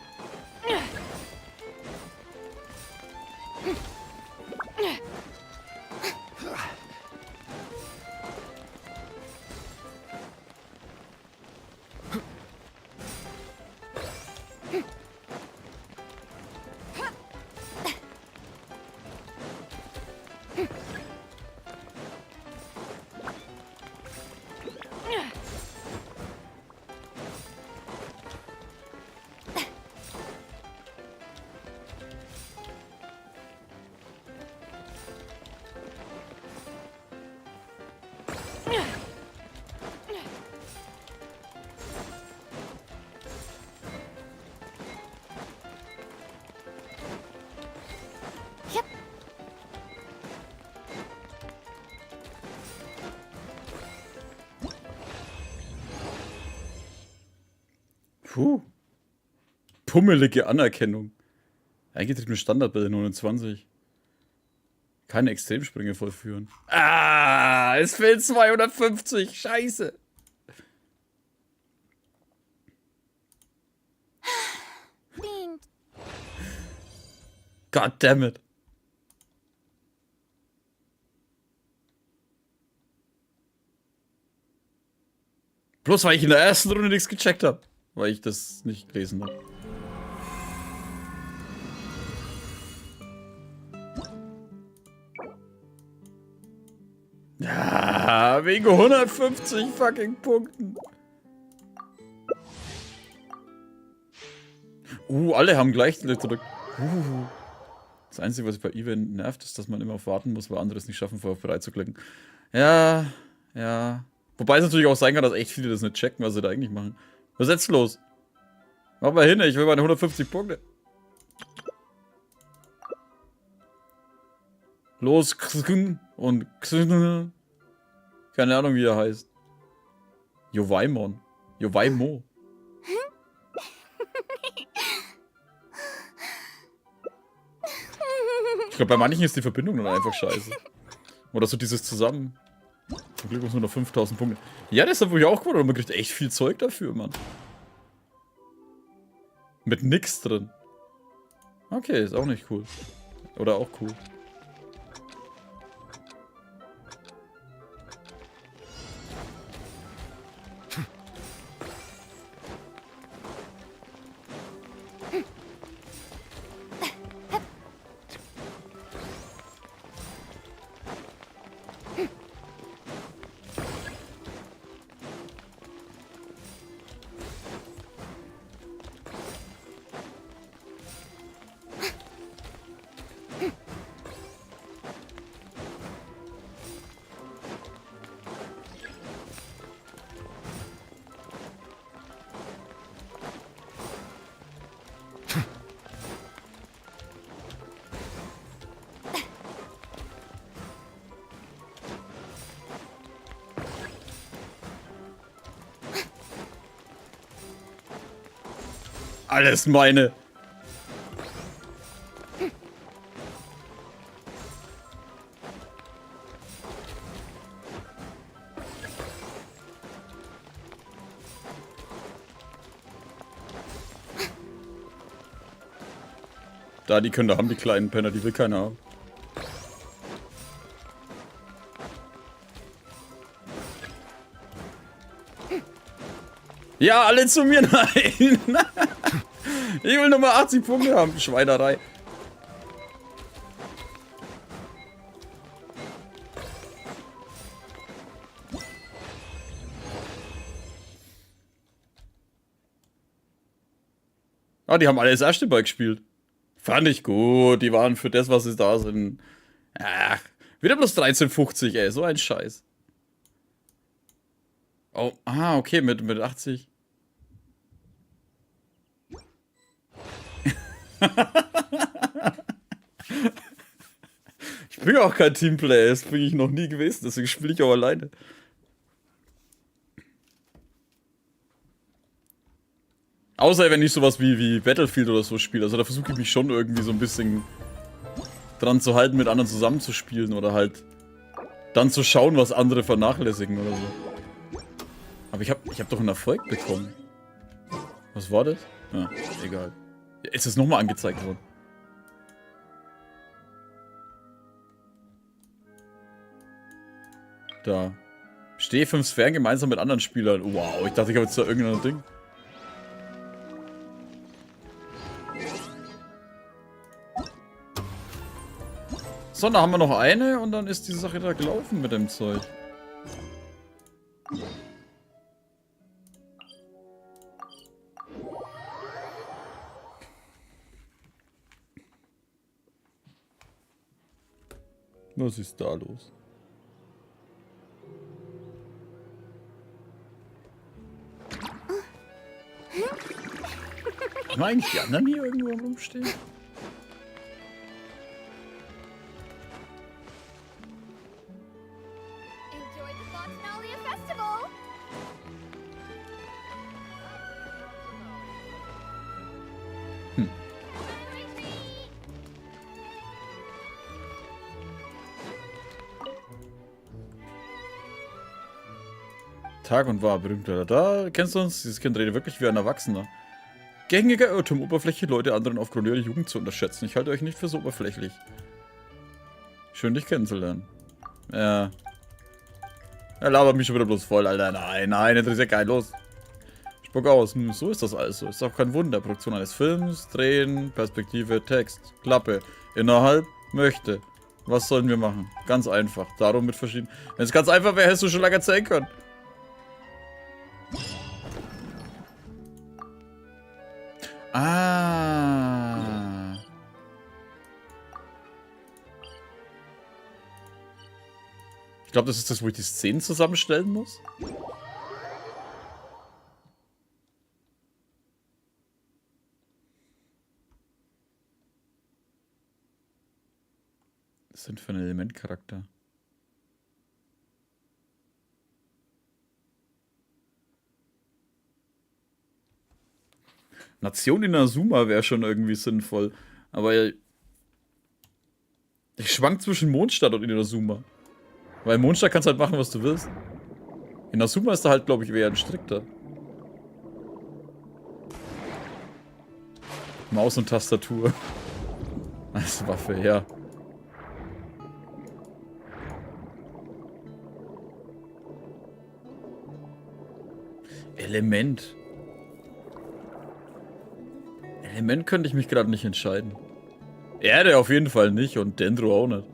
Puh. Pummelige Anerkennung. Eingetriebene Standardbälle 29. Keine Extremsprünge vollführen. Ah, es fehlt 250. Scheiße. God damn it. Bloß weil ich in der ersten Runde nichts gecheckt habe. Weil ich das nicht gelesen habe. Ja, wegen 150 fucking Punkten. Alle haben gleich gedrückt. Das Einzige, was bei Event nervt, ist, dass man immer auf warten muss, weil andere es nicht schaffen, vorher bereit zu klicken. Ja, ja. Wobei es natürlich auch sein kann, dass echt viele das nicht checken, was sie da eigentlich machen. Was ist jetzt los? Mach mal hin, ich will meine 150 Punkte. Los, und keine Ahnung, wie er heißt. Jovaimon. Jovaimo. Ich glaube, bei manchen ist die Verbindung dann einfach scheiße. Oder so dieses Zusammen. Zum Glück muss nur noch 5000 Punkte. Ja, das habe ich auch gewundert. Man kriegt echt viel Zeug dafür, Mann. Mit nix drin. Okay, ist auch nicht cool. Oder auch cool. Alles meine. Da, die können da haben, die kleinen Penner, die will keiner haben. Ja, alle zu mir, nein! Ich will nochmal 80 Punkte haben, Schweinerei. Ah, die haben alle das erste Mal gespielt. Fand ich gut, die waren für das, was sie da sind. Ach, wieder bloß 13,50, ey, so ein Scheiß. Oh, okay, mit 80. Ich bin auch kein Teamplayer, das bin ich noch nie gewesen, deswegen spiele ich auch alleine. Außer wenn ich sowas wie Battlefield oder so spiele, also da versuche ich mich schon irgendwie so ein bisschen dran zu halten, mit anderen zusammenzuspielen oder halt dann zu schauen, was andere vernachlässigen oder so. Aber ich hab doch einen Erfolg bekommen. Was war das? Ja, egal. Ist es nochmal angezeigt worden? Da. Stehe 5 Sphären gemeinsam mit anderen Spielern. Wow, ich dachte, ich habe jetzt da irgendein Ding. So, da haben wir noch eine und dann ist die Sache da gelaufen mit dem Zeug. Was ist da los? Haben eigentlich die anderen hier irgendwo rumstehen? Tag und war berühmt. Da kennst du uns? Dieses Kind redet wirklich wie ein Erwachsener. Gängiger Irrtum, Oberfläche, Leute anderen aufgrund ihrer Jugend zu unterschätzen. Ich halte euch nicht für so oberflächlich. Schön, dich kennenzulernen. Ja. Er labert mich schon wieder bloß voll, Alter. Nein, das ist ja geil. Los. Spuck aus. So ist das also. Ist auch kein Wunder. Produktion eines Films, Drehen, Perspektive, Text, Klappe, Innerhalb, möchte. Was sollen wir machen? Ganz einfach. Darum mit verschiedenen... Wenn es ganz einfach wäre, hättest du schon lange erzählen können. Ah. Ich glaube, das ist das, wo ich die Szenen zusammenstellen muss. Was sind für ein Elementcharakter? Nation in Azuma wäre schon irgendwie sinnvoll. Aber ich schwank zwischen Mondstadt und Inazuma. Weil in Mondstadt kannst du halt machen, was du willst. In Azuma ist da halt, glaube ich, eher ein strikter. Maus und Tastatur. Als Waffe, ja. Element. Element könnte ich mich gerade nicht entscheiden. Erde auf jeden Fall nicht und Dendro auch nicht.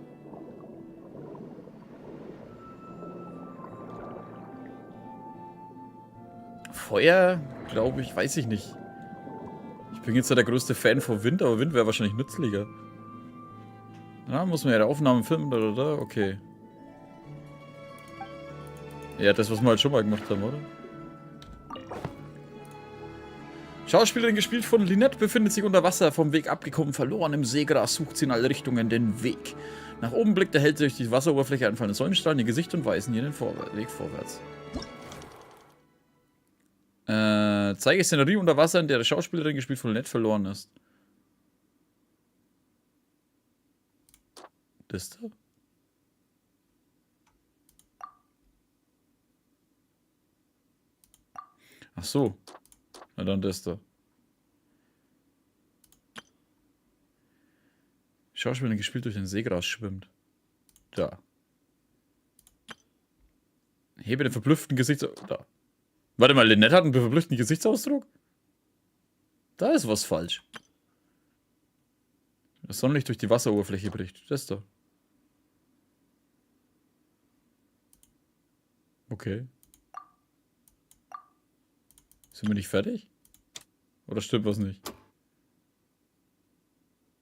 Feuer, glaube ich, weiß ich nicht. Ich bin jetzt ja der größte Fan von Wind, aber Wind wäre wahrscheinlich nützlicher. Da muss man ja die Aufnahmen filmen, okay. Ja, das, was wir halt schon mal gemacht haben, oder? Schauspielerin, gespielt von Lynette, befindet sich unter Wasser, vom Weg abgekommen, verloren im Seegras, sucht sie in alle Richtungen den Weg. Nach oben blickt der Held durch die Wasseroberfläche einfallende Sonnenstrahlen, ihr Gesicht und weisen ihr den Weg vorwärts. Zeige Szenerie unter Wasser, in der die Schauspielerin, gespielt von Lynette, verloren ist. Das da? Ach so. Na dann das da. Schauspielerin, gespielt durch ein Seegras, schwimmt. Da. Hebe den verblüfften Gesichtsausdruck. Da. Warte mal, Lynette hat einen verblüfften Gesichtsausdruck? Da ist was falsch. Das Sonnenlicht durch die Wasseroberfläche bricht. Das da. Okay. Sind wir nicht fertig? Oder stimmt was nicht?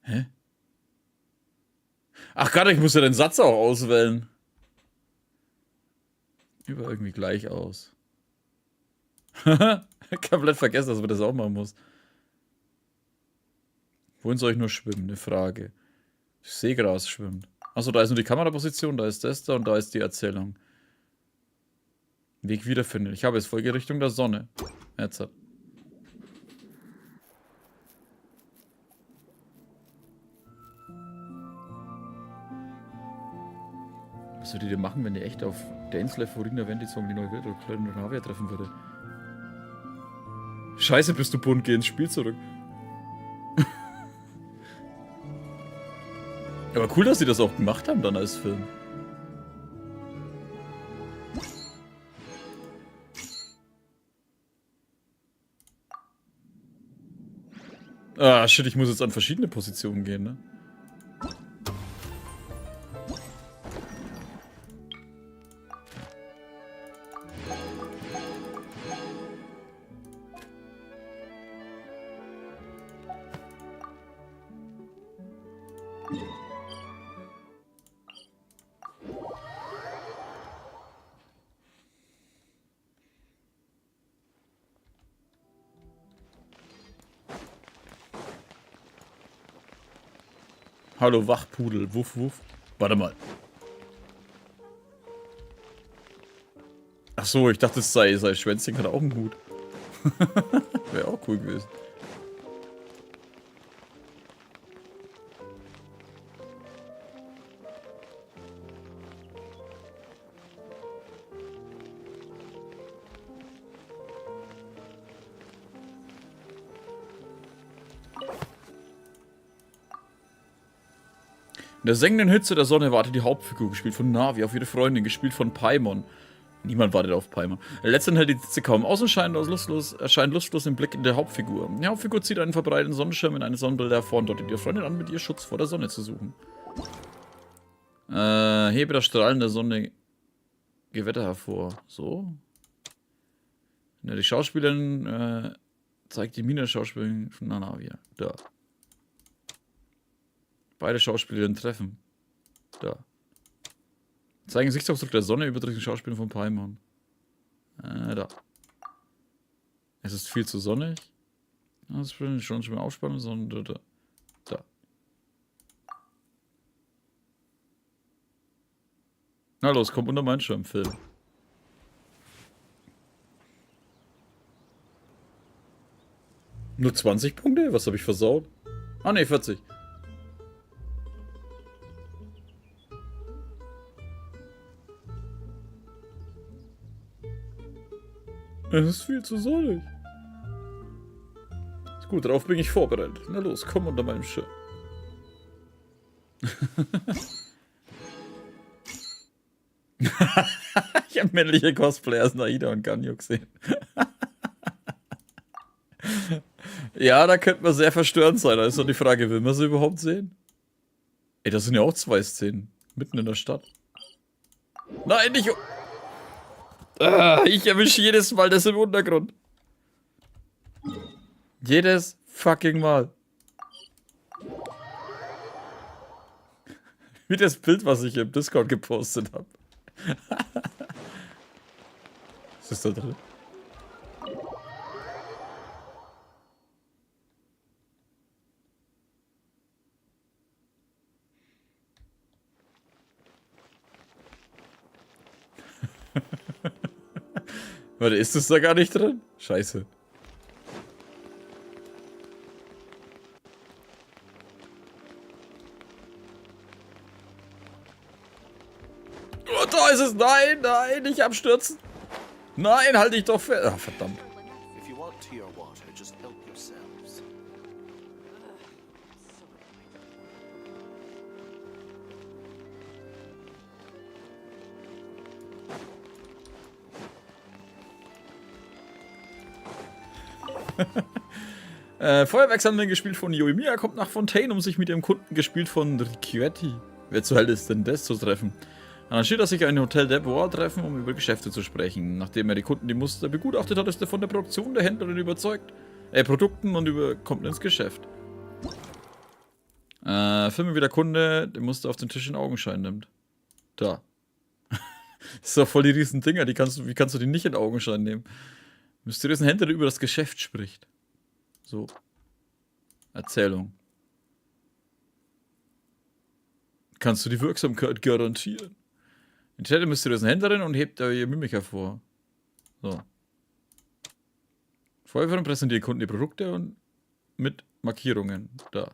Hä? Ach Gott, ich muss ja den Satz auch auswählen. Über irgendwie gleich aus. Komplett vergessen, dass man das auch machen muss. Wohin soll ich nur schwimmen? Eine Frage. Seegras schwimmt. Achso, da ist nur die Kameraposition, da ist das da und da ist die Erzählung. Weg wiederfinden. Ich habe jetzt Folge Richtung der Sonne. Jetzt hat. Was würde die machen, wenn die echt auf der Insel Florina Ventisong die neue Welt oder kleinen Ravia treffen würde? Scheiße, bist du bunt, geh ins Spiel zurück. Aber cool, dass sie das auch gemacht haben dann als Film. Ah, shit, ich muss jetzt an verschiedene Positionen gehen, ne? Hallo Wachpudel, wuff wuff. Warte mal. Ach so, ich dachte, es sei Schwänzchen hat auch einen Hut. Wäre auch cool gewesen. In der sengenden Hitze der Sonne wartet die Hauptfigur, gespielt von Navi, auf ihre Freundin, gespielt von Paimon. Niemand wartet auf Paimon. Letztendlich hält die Hitze kaum aus und erscheint lustlos im Blick in der Hauptfigur. Die Hauptfigur zieht einen verbreiteten Sonnenschirm in eine Sonnenbrille hervor und deutet ihre Freundin an, mit ihr Schutz vor der Sonne zu suchen. Hebe das Strahlen der Sonne Gewitter hervor. So. Ja, die Schauspielerin zeigt die Miene der Schauspielerin von Navi. Da. Beide Schauspielerinnen treffen. Da. Zeigen Gesichtsausdruck der Sonne über den Schauspielern von Paimon. Da. Es ist viel zu sonnig. Das ist schon mal aufspannen, sondern da. Da. Na los, komm unter meinen Schirm, Film. Nur 20 Punkte? Was habe ich versaut? Ah ne, 40. Es ist viel zu sonnig. Ist gut, darauf bin ich vorbereitet. Na los, komm unter meinem Schirm. Ich habe männliche Cosplayers Naida und Ganyu gesehen. Ja, da könnte man sehr verstörend sein. Da ist doch die Frage, will man sie überhaupt sehen? Ey, das sind ja auch 2 Szenen. Mitten in der Stadt. Nein, nicht... ich erwische jedes Mal das im Untergrund. Jedes fucking Mal. Wie das Bild, was ich im Discord gepostet habe. Was ist da drin? Warte, ist das da gar nicht drin? Scheiße. Oh, da ist es. Nein, nein, nicht abstürzen. Nein, halt dich doch fest. Ach, verdammt. Feuerwerkshandel gespielt von Yoimiya kommt nach Fontaine, um sich mit ihrem Kunden gespielt von Ricchietti. Wer zur Hölle ist denn das zu treffen? Arrangiert er sich ein Hotel de Bois treffen, um über Geschäfte zu sprechen. Nachdem er die Kunden die Muster begutachtet hat, ist er von der Produktion der Händlerin überzeugt. Produkten und kommt ins Geschäft. Filme wie der Kunde den Muster auf den Tisch in Augenschein nimmt. Da. Das ist doch voll die riesen Dinger, wie kannst du die nicht in Augenschein nehmen? Mysteriösen Händler, der über das Geschäft spricht. So. Erzählung. Kannst du die Wirksamkeit garantieren? Entscheidet der mysteriösen Händlerin und hebt ihr Mimik hervor. So. Feuerwehren präsentiert Kunden die Produkte und mit Markierungen. Da.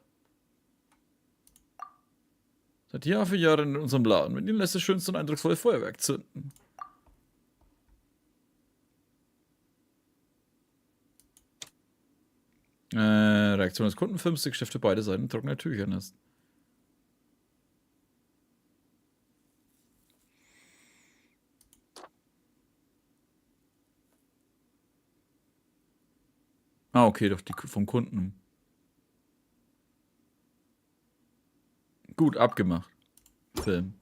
Seit Jahr für Jahre in unserem Laden. Mit ihnen lässt das schönste und eindrucksvolle Feuerwerk zünden. Reaktion des Kunden, 50 Stifte beide Seiten, trockene Tüchern ist. Ah, okay, doch die vom Kunden. Gut abgemacht. Film.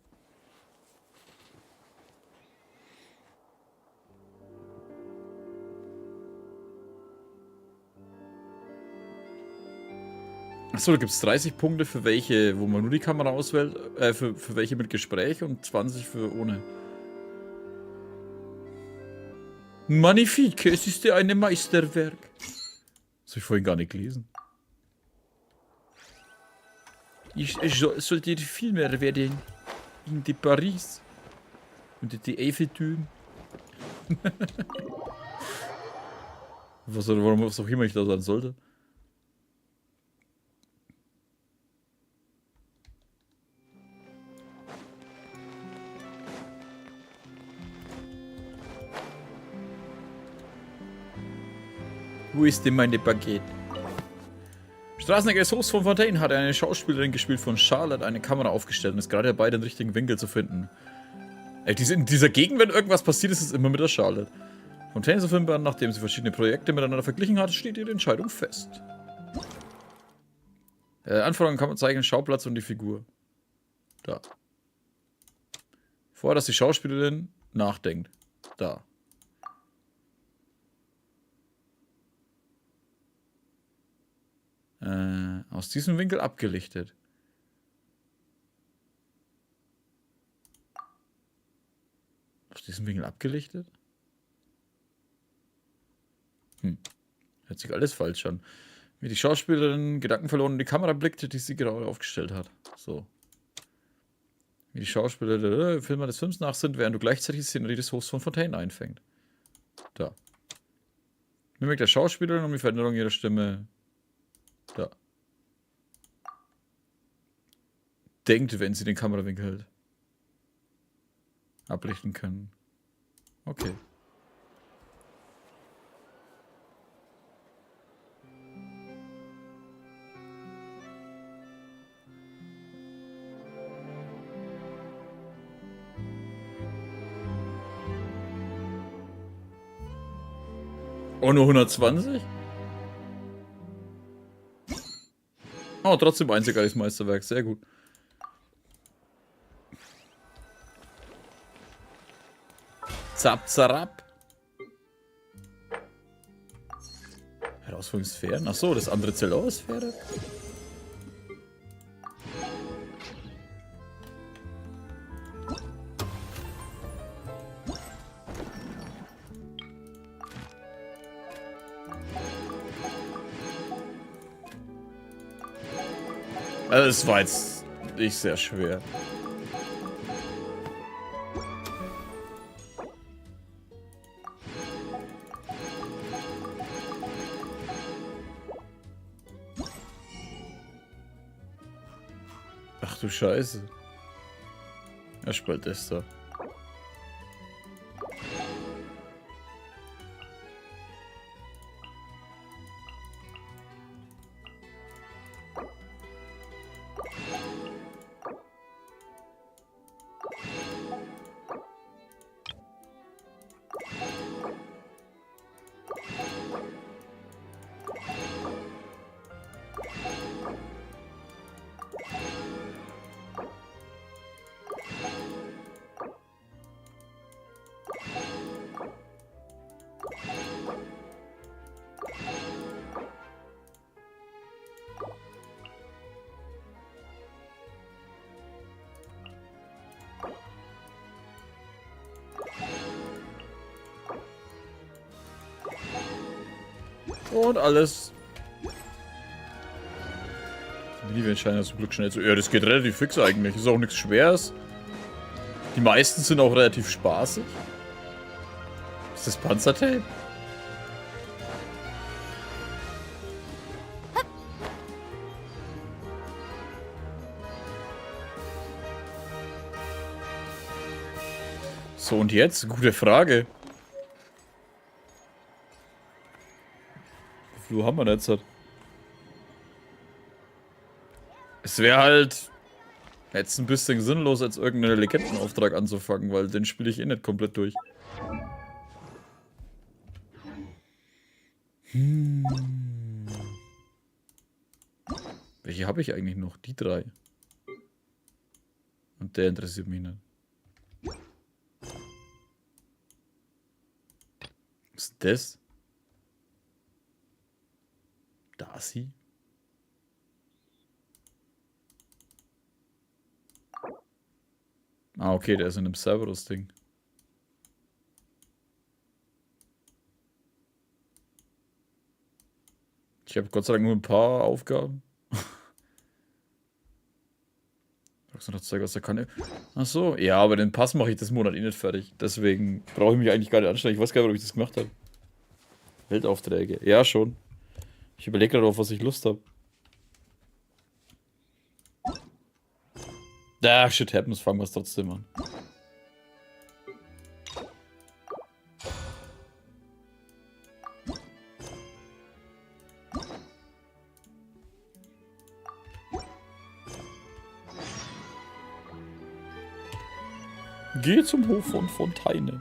Achso, da gibt es 30 Punkte für welche, wo man nur die Kamera auswählt, für welche mit Gespräch und 20 für ohne. Magnifique, es ist ja ein Meisterwerk. Das habe ich vorhin gar nicht gelesen. Es sollte viel mehr werden. In die Paris. Und die Eiffeltüren. Warum auch immer ich da sein sollte. Wo ist denn meine Baguette? Straßenecke Host von Fontaine hat eine Schauspielerin gespielt von Charlotte, eine Kamera aufgestellt und ist gerade dabei, den richtigen Winkel zu finden. In dieser Gegend, wenn irgendwas passiert, ist es immer mit der Charlotte. Fontaine ist Filmbahn, nachdem sie verschiedene Projekte miteinander verglichen hat, steht ihre Entscheidung fest. Anforderungen kann man zeigen, Schauplatz und die Figur. Da. Vorher, dass die Schauspielerin nachdenkt. Da. Aus diesem Winkel abgelichtet. Aus diesem Winkel abgelichtet? Hört sich alles falsch an. Wie die Schauspielerin Gedanken verloren und die Kamera blickte, die sie gerade aufgestellt hat. So. Wie die Schauspieler Filmer des Films nach sind, während du gleichzeitig die Szenerie des Hosts von Fontaine einfängt. Da. Mimik der Schauspielerin um die Veränderung ihrer Stimme. Da. Denkt, wenn sie den Kamerawinkel hält. Ablichten können. Okay. Oh, nur 120? Oh, trotzdem einzigartiges Meisterwerk. Sehr gut. Zap, zarab. Herausforderungssphären? Achso, das andere zählt auch als Sphäre. Also es war jetzt nicht sehr schwer. Ach du Scheiße. Er spielt das da. Und alles. Die scheinen zum Glück schnell zu. Ja, das geht relativ fix eigentlich. Ist auch nichts Schweres. Die meisten sind auch relativ spaßig. Ist das Panzertape? So, und jetzt? Gute Frage. Wie viel haben wir jetzt? Es wäre halt jetzt ein bisschen sinnlos, als irgendeinen Legendenauftrag anzufangen, weil den spiele ich eh nicht komplett durch. Welche habe ich eigentlich noch? Die 3. Und der interessiert mich nicht. Was ist das? Darcy? Ah, okay, der ist in einem Cerberus-Ding. Ich habe Gott sei Dank nur ein paar Aufgaben. Was er kann. Ach so, ja, aber den Pass mache ich das Monat eh nicht fertig. Deswegen brauche ich mich eigentlich gar nicht anstrengen. Ich weiß gar nicht, ob ich das gemacht habe. Weltaufträge. Ja, schon. Ich überlege gerade, auf was ich Lust habe. Ah, shit happens, fangen wir es trotzdem an. Geh zum Hof von Fontaine.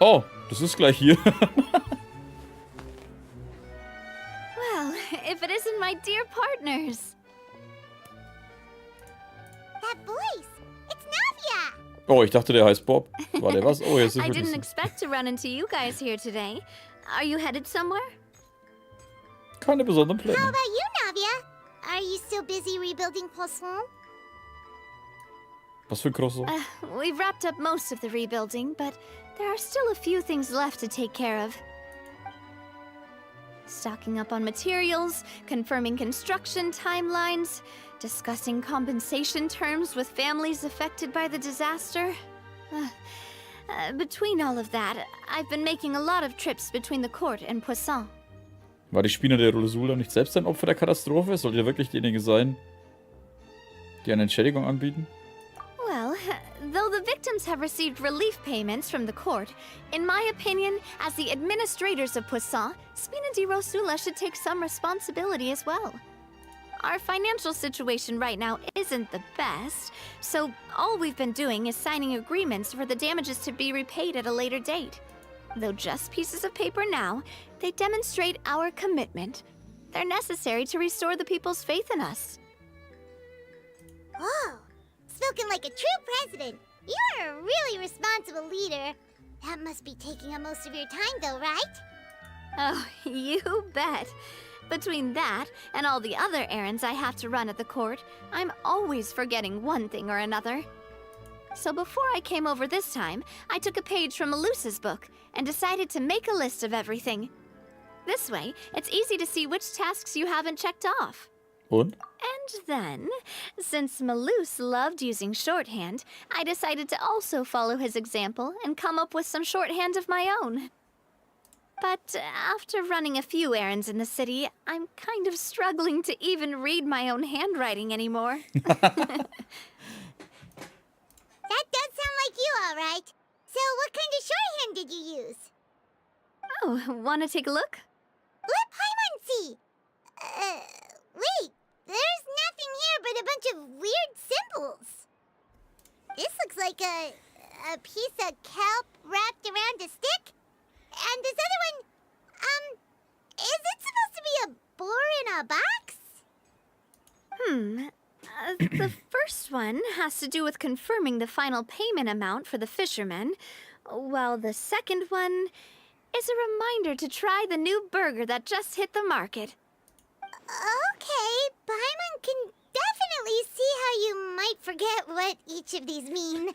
Oh, das ist gleich hier. Well, if it isn't my dear partners. That voice! It's Navia! Oh, ich dachte, der heißt Bob. War der was? Oh, jetzt ist I wirklich didn't so. expect to run into you guys here today. Are you headed somewhere? Keine besonderen Pläne. How about you, Navia? Are you still busy rebuilding Poisson? Was für ein Crosso? We've wrapped up most of the rebuilding, but there are still a few things left to take care of. Stocking up on materials, confirming construction timelines, discussing compensation terms with families affected by the disaster. Between all of that, I've been making a lot of trips between the court and Poisson. War die Spinner der Rolle nicht selbst ein Opfer der Katastrophe? Sollte ja wirklich diejenige sein, die eine Entschädigung anbieten? Well, though the victims have received relief payments from the court, in my opinion, as the administrators of Poisson, Spina di Rosula should take some responsibility as well. Our financial situation right now isn't the best, so all we've been doing is signing agreements for the damages to be repaid at a later date. Though just pieces of paper now, they demonstrate our commitment. They're necessary to restore the people's faith in us. Oh, spoken like a true president. You're a really responsible leader. That must be taking up most of your time, though, right? Oh, you bet. Between that and all the other errands I have to run at the court, I'm always forgetting one thing or another. So before I came over this time, I took a page from Melusa's book and decided to make a list of everything. This way, it's easy to see which tasks you haven't checked off. Und? And then, since Maloose loved using shorthand, I decided to also follow his example and come up with some shorthand of my own. But after running a few errands in the city, I'm kind of struggling to even read my own handwriting anymore. That does sound like you, all right. So what kind of shorthand did you use? Oh, wanna take a look? Let Paimon see. Wait. There's nothing here but a bunch of weird symbols. This looks like a piece of kelp wrapped around a stick. And this other one, is it supposed to be a boar in a box? The first one has to do with confirming the final payment amount for the fisherman, while the second one is a reminder to try the new burger that just hit the market. Okay, Paimon can definitely see how you might forget what each of these mean.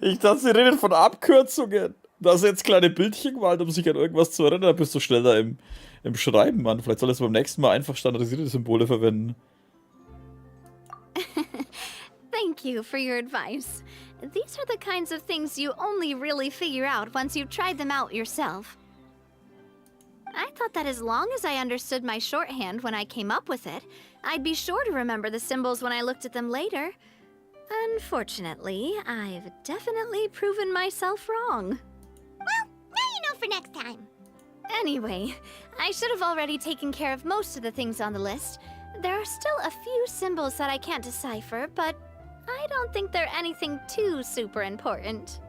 Ich dachte, sie redet von Abkürzungen. Da sind jetzt kleine Bildchen gemalt, um sich an irgendwas zu erinnern. Da bist du schneller im Schreiben, Mann. Vielleicht solltest du beim nächsten Mal einfach standardisierte Symbole verwenden. Thank you for your advice. These are the kinds of things you only really figure out once you've tried them out yourself. I thought that as long as I understood my shorthand when I came up with it, I'd be sure to remember the symbols when I looked at them later. Unfortunately, I've definitely proven myself wrong. Well, now you know for next time. Anyway, I should have already taken care of most of the things on the list. There are still a few symbols that I can't decipher, but I don't think they're anything too super important.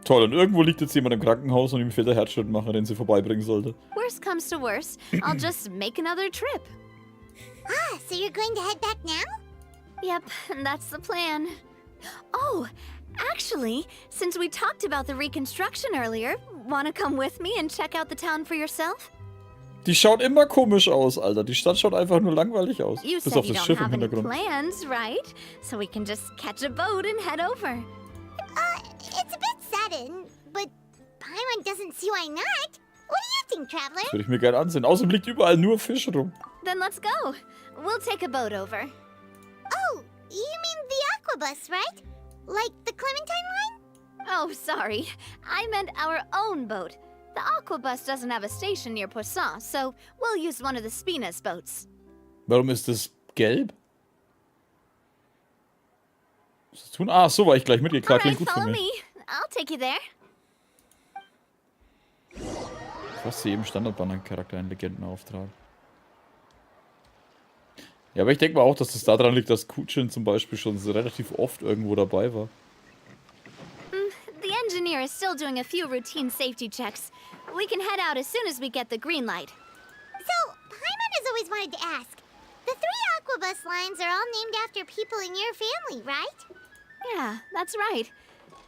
Toll, und irgendwo liegt jetzt jemand im Krankenhaus und ihm fehlt der Herzschrittmacher, den sie vorbeibringen sollte. Worst comes to worst, I'll just make another trip. Ah, so you're going to head back now? Yep, that's the plan. Oh, actually, since we talked about the reconstruction earlier, wanna come with me and check out the town for yourself? Die schaut immer komisch aus, Alter. Die Stadt schaut einfach nur langweilig aus. You Bis said auf you das don't Schiff im have any Hintergrund. plans, right? So we can just catch a boat and head over. It's a bit sudden, but Paimon doesn't see why not. What do you think, Traveler? Das würde ich mir gerne ansehen. Außerdem liegt überall nur Fisch rum. Then let's go. We'll take a boat over. Oh, you mean the aquabus, right? Like the Clementine line? Oh, sorry. I meant our own boat. The aquabus doesn't have a station near Poisson, so we'll use one of the Spina's boats. Warum ist das gelb? Was ist das tun? Ah, so war ich gleich mitgeklärt. Klingt Alright, gut für follow mich. me. I'll take you there. Fast jedem Standardbanner-Charakter einen Legendenauftrag. Ja, aber ich denke mal auch, dass das daran liegt, dass Kuchin zum Beispiel schon so relativ oft irgendwo dabei war. The engineer is still doing a few routine safety checks. We can head out as soon as we get the green light. So, Paimon has always wanted to ask. The 3 aquabus lines are all named after people in your family, right? Yeah, that's right.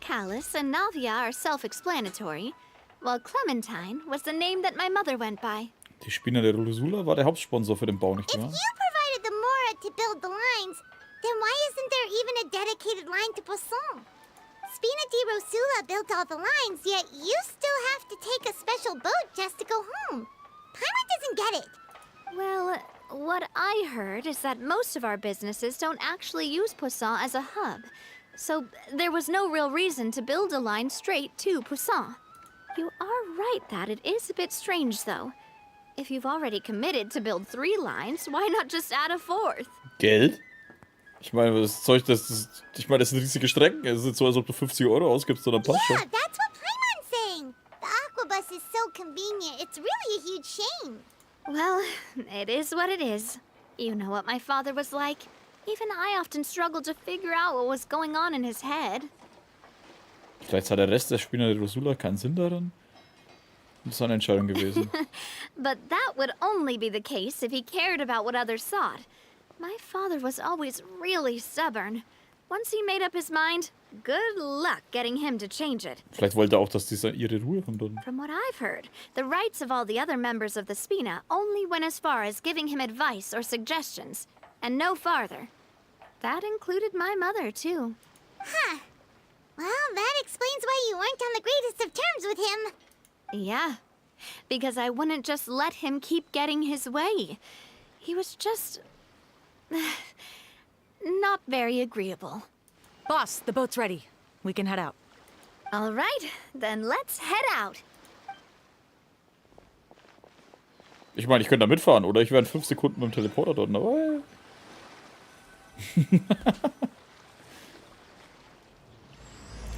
Callus and Navia are self-explanatory, while Clementine was the name that my mother went by. Die Spina de Rosula war der Hauptsponsor für den Bau, nicht If wahr? you provided the Mora to build the lines, then why isn't there even a dedicated line to Poisson? Spina di Rosula built all the lines, yet you still have to take a special boat just to go home. Paimon doesn't get it. Well, what I heard is that most of our businesses don't actually use Poisson as a hub, so there was no real reason to build a line straight to Poisson. You are right that it is a bit strange, though. If you've already committed to build 3 lines, why not just add a 4th? Geld? Ich meine, das Zeug, das sind riesige Strecken. Es ist nicht so, als ob du 50 € ausgibst, sondern passt schon. Yeah, that's what Paimon's saying. The aquabus is so convenient, it's really a huge shame. Well, it is what it is. You know what my father was like. Even I often struggled to figure out what was going on in his head. Vielleicht hat der Rest der Spina de Rosula keinen Sinn darin. Das ist eine Entscheidung gewesen. But that would only be the case if he cared about what others thought. My father was always really stubborn. Once he made up his mind, good luck getting him to change it. Vielleicht wollte er auch, dass die ihre Ruhe haben dann. From what I've heard, the rights of all the other members of the Spina only went as far as giving him advice or suggestions, and no farther. That included my mother, too. Huh. Well, that explains why you weren't on the greatest of terms with him. Yeah, because I wouldn't just let him keep getting his way. He was just... not very agreeable. Boss, the boat's ready. We can head out. All right, then let's head out. Ich meine, ich könnte da mitfahren, oder? Ich wäre in 5 Sekunden mit dem Teleporter dort, aber...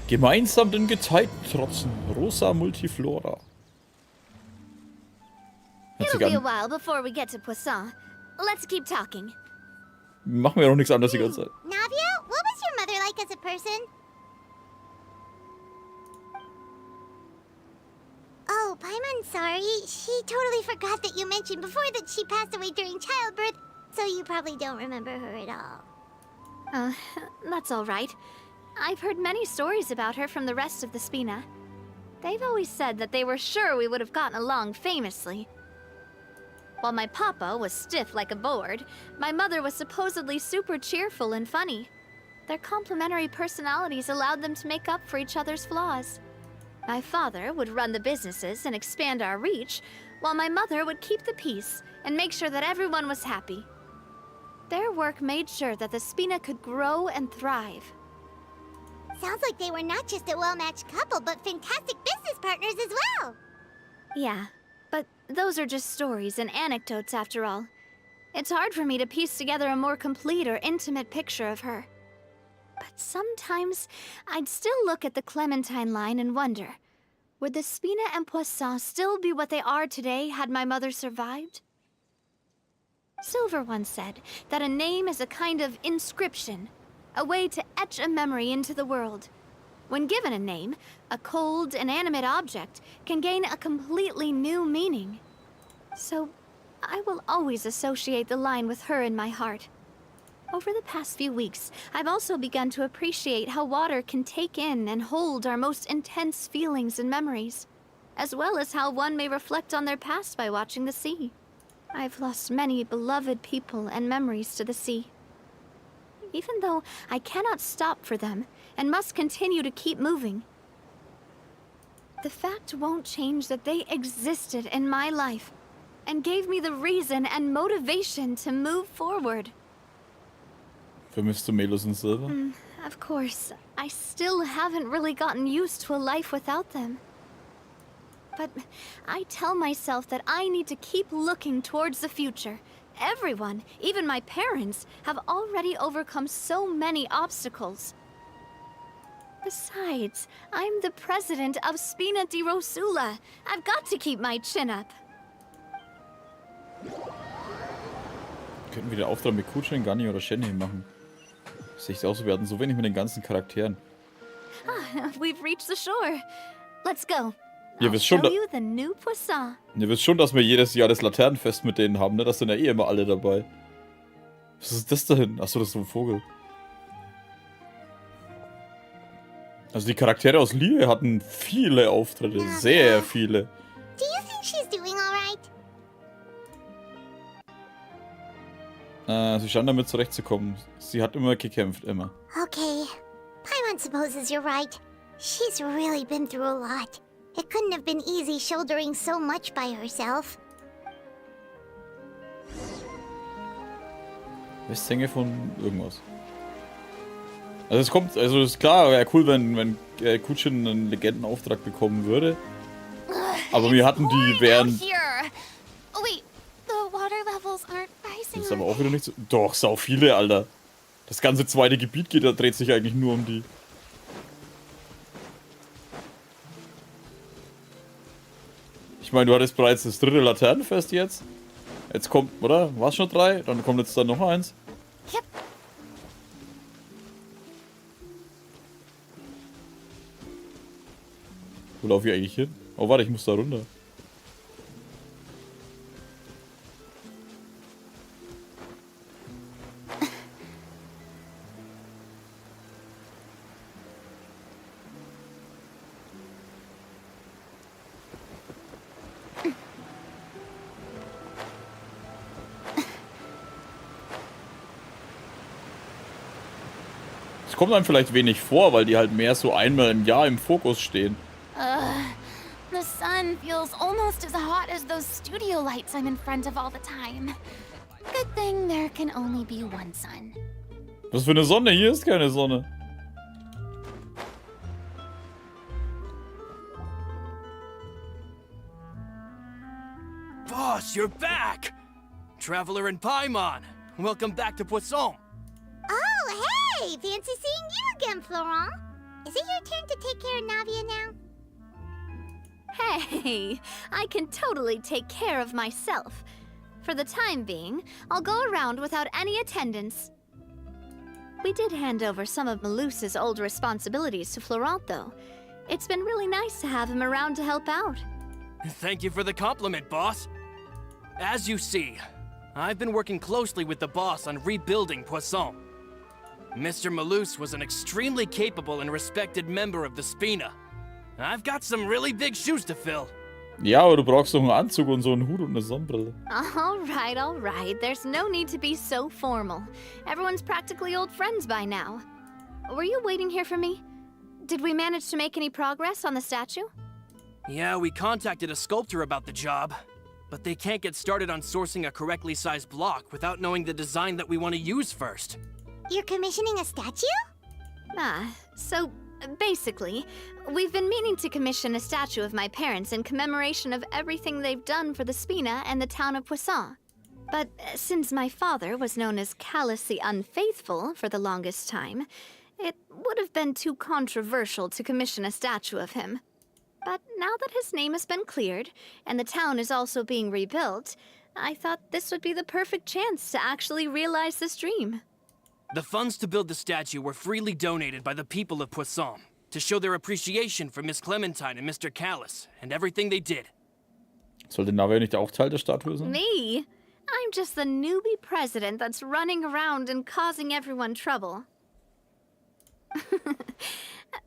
Gemeinsam den Gezeiten trotzen. Rosa Multiflora. It'll be a while before we get to Poisson. Let's keep talking. Machen wir ja noch nichts anderes die ganze Zeit. Navia, what was your mother like as a person? Oh, I'm sorry. She totally forgot that you mentioned before that she passed away during childbirth, so you probably don't remember her at all. That's all right. I've heard many stories about her from the rest of the Spina. They've always said that they were sure we would have gotten along famously. While my papa was stiff like a board, my mother was supposedly super cheerful and funny. Their complementary personalities allowed them to make up for each other's flaws. My father would run the businesses and expand our reach, while my mother would keep the peace and make sure that everyone was happy. Their work made sure that the Spina could grow and thrive. Sounds like they were not just a well-matched couple, but fantastic business partners as well. Yeah, but those are just stories and anecdotes after all. It's hard for me to piece together a more complete or intimate picture of her. But sometimes I'd still look at the Clementine line and wonder, would the Spina and Poisson still be what they are today had my mother survived? Silver once said that a name is a kind of inscription, a way to etch a memory into the world. When given a name, a cold, inanimate object can gain a completely new meaning. So, I will always associate the line with her in my heart. Over the past few weeks, I've also begun to appreciate how water can take in and hold our most intense feelings and memories, as well as how one may reflect on their past by watching the sea. I've lost many beloved people and memories to the sea. Even though I cannot stop for them and must continue to keep moving, the fact won't change that they existed in my life and gave me the reason and motivation to move forward. Vermisst du Melos und Silver? Of course, I still haven't really gotten used to a life without them. But I tell myself that I need to keep looking towards the future. Everyone, even my parents, have already overcome so many obstacles. Besides, I'm the president of Spina di Rosula. I've got to keep my chin up. Könnten wir den Auftrag mit Kuchen, Gani oder Shenhe machen? Sehe ich auch so, wir hatten so wenig mit den ganzen Charakteren. We've reached the shore. Let's go. Ihr wisst schon, dass wir jedes Jahr das Laternenfest mit denen haben, ne? Das sind ja eh immer alle dabei. Was ist das da hinten? Achso, das ist so ein Vogel. Also die Charaktere aus Liebe hatten viele Auftritte, sehr viele. Do you think she's doing alright? Sie scheint damit zurechtzukommen. Sie hat immer gekämpft, immer. Okay. Paimon supposes you're right. She's really been through a lot. It couldn't have been easy shouldering so much by herself. Westhänge von irgendwas. Also es kommt, also ist klar, wäre cool, wenn Kuchen einen Legendenauftrag bekommen würde. Aber wir hatten die während... Wait, the water levels aren't rising. Das ist aber auch wieder nicht so... Doch, sau viele, Alter. Das ganze zweite Gebiet dreht sich eigentlich nur um die. Ich meine, du hattest bereits das 3. Laternenfest jetzt. Jetzt kommt, oder? War es schon 3? Dann kommt jetzt dann noch eins. Yep. Wo laufe ich eigentlich hin? Oh, warte, ich muss da runter. Es kommt einem vielleicht wenig vor, weil die halt mehr so einmal im Jahr im Fokus stehen. The sun feels almost as hot as those studio lights I'm in front of all the time. Good thing there can only be one sun. Was für eine Sonne? Hier ist keine Sonne. Boss, you're back! Traveler in Paimon, welcome back to Poisson. Oh, hey! Fancy seeing you again, Florent. Is it your turn to take care of Navia now? Hey, I can totally take care of myself. For the time being, I'll go around without any attendance. We did hand over some of Malus's old responsibilities to Florent, though. It's been really nice to have him around to help out. Thank you for the compliment, boss. As you see, I've been working closely with the boss on rebuilding Poisson. Mr. Malus was an extremely capable and respected member of the Spina. I've got some really big shoes to fill. Ja, aber du brauchst doch einen Anzug und so einen Hut und eine Sonnenbrille. All right. There's no need to be so formal. Everyone's practically old friends by now. Were you waiting here for me? Did we manage to make any progress on the statue? Yeah, we contacted a sculptor about the job, but they can't get started on sourcing a correctly sized block without knowing the design that we want to use first. You're commissioning a statue? So basically, we've been meaning to commission a statue of my parents in commemoration of everything they've done for the Spina and the town of Poisson. But since my father was known as Callus the Unfaithful for the longest time, it would have been too controversial to commission a statue of him. But now that his name has been cleared, and the town is also being rebuilt, I thought this would be the perfect chance to actually realize this dream. The funds to build the statue were freely donated by the people of Poisson to show their appreciation for Miss Clementine and Mr. Callus and everything they did. Sollte Navia nicht auch Teil der Statue sein? Me? I'm just the newbie president that's running around and causing everyone trouble.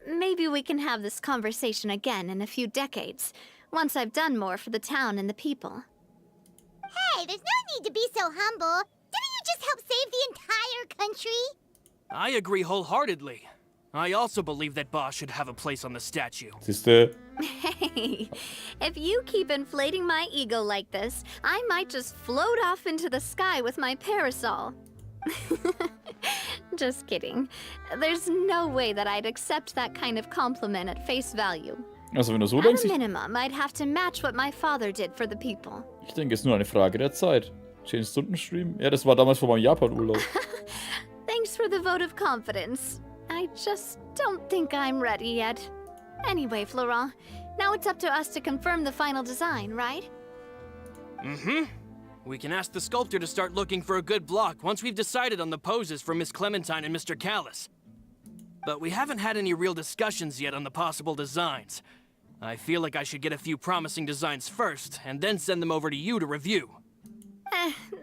Maybe we can have this conversation again in a few decades, once I've done more for the town and the people. Hey, there's no need to be so humble. Didn't you just help save the entire country? I agree wholeheartedly. I also believe that Boss should have a place on the statue. Siehste? Hey, if you keep inflating my ego like this, I might just float off into the sky with my parasol. Just kidding. There's no way that I'd accept that kind of compliment at face value. Also wenn du so At denkst, a minimum, I'd have to match what my father did for the people. ich denke, es ist nur eine Frage der Zeit. 10 Stunden Stream? Ja, das war damals vor meinem Japan-Urlaub. Thanks for the vote of confidence. I just don't think I'm ready yet. Anyway, Florent, now it's up to us to confirm the final design, right? Mm-hmm. We can ask the sculptor to start looking for a good block once we've decided on the poses for Miss Clementine and Mr. Callus. But we haven't had any real discussions yet on the possible designs. I feel like I should get a few promising designs first, and then send them over to you to review.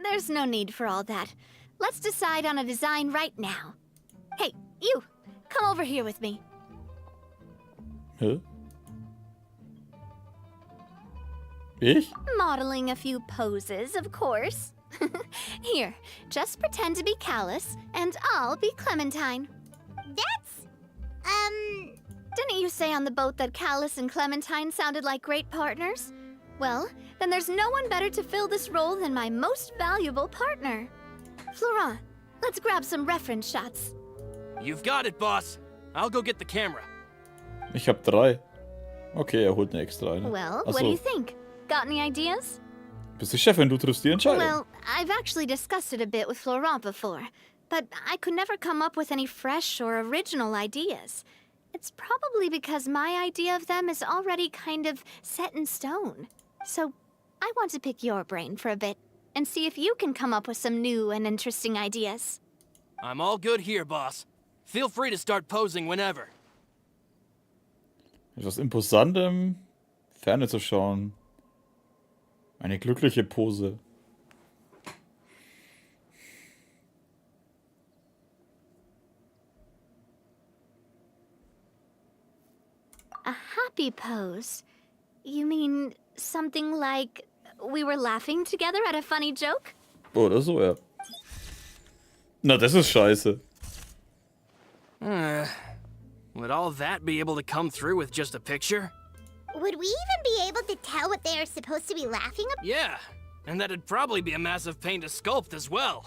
There's no need for all that. Let's decide on a design right now. Hey, you! Come over here with me. Hä? Ich? Modeling a few poses, of course. Here, just pretend to be Callus, and I'll be Clementine. Didn't you say on the boat that Callus and Clementine sounded like great partners? Well, then there's no one better to fill this role than my most valuable partner. Florent, let's grab some reference shots. You've got it, boss. I'll go get the camera. Ich hab 3. Okay, holt eine extra eine. Well, Ach what do so. you think? Got any ideas? Bist die Chefin, du triffst die Entscheidung. Well, I've actually discussed it a bit with Florent before, but I could never come up with any fresh or original ideas. It's probably because my idea of them is already kind of set in stone. So, I want to pick your brain for a bit and see if you can come up with some new and interesting ideas. I'm all good here, boss. Feel free to start posing whenever. Etwas Imposantem, Ferne zu schauen. Eine glückliche Pose. A happy pose? You mean something like we were laughing together at a funny joke? Oder so, ja. Na, das ist scheiße. Would all that be able to come through with just a picture? Would we even be able to tell what they are supposed to be laughing about? Yeah. And that'd probably be a massive pain to sculpt as well.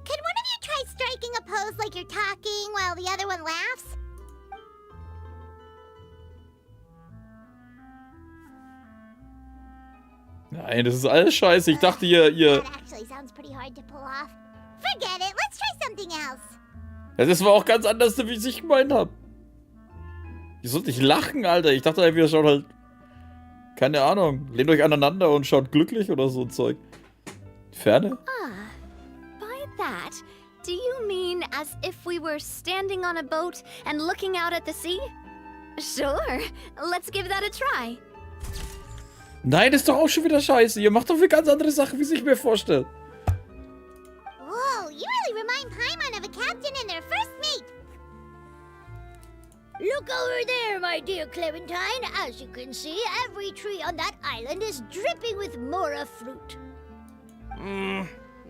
Can one of you try striking a pose like you're talking while the other one laughs? Nein, das ist alles scheiße. Ich dachte, ihr... That actually sounds pretty hard to pull off. Forget it, let's try something else. Ja, das war auch ganz anders, wie ich es gemeint habe. Ihr sollt nicht lachen, Alter. Ich dachte, ihr schaut halt... Keine Ahnung. Lehnt euch aneinander und schaut glücklich oder so ein Zeug. Ferne? By that, do you mean as if we were standing on a boat and looking out at the sea? Sure, let's give that a try. Nein, das ist doch auch schon wieder scheiße. Ihr macht doch für ganz andere Sachen, wie sich mir vorstellt. Whoa, you really remind Paimon of a captain and their first mate. Look over there, my dear Clementine. As you can see, every tree on that island is dripping with mora fruit.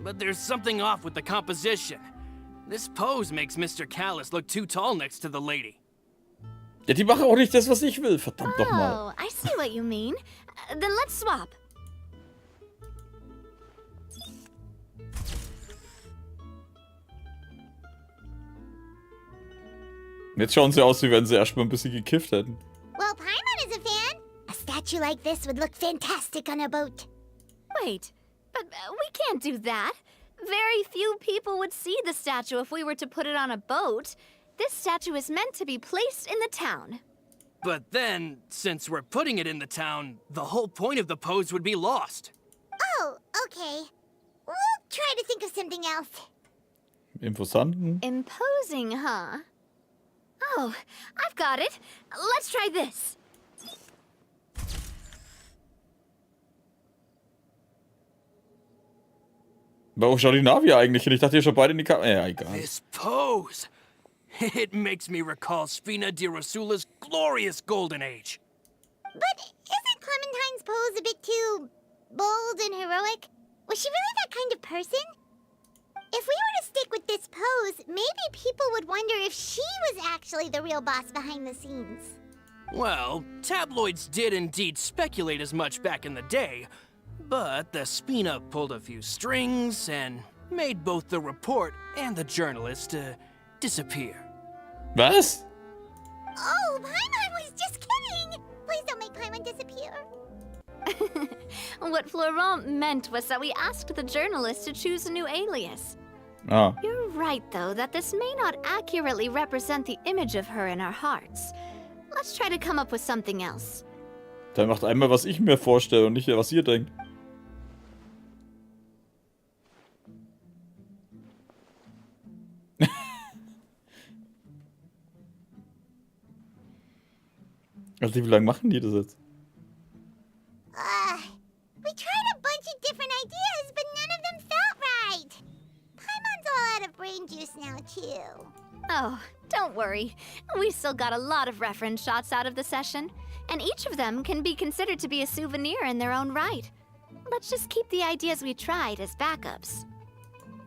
But there's something off with the composition. This pose makes Mr. Callis look too tall next to the lady. Ja, die machen auch nicht das, was ich will. Verdammt nochmal. Oh, I see what you mean. Then let's swap. Jetzt schauen sie aus, wie wenn sie erstmal ein bisschen gekifft hätten. Well, Paimon is a fan. A statue like this would look fantastic on a boat. Wait, but we can't do that. Very few people would see the statue if we were to put it on a boat. This statue is meant to be placed in the town. But then, since we're putting it in the town, the whole point of the pose would be lost. Oh, okay. We'll try to think of something else. Imposanten. Imposing, huh? Oh, I've got it. Let's try this. Warum schaut die Navi eigentlich hin? Ich dachte, ihr schaut beide in die Kamera. Ja, egal. This pose! It makes me recall Spina di Rosula's glorious golden age. But isn't Clementine's pose a bit too bold and heroic? Was she really that kind of person? If we were to stick with this pose, maybe people would wonder if she was actually the real boss behind the scenes. Well, tabloids did indeed speculate as much back in the day, but the Spina pulled a few strings and made both the report and the journalist disappear. Was? Oh, Paimon was just kidding! Please don't make Paimon disappear. What Florent meant was that we asked the journalist to choose a new alias. Ah. You're right, though, that this may not accurately represent the image of her in our hearts. Let's try to come up with something else. Dann macht einmal, was ich mir vorstelle und nicht, was ihr denkt. Also, wie lange machen die das jetzt? We tried a bunch of different ideas, but none of them felt right. Paimon's all out of brain juice now, too. Oh, don't worry. We still got a lot of reference shots out of the session, and each of them can be considered to be a souvenir in their own right. Let's just keep the ideas we tried as backups.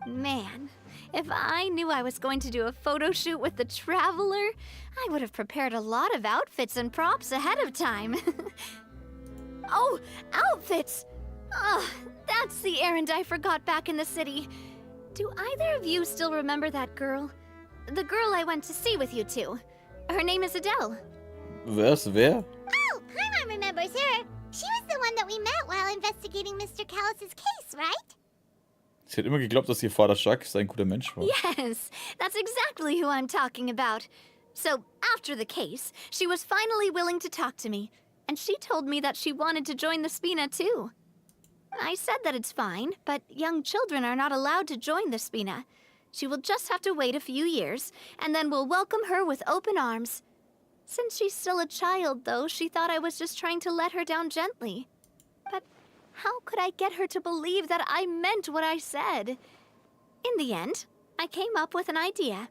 Man, if I knew I was going to do a photo shoot with the Traveler, I would have prepared a lot of outfits and props ahead of time. Oh, outfits! Oh, that's the errand I forgot back in the city. Do either of you still remember that girl? The girl I went to see with you two. Her name is Adele. Wer? Oh, Paimon remembers her. She was the one that we met while investigating Mr. Callis' case, right? Sie hat immer geglaubt, dass ihr Vater Jacques ein guter Mensch war. Yes, that's exactly who I'm talking about. So, after the case, she was finally willing to talk to me, and she told me that she wanted to join the Spina too. I said that it's fine, but young children are not allowed to join the Spina. She will just have to wait a few years, and then we'll welcome her with open arms. Since she's still a child, though, she thought I was just trying to let her down gently. But how could I get her to believe that I meant what I said? In the end, I came up with an idea.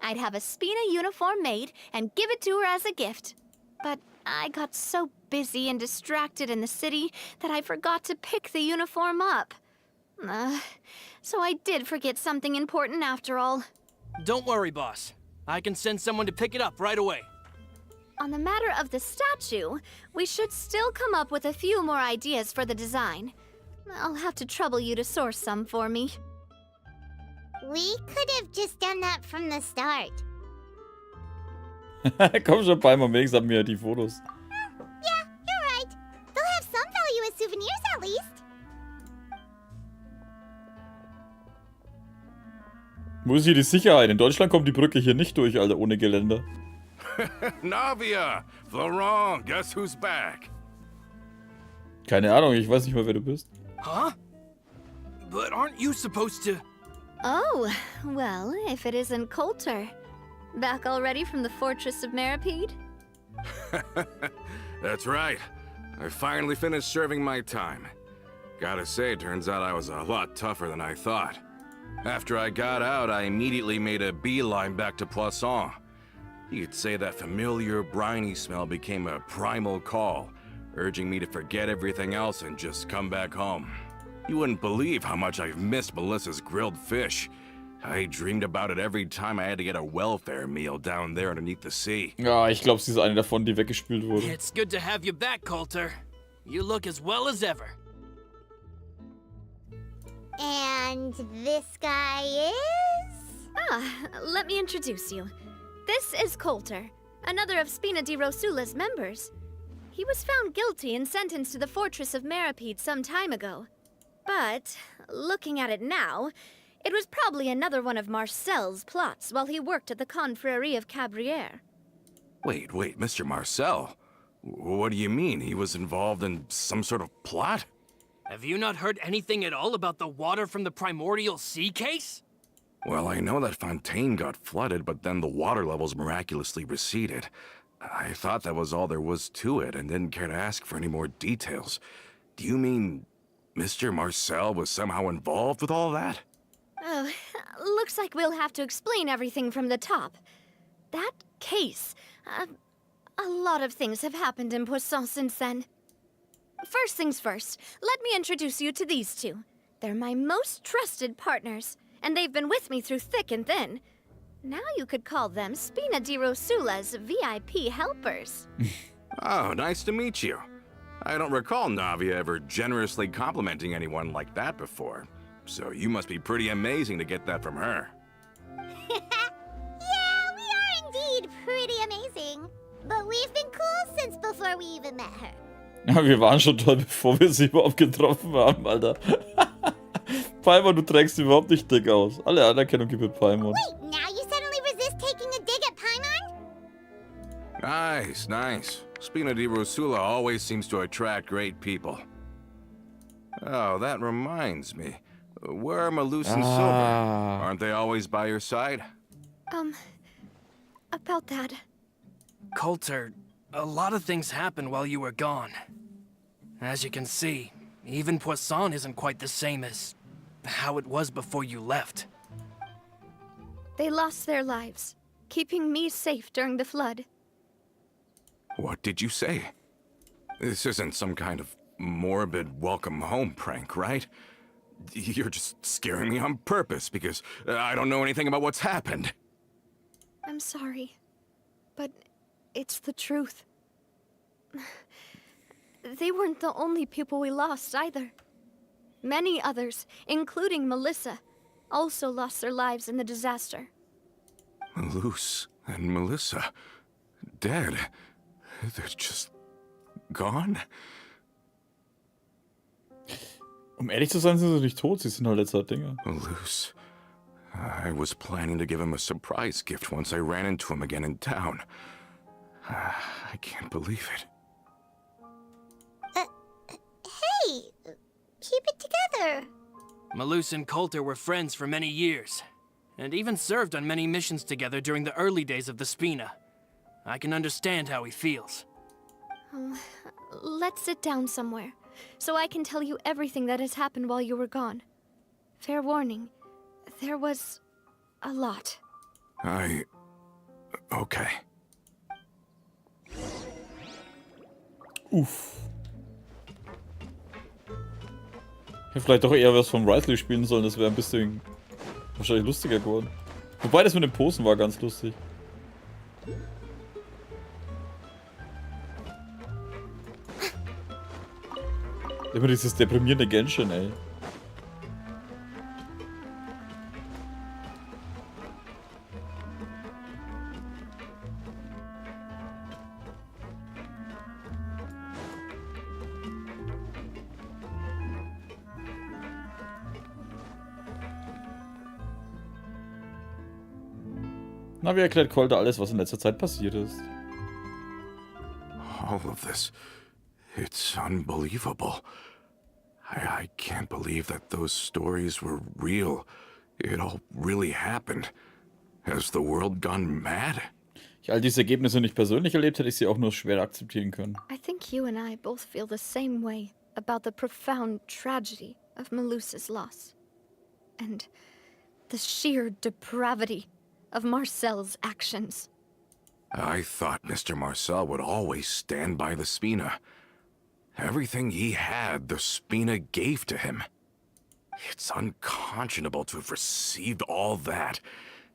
I'd have a Spina uniform made and give it to her as a gift. But I got so busy and distracted in the city that I forgot to pick the uniform up. So I did forget something important after all. Don't worry, boss. I can send someone to pick it up right away. On the matter of the statue, we should still come up with a few more ideas for the design. I'll have to trouble you to source some for me. We could have just done that from the start. Komm schon, Palmer, wenigstens haben wir ja die Fotos. Yeah, you're right. They'll have some value as souvenirs at least. Wo ist hier die Sicherheit? In Deutschland kommt die Brücke hier nicht durch, Alter, ohne Geländer. Navia! Florent, guess who's back? Keine Ahnung, ich weiß nicht mal, wer du bist. Huh? But aren't you supposed to... Oh, well, if it isn't Coulter. Back already from the fortress of Meripede? That's right. I finally finished serving my time. Gotta say, turns out I was a lot tougher than I thought. After I got out, I immediately made a beeline back to Poisson. You could say that familiar, briny smell became a primal call, urging me to forget everything else and just come back home. You wouldn't believe how much I've missed Melissa's grilled fish. I dreamed about it every time I had to get a welfare meal down there underneath the sea. Ja, ich glaube, sie ist eine davon, die weggespült wurde. It's good to have you back, Coulter. You look as well as ever. And this guy is? Let me introduce you. This is Coulter, another of Spina di Rosula's members. He was found guilty and sentenced to the fortress of Meripede some time ago. But, looking at it now, it was probably another one of Marcel's plots while he worked at the Confrérie of Cabrières. Wait, Mr. Marcel? What do you mean? He was involved in some sort of plot? Have you not heard anything at all about the water from the primordial sea case? Well, I know that Fontaine got flooded, but then the water levels miraculously receded. I thought that was all there was to it and didn't care to ask for any more details. Do you mean Mr. Marcel was somehow involved with all that? Oh, looks like we'll have to explain everything from the top. That case, a lot of things have happened in Poisson since then. First things first, let me introduce you to these two. They're my most trusted partners, and they've been with me through thick and thin. Now you could call them Spina di Rosula's VIP helpers. Oh, nice to meet you. I don't recall Navia ever generously complimenting anyone like that before. So you must be pretty amazing to get that from her. Yeah, we are indeed pretty amazing. But we've been cool since before we even met her. Ja, wir waren schon toll, bevor wir sie überhaupt getroffen haben, Alter. Paimon, du trägst überhaupt nicht dick aus. Alle Anerkennung gebührt Paimon. Wait, now you suddenly resist taking a dig at Paimon? Nice. Spina di Rosula always seems to attract great people. Oh, that reminds me. Where are Malus and Silver? Aren't they always by your side? About that. Coulter, a lot of things happened while you were gone. As you can see, even Poisson isn't quite the same as how it was before you left. They lost their lives, keeping me safe during the flood. What did you say? This isn't some kind of morbid welcome home prank, right? You're just scaring me on purpose because I don't know anything about what's happened. I'm sorry, but it's the truth. They weren't the only people we lost either. Many others, including Melissa, also lost their lives in the disaster. Malus and Melissa, dead. They're just gone? Ehrlich zu sein, sind sie nicht tot, sie sind halt letzter Dinge. Malus. I was planning to give him a surprise gift once I ran into him again in town. I can't believe it. Hey, keep it together. Malus and Coulter were friends for many years, and even served on many missions together during the early days of the Spina. I can understand how he feels. Let's sit down somewhere, so I can tell you everything that has happened while you were gone. Fair warning, there was a lot. Okay. Uff. Ich hätte vielleicht doch eher was von Riley spielen sollen, das wäre ein bisschen wahrscheinlich lustiger geworden. Wobei das mit den Posen war ganz lustig. Immer dieses deprimierende Genshin, ey. Na, wie erklärt Kolder alles, was in letzter Zeit passiert ist? All of this, it's unbelievable. I can't believe that those stories were real. It all really happened. Has the world gone mad? Ich all diese Ergebnisse nicht persönlich erlebt, hätte ich sie auch nur schwer akzeptieren können. I think you and I both feel the same way about the profound tragedy of Melusa's loss. And the sheer depravity of Marcel's actions. I thought Mr. Marcel would always stand by the Spina. Everything he had, the Spina gave to him. It's unconscionable to have received all that,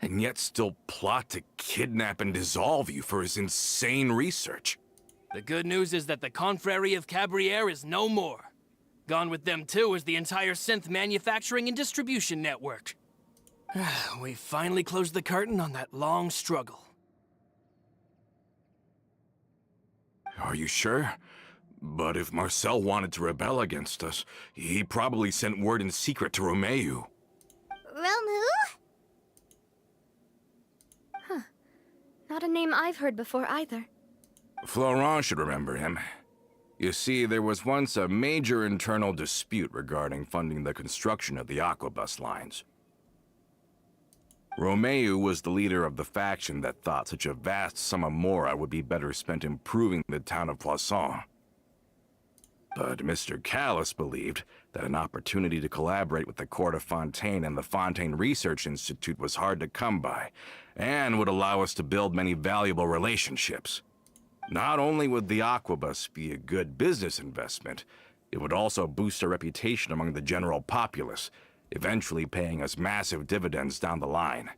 and yet still plot to kidnap and dissolve you for his insane research. The good news is that the Confrérie of Cabriere is no more. Gone with them too is the entire synth manufacturing and distribution network. We finally closed the curtain on that long struggle. Are you sure? But if Marcel wanted to rebel against us, he probably sent word in secret to Romeu. Romu? Huh. Not a name I've heard before either. Florent should remember him. You see, there was once a major internal dispute regarding funding the construction of the Aquabus lines. Romeu was the leader of the faction that thought such a vast sum of mora would be better spent improving the town of Poisson. But Mr. Callis believed that an opportunity to collaborate with the court of Fontaine and the Fontaine Research Institute was hard to come by, and would allow us to build many valuable relationships. Not only would the Aquabus be a good business investment, it would also boost our reputation among the general populace, eventually paying us massive dividends down the line.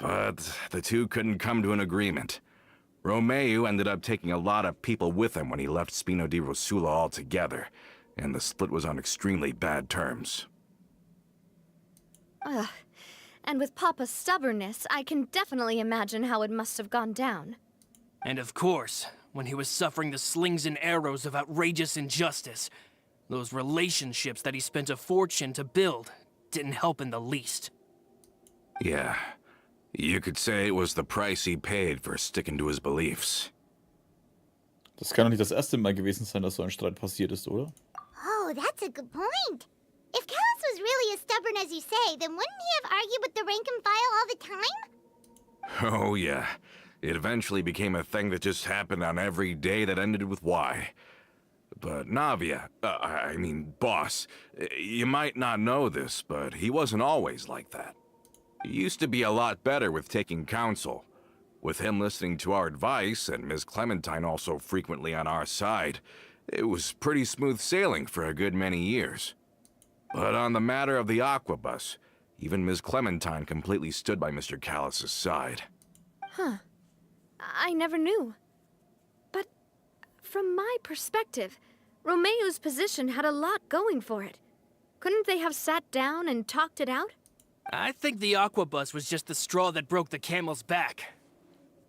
But the two couldn't come to an agreement. Romeu ended up taking a lot of people with him when he left Spino di Rosula altogether, and the split was on extremely bad terms. Ugh. And with Papa's stubbornness, I can definitely imagine how it must have gone down. And of course, when he was suffering the slings and arrows of outrageous injustice, those relationships that he spent a fortune to build didn't help in the least. Yeah. You could say it was the price he paid for sticking to his beliefs. Das kann doch nicht das erste Mal gewesen sein, dass so ein Streit passiert ist, oder? Oh, that's a good point. If Callis was really as stubborn as you say, then wouldn't he have argued with the rank and file all the time? Oh yeah. It eventually became a thing that just happened on every day that ended with Y. But Navia, boss, you might not know this, but he wasn't always like that. He used to be a lot better with taking counsel. With him listening to our advice, and Ms. Clementine also frequently on our side, it was pretty smooth sailing for a good many years. But on the matter of the Aquabus, even Ms. Clementine completely stood by Mr. Callis's side. Huh. I never knew. But from my perspective, Romeu's position had a lot going for it. Couldn't they have sat down and talked it out? I think the Aquabus was just the straw that broke the camel's back.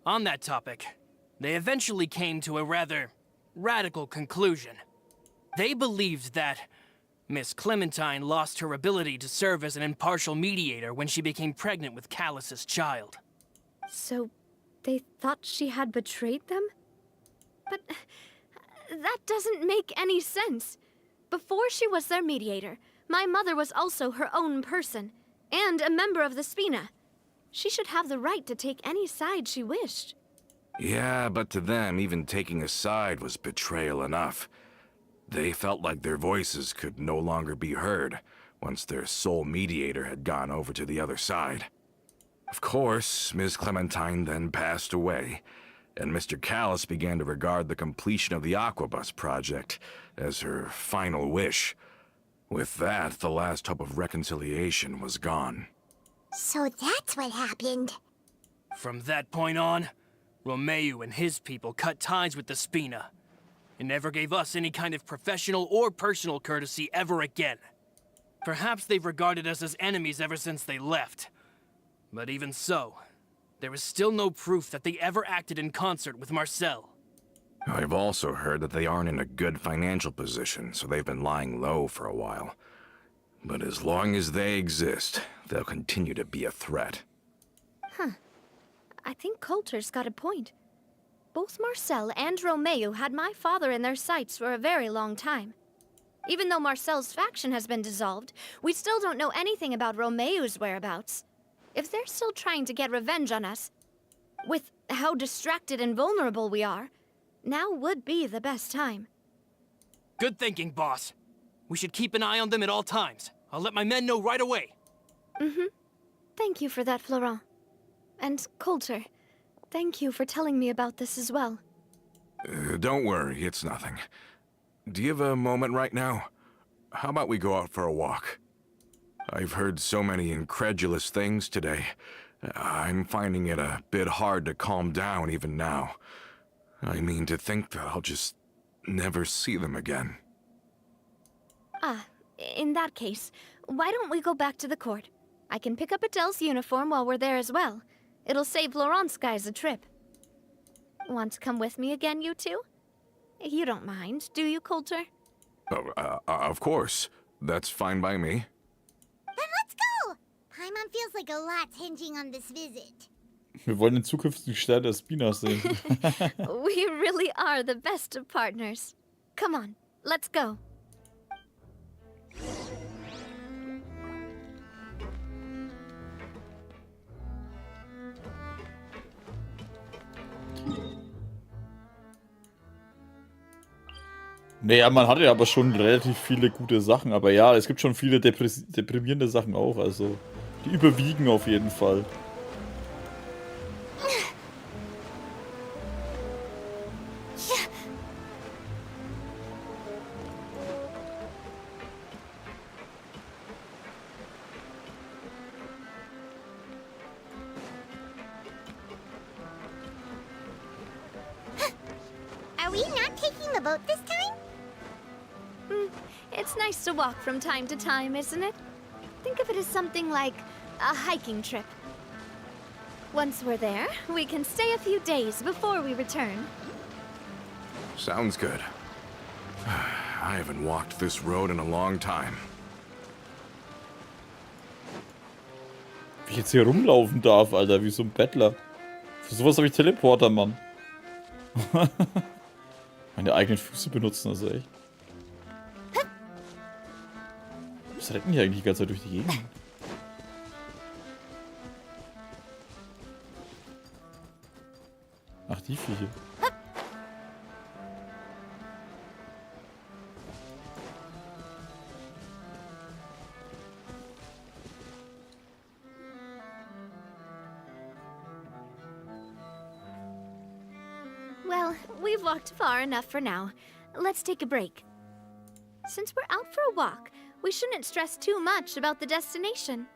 On that topic, they eventually came to a rather radical conclusion. They believed that Miss Clementine lost her ability to serve as an impartial mediator when she became pregnant with Callis's child. So, they thought she had betrayed them? But that doesn't make any sense. Before she was their mediator, my mother was also her own person, and a member of the Spina. She should have the right to take any side she wished. Yeah, but to them, even taking a side was betrayal enough. They felt like their voices could no longer be heard once their sole mediator had gone over to the other side. Of course, Ms. Clementine then passed away, and Mr. Callis began to regard the completion of the Aquabus project as her final wish. With that, the last hope of reconciliation was gone. So that's what happened. From that point on, Romeu and his people cut ties with the Spina. and never gave us any kind of professional or personal courtesy ever again. Perhaps they've regarded us as enemies ever since they left. But even so, there is still no proof that they ever acted in concert with Marcel. I've also heard that they aren't in a good financial position, so they've been lying low for a while. But as long as they exist, they'll continue to be a threat. Huh. I think Coulter's got a point. Both Marcel and Romeo had my father in their sights for a very long time. Even though Marcel's faction has been dissolved, we still don't know anything about Romeo's whereabouts. If they're still trying to get revenge on us, with how distracted and vulnerable we are, now would be the best time. Good thinking, boss. We should keep an eye on them at all times. I'll let my men know right away. Mm-hmm. Thank you for that, Florent. And Coulter, thank you for telling me about this as well. Don't worry, it's nothing. Do you have a moment right now? How about we go out for a walk? I've heard so many incredulous things today. I'm finding it a bit hard to calm down even now. I mean, to think that I'll just never see them again. Ah, in that case, why don't we go back to the court? I can pick up Adele's uniform while we're there as well. It'll save Laurent's guys a trip. Want to come with me again, you two? You don't mind, do you, Coulter? Oh, of course. That's fine by me. Then let's go! Paimon feels like a lot's hinging on this visit. Wir wollen den zukünftigen Stern der Spinas sehen. We really are the best of partners. Come on, let's go. Naja, man hatte aber schon relativ viele gute Sachen, aber ja, es gibt schon viele deprimierende Sachen auch, also die überwiegen auf jeden Fall. Are we not taking the boat this time? It's nice to walk from time to time, isn't it? Think of it as something like a hiking trip. Once we're there, we can stay a few days before we return. Sounds good. I haven't walked this road in a long time. Wie ich jetzt hier rumlaufen darf, Alter, wie so ein Bettler. Für sowas habe ich Teleporter, Mann. Meine eigenen Füße benutzen, also echt. Was retten die eigentlich die ganze Zeit durch die Gegend? Ach, die Viecher. Well, we've walked far enough for now. Let's take a break. Since we're out for a walk, we shouldn't stress too much about the destination.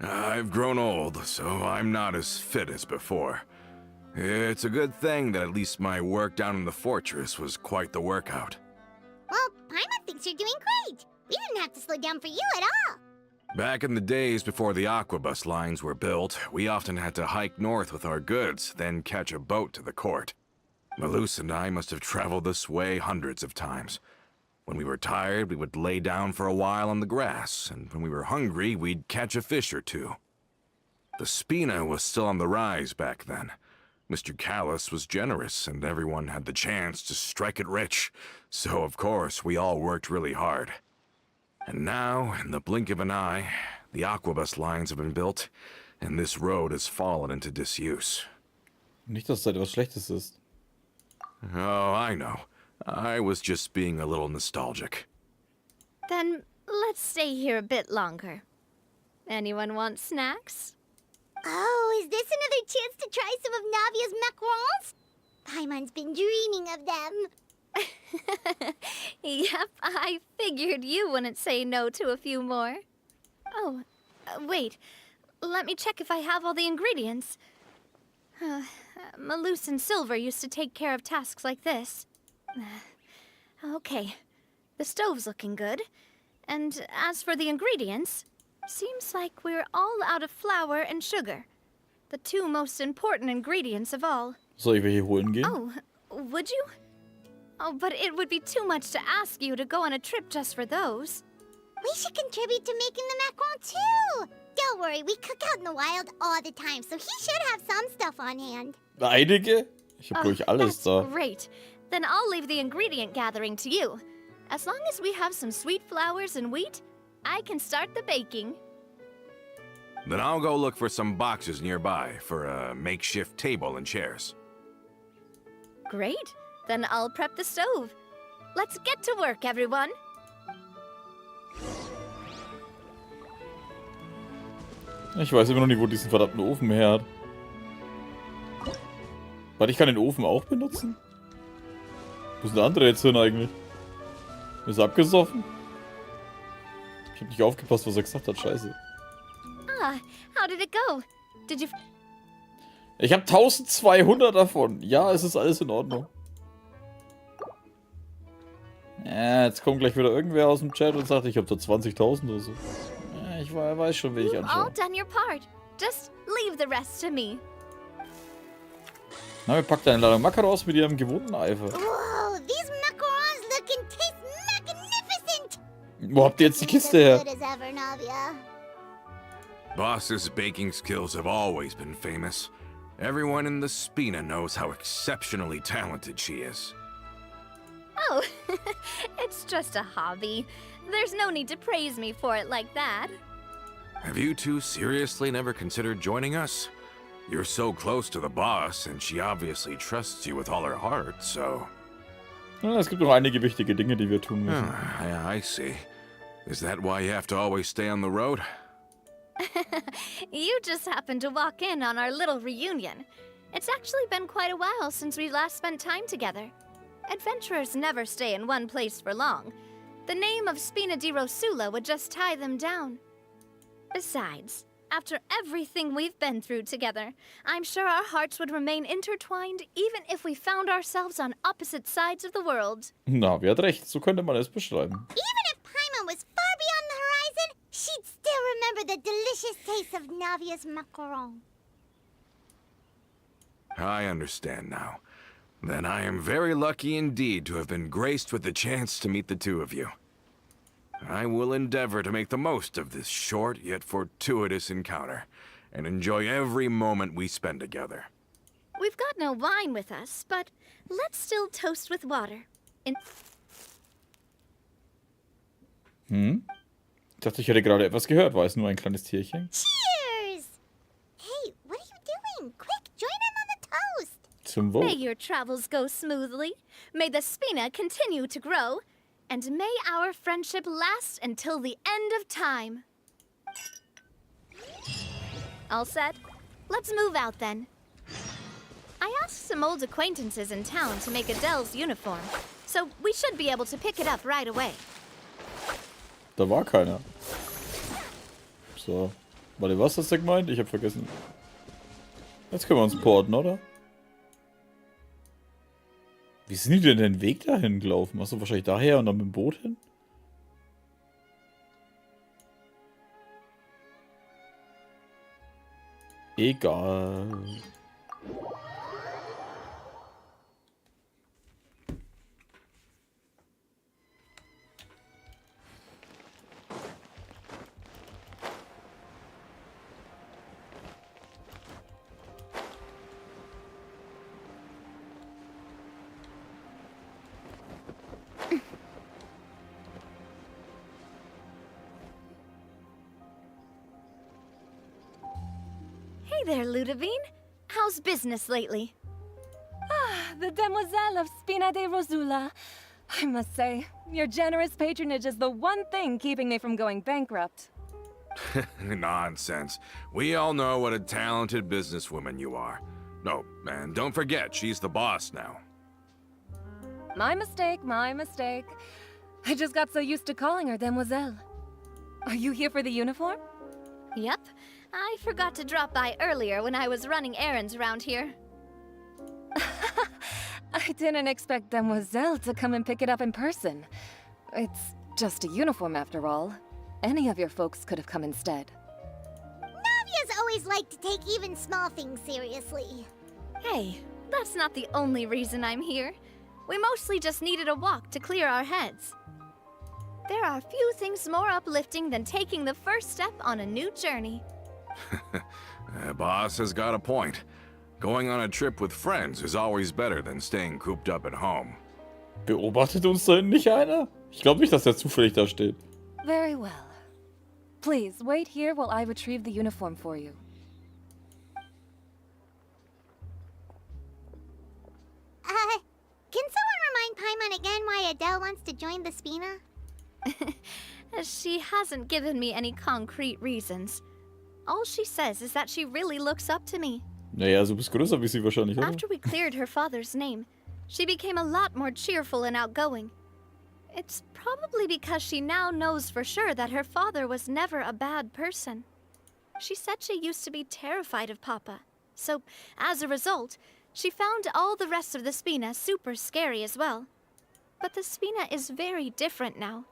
I've grown old, so I'm not as fit as before. It's a good thing that at least my work down in the fortress was quite the workout. Well, Paimon thinks you're doing great. We didn't have to slow down for you at all. Back in the days before the aquabus lines were built, we often had to hike north with our goods, then catch a boat to the court. Malus and I must have traveled this way hundreds of times. When we were tired, we would lay down for a while on the grass, and when we were hungry, we'd catch a fish or two. The Spina was still on the rise back then. Mr. Callis was generous, and everyone had the chance to strike it rich, so of course we all worked really hard. And now, in the blink of an eye, the aquabus lines have been built, and this road has fallen into disuse. Nicht, dass das etwas Schlechtes ist. Oh, I know. I was just being a little nostalgic. Then let's stay here a bit longer. Anyone want snacks? Oh, is this another chance to try some of Navia's macarons? Paimon's been dreaming of them. Yep, I figured you wouldn't say no to a few more. Oh, wait. Let me check if I have all the ingredients. Malus and Silver used to take care of tasks like this. Okay, the stove's looking good. And as for the ingredients, seems like we're all out of flour and sugar. The two most important ingredients of all. Soll ich welche holen gehen? Oh, would you? Oh, but it would be too much to ask you to go on a trip just for those. We should contribute to making the macaron too. Don't worry, we cook out in the wild all the time, so he should have some stuff on hand. Einige? Ich hab ruhig alles da. Great. Then I'll leave the ingredient gathering to you. As long as we have some sweet flowers and wheat, I can start the baking. Then I'll go look for some boxes nearby for a makeshift table and chairs. Great. Then I'll prep the stove. Let's get to work, everyone. Ich weiß immer noch nicht, wo diesen verdammten Ofen her hat. Warte, ich kann den Ofen auch benutzen? Wo ist der andere jetzt hin eigentlich? Ist er abgesoffen? Ich hab nicht aufgepasst, was er gesagt hat, scheiße. Ah, how did it go? Did you... Ich hab 1200 davon. Ja, es ist alles in Ordnung. Ja, jetzt kommt gleich wieder irgendwer aus dem Chat und sagt, ich hab da 20.000 oder so. Ja, ich weiß schon, wen ich You've all anschaue. done your part. Just leave the rest to me. Na, wir packen eine Ladung Macarons mit ihrem gewohnten Eifer. Whoa, these macarons look and taste magnificent! Wo habt ihr jetzt die Kiste her? Good as ever, Navia. Boss's baking skills have always been famous. Everyone in the Spina knows how exceptionally talented she is. Oh, it's just a hobby. There's no need to praise me for it like that. Have you two seriously never considered joining us? You're so close to the boss, and she obviously trusts you with all her heart, so... Ja, es gibt noch einige wichtige Dinge, die wir tun müssen. Yeah, I see. Is that why you have to always stay on the road? You just happened to walk in on our little reunion. It's actually been quite a while since we last spent time together. Adventurers never stay in one place for long. The name of Spina di Rosula would just tie them down. Besides, after everything we've been through together, I'm sure our hearts would remain intertwined even if we found ourselves on opposite sides of the world. Na, wer hat recht, so könnte man es beschreiben. Even if Paimon was far beyond the horizon, she'd still remember the delicious taste of Navia's macaron. I understand now. Then I am very lucky indeed to have been graced with the chance to meet the two of you. I will endeavor to make the most of this short yet fortuitous encounter, and enjoy every moment we spend together. We've got no wine with us, but let's still toast with water. Hm? Ich dachte, ich hätte gerade etwas gehört. War es nur ein kleines Tierchen? Cheers! Hey, what are you doing? Quick, join in on the toast! Zum Wohl. May your travels go smoothly. May the Spina continue to grow. And may our friendship last until the end of time. All set? Let's move out then. I asked some old acquaintances in town to make Adele's uniform, so we should be able to pick it up right away. Da war keiner. So. Warte, was hast du gemeint? Ich hab vergessen. Jetzt können wir uns porten, oder? Wie sind die denn den Weg dahin gelaufen? Achso, wahrscheinlich daher und dann mit dem Boot hin? Egal. Hey there, Ludovine. How's business lately? Ah, the demoiselle of Spina di Rosula. I must say, your generous patronage is the one thing keeping me from going bankrupt. Nonsense. We all know what a talented businesswoman you are. No, and don't forget, she's the boss now. My mistake, my mistake. I just got so used to calling her demoiselle. Are you here for the uniform? Yep. I forgot to drop by earlier when I was running errands around here. I didn't expect Demoiselle to come and pick it up in person. It's just a uniform after all. Any of your folks could have come instead. Navia's always liked to take even small things seriously. Hey, that's not the only reason I'm here. We mostly just needed a walk to clear our heads. There are few things more uplifting than taking the first step on a new journey. Boss has got a point. Going on a trip with friends is always better than staying cooped up at home. Beobachtet uns da nicht einer? Ich glaube nicht, dass er zufällig da steht. Very well. Please, wait here while I retrieve the uniform for you. Can someone remind Paimon again why Adele wants to join the Spina? She hasn't given me any concrete reasons. All she says is that she really looks up to me. Naja, du bist größer wie sie wahrscheinlich, oder? After we cleared her father's name, she became a lot more cheerful and outgoing. It's probably because she now knows for sure that her father was never a bad person. She said she used to be terrified of Papa. So, as a result, she found all the rest of the Spina super scary as well. But the Spina is very different now.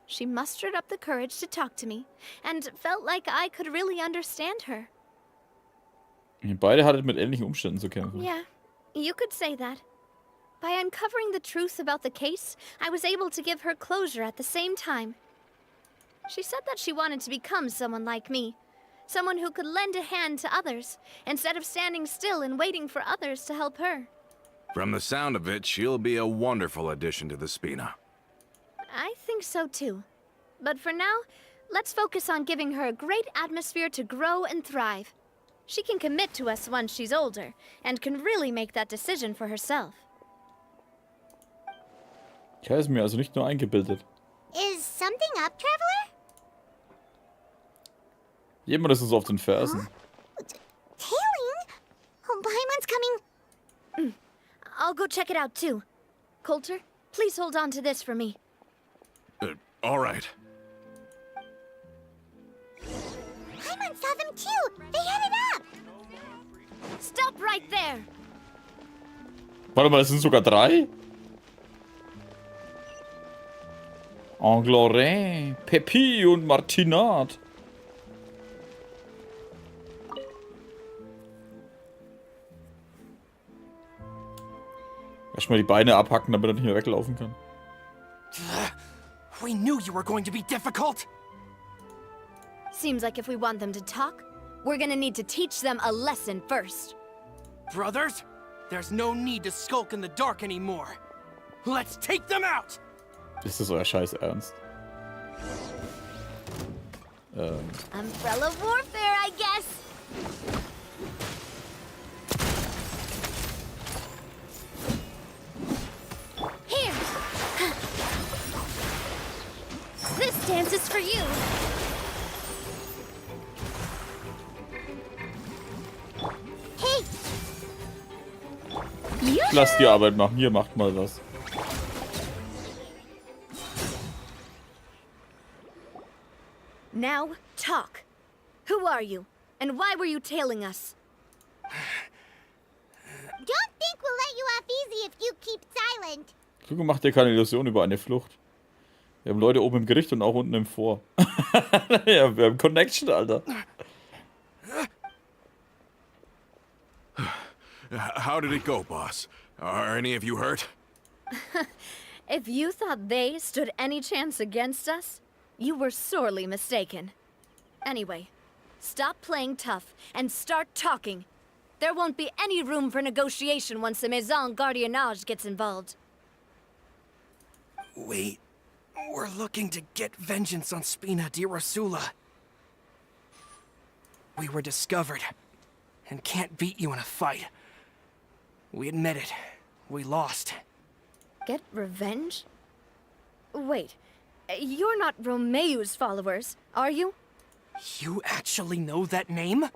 She mustered up the courage to talk to me, and felt like I could really understand her. Ihr beide hattet mit ähnlichen Umständen zu kämpfen. Yeah, you could say that. By uncovering the truth about the case, I was able to give her closure at the same time. She said that she wanted to become someone like me. Someone who could lend a hand to others, instead of standing still and waiting for others to help her. From the sound of it, she'll be a wonderful addition to the Spina. I think so too. But for now, let's focus on giving her a great atmosphere to grow and thrive. She can commit to us once she's older, and can really make that decision for herself. Ich habe es mir also nicht nur eingebildet. Is something up, Traveler? Jemand ist uns auf den Fersen. Tailing? Oh, Paimon's coming. I'll go check it out too. Coulter, please hold on to this for me. All right. Paimon saw them too. They headed up. Stop right there. Warte mal, es sind sogar 3? Anglorin, Pepi und Martinat. Erstmal die Beine abhacken, damit er nicht mehr weglaufen kann. We knew you were going to be difficult. Seems like if we want them to talk, we're gonna need to teach them a lesson first. Brothers, there's no need to skulk in the dark anymore. Let's take them out! Ist das euer Scheiß Ernst? Umbrella warfare, I guess. Here. This dance is for you. Hey. Lass die Arbeit machen. Hier, macht mal was. Now, talk. Who are you? And why were you tailing us? Don't think we'll let you off easy if you keep silent. Kluge macht dir keine Illusion über eine Flucht. Wir haben Leute oben im Gericht und auch unten im Vor. Ja, wir haben Connection, Alter. How did it go, boss? Are any of you hurt? If you thought they stood any chance against us, you were sorely mistaken. Anyway, stop playing tough and start talking. There won't be any room for negotiation once the Maison Gardiennage gets involved. We're looking to get vengeance on Spina di Rosula. We were discovered, and can't beat you in a fight. We admit it. We lost. Get revenge? Wait, you're not Romeu's followers, are you? You actually know that name?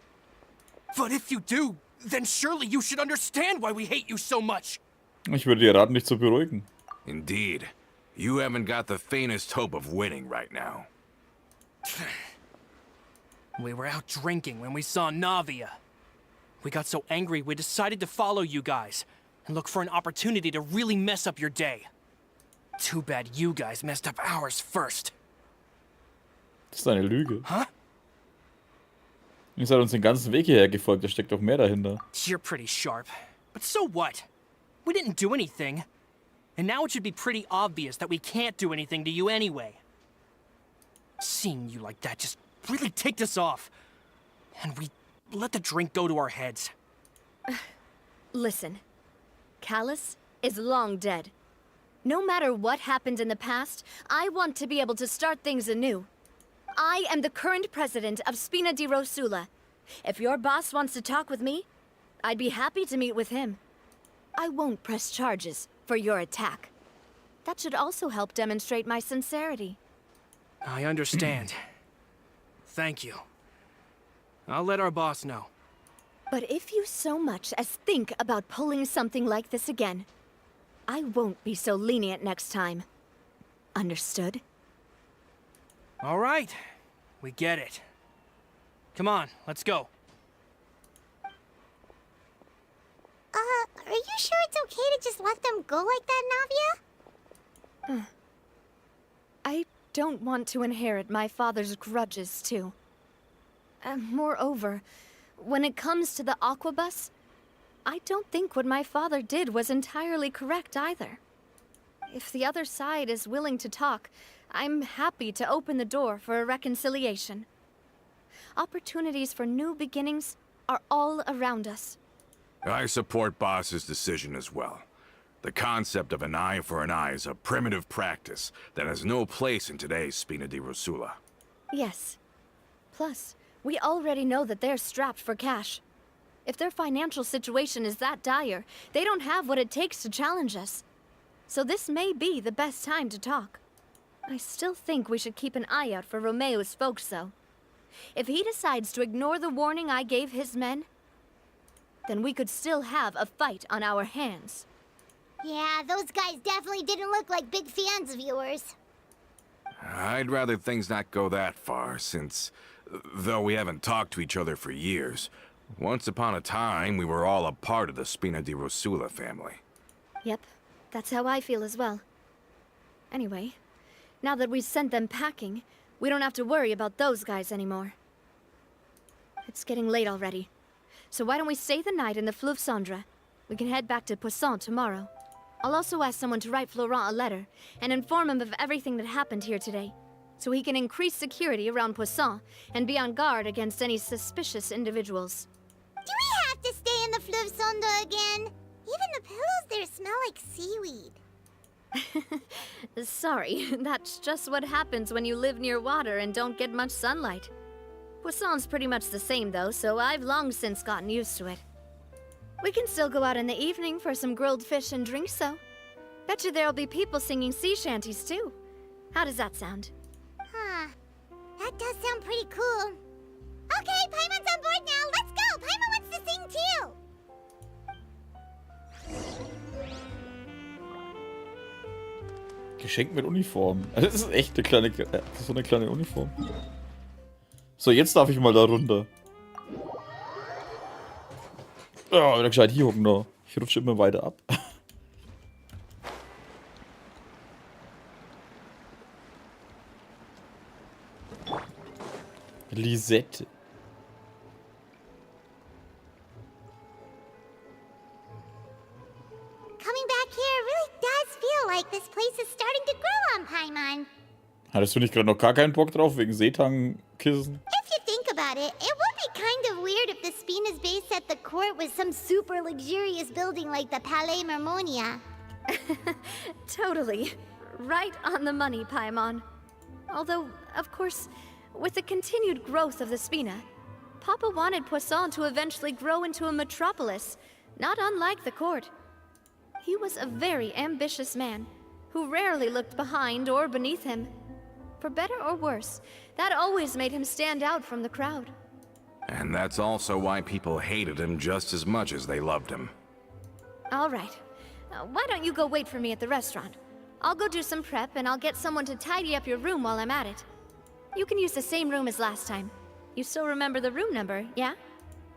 But if you do, then surely you should understand why we hate you so much. Ich würde dir raten, dich zu beruhigen. Indeed. You haven't got the faintest hope of winning right now. We were out drinking when we saw Navia. We got so angry we decided to follow you guys. and look for an opportunity to really mess up your day. Too bad you guys messed up ours first. Das ist eine Lüge. Huh? Ihr seid uns den ganzen Weg hierher gefolgt, da steckt doch mehr dahinter. You're pretty sharp. But so what? We didn't do anything. And now it should be pretty obvious that we can't do anything to you anyway. Seeing you like that just really ticked us off. And we let the drink go to our heads. Listen, Callus is long dead. No matter what happened in the past, I want to be able to start things anew. I am the current president of Spina di Rosula. If your boss wants to talk with me, I'd be happy to meet with him. I won't press charges for your attack. That should also help demonstrate my sincerity. I understand. Thank you. I'll let our boss know. But if you so much as think about pulling something like this again, I won't be so lenient next time. Understood? All right. We get it. Come on, let's go. Are you sure it's okay to just let them go like that, Navia? I don't want to inherit my father's grudges, too. Moreover, when it comes to the Aquabus, I don't think what my father did was entirely correct either. If the other side is willing to talk, I'm happy to open the door for a reconciliation. Opportunities for new beginnings are all around us. I support Boss's decision as well. The concept of an eye for an eye is a primitive practice that has no place in today's Spina di Rosula. Yes. Plus, we already know that they're strapped for cash. If their financial situation is that dire, they don't have what it takes to challenge us. So this may be the best time to talk. I still think we should keep an eye out for Romeo's folks, though. If he decides to ignore the warning I gave his men, then we could still have a fight on our hands. Yeah, those guys definitely didn't look like big fans of yours. I'd rather things not go that far, since, though we haven't talked to each other for years, once upon a time we were all a part of the Spina di Rosula family. Yep, that's how I feel as well. Anyway, now that we've sent them packing, we don't have to worry about those guys anymore. It's getting late already. So why don't we stay the night in the Fleuve Cendre? We can head back to Poisson tomorrow. I'll also ask someone to write Florent a letter and inform him of everything that happened here today, so he can increase security around Poisson and be on guard against any suspicious individuals. Do we have to stay in the Fleuve Cendre again? Even the pillows there smell like seaweed. Sorry, that's just what happens when you live near water and don't get much sunlight. Poisson's pretty much the same though, so I've long since gotten used to it. We can still go out in the evening for some grilled fish and drinks though. Bet you there'll be people singing sea shanties too. How does that sound? Huh. That does sound pretty cool. Okay, Paimon's on board now. Let's go! Paimon wants to sing too! Geschenk mit Uniform. Also das ist echt so eine kleine Uniform. So, jetzt darf ich mal da runter. Oh, wieder gescheit hier hocken noch. Ich rutsche immer weiter ab. Lisette. Coming back here really does feel like this place is starting to grow on Paimon. Hattest du nicht gerade noch gar keinen Bock drauf wegen Seetangkissen? If you think about it, it would be kind of weird if the Spina's base at the court was some super luxurious building like the Palais Marmonia. Totally. Right on the money, Paimon. Although, of course, with the continued growth of the Spina, Papa wanted Poisson to eventually grow into a metropolis, not unlike the court. He was a very ambitious man, who rarely looked behind or beneath him. For better or worse, that always made him stand out from the crowd. And that's also why people hated him just as much as they loved him. All right. Why don't you go wait for me at the restaurant? I'll go do some prep and I'll get someone to tidy up your room while I'm at it. You can use the same room as last time. You still remember the room number, yeah?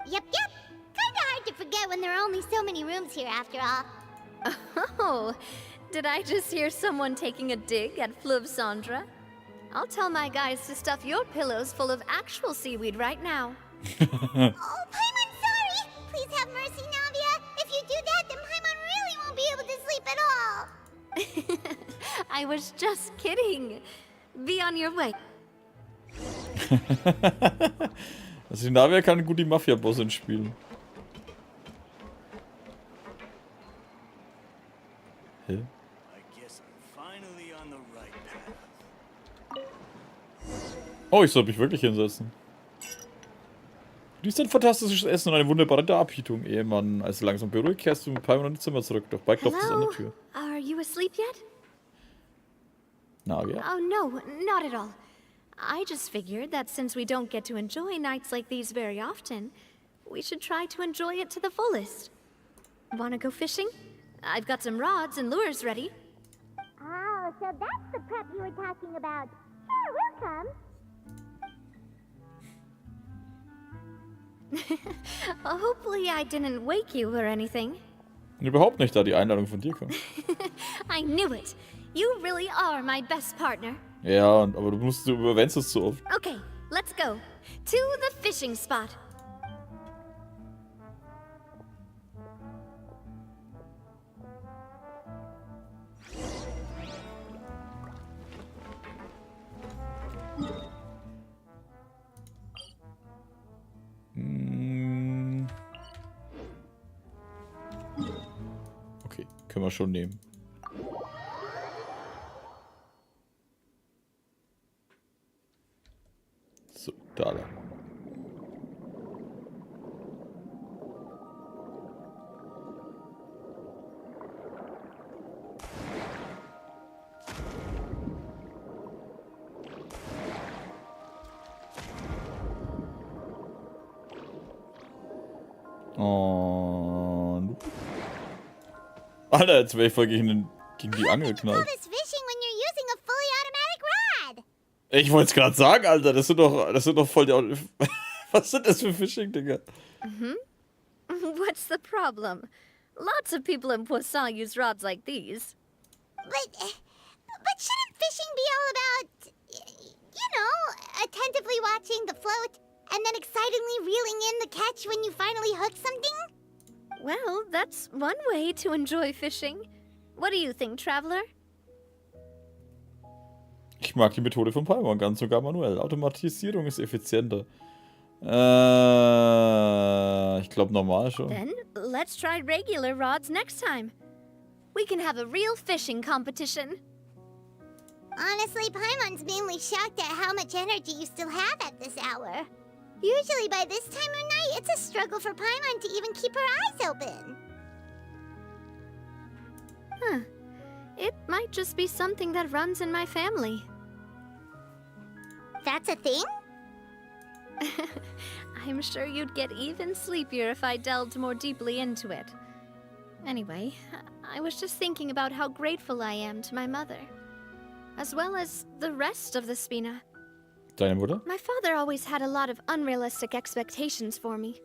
Yep. Kinda hard to forget when there are only so many rooms here after all. Oh, did I just hear someone taking a dig at Fleuve Sandra? I'll tell my guys to stuff your pillows full of actual seaweed right now. Oh, Paimon, sorry! Please have mercy, Navia. If you do that, then Paimon really won't be able to sleep at all. I was just kidding. Be on your way. Also die Navia kann gut die Mafia-Bossin spielen. Hä? Oh, ich soll mich wirklich hinsetzen. Dies ist ein fantastisches Essen und eine wunderbare Darbietung, Ehemann. Als du langsam beruhigt kehrst du mit Paimon in dein Zimmer zurück. Doch bald klopft es an der Tür. Are you asleep yet? Navia? Oh, no, not at all. I just figured that since we don't get to enjoy nights like these very often, we should try to enjoy it to the fullest. Wanna go fishing? I've got some rods and lures ready. Oh, so that's the prep you were talking about. Sure, we'll come. Hopefully I didn't wake you or anything. Überhaupt nicht, da die Einladung von dir kommt. I knew it. You really are my best partner. Ja, aber du überwendest es zu oft. Okay, let's go. To the fishing spot. Okay, können wir schon nehmen. So, da lang. Und... Alter, jetzt wäre ich voll gegen die Angel knallt. Ich wollte es gerade sagen, Alter, das sind doch voll die... Was sind das für Fishing-Dinger? What's the problem? Lots of people in Poisson use rods like these. But shouldn't fishing be all about, you know, attentively watching the float and then excitedly reeling in the catch when you finally hook something? Well, that's one way to enjoy fishing. What do you think, Traveler? Ich mag die Methode von Paimon ganz sogar manuell. Automatisierung ist effizienter. Ich glaube normal schon. Then let's try regular rods next time. We can have a real fishing competition. Honestly, Paimon's mainly shocked at how much energy you still have at this hour. Usually by this time of night, it's a struggle for Paimon to even keep her eyes open. Huh. It might just be something that runs in my family. That's a thing? I'm sure you'd get even sleepier if I delved more deeply into it. Anyway, I was just thinking about how grateful I am to my mother, as well as the rest of the Spina. Deine Mutter? My father always had a lot of unrealistic expectations for me.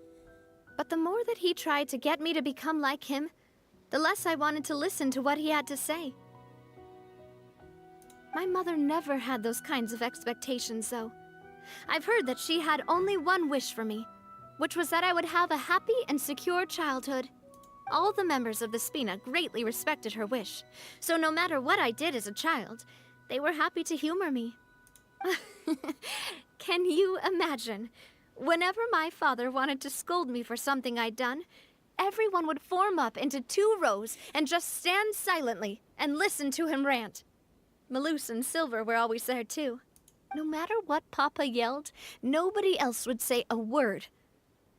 But the more that he tried to get me to become like him, the less I wanted to listen to what he had to say. My mother never had those kinds of expectations, though. I've heard that she had only one wish for me, which was that I would have a happy and secure childhood. All the members of the Spina greatly respected her wish, so no matter what I did as a child, they were happy to humor me. Can you imagine? Whenever my father wanted to scold me for something I'd done, everyone would form up into 2 rows and just stand silently and listen to him rant. Malouse and Silver were always there too. No matter what Papa yelled, nobody else would say a word.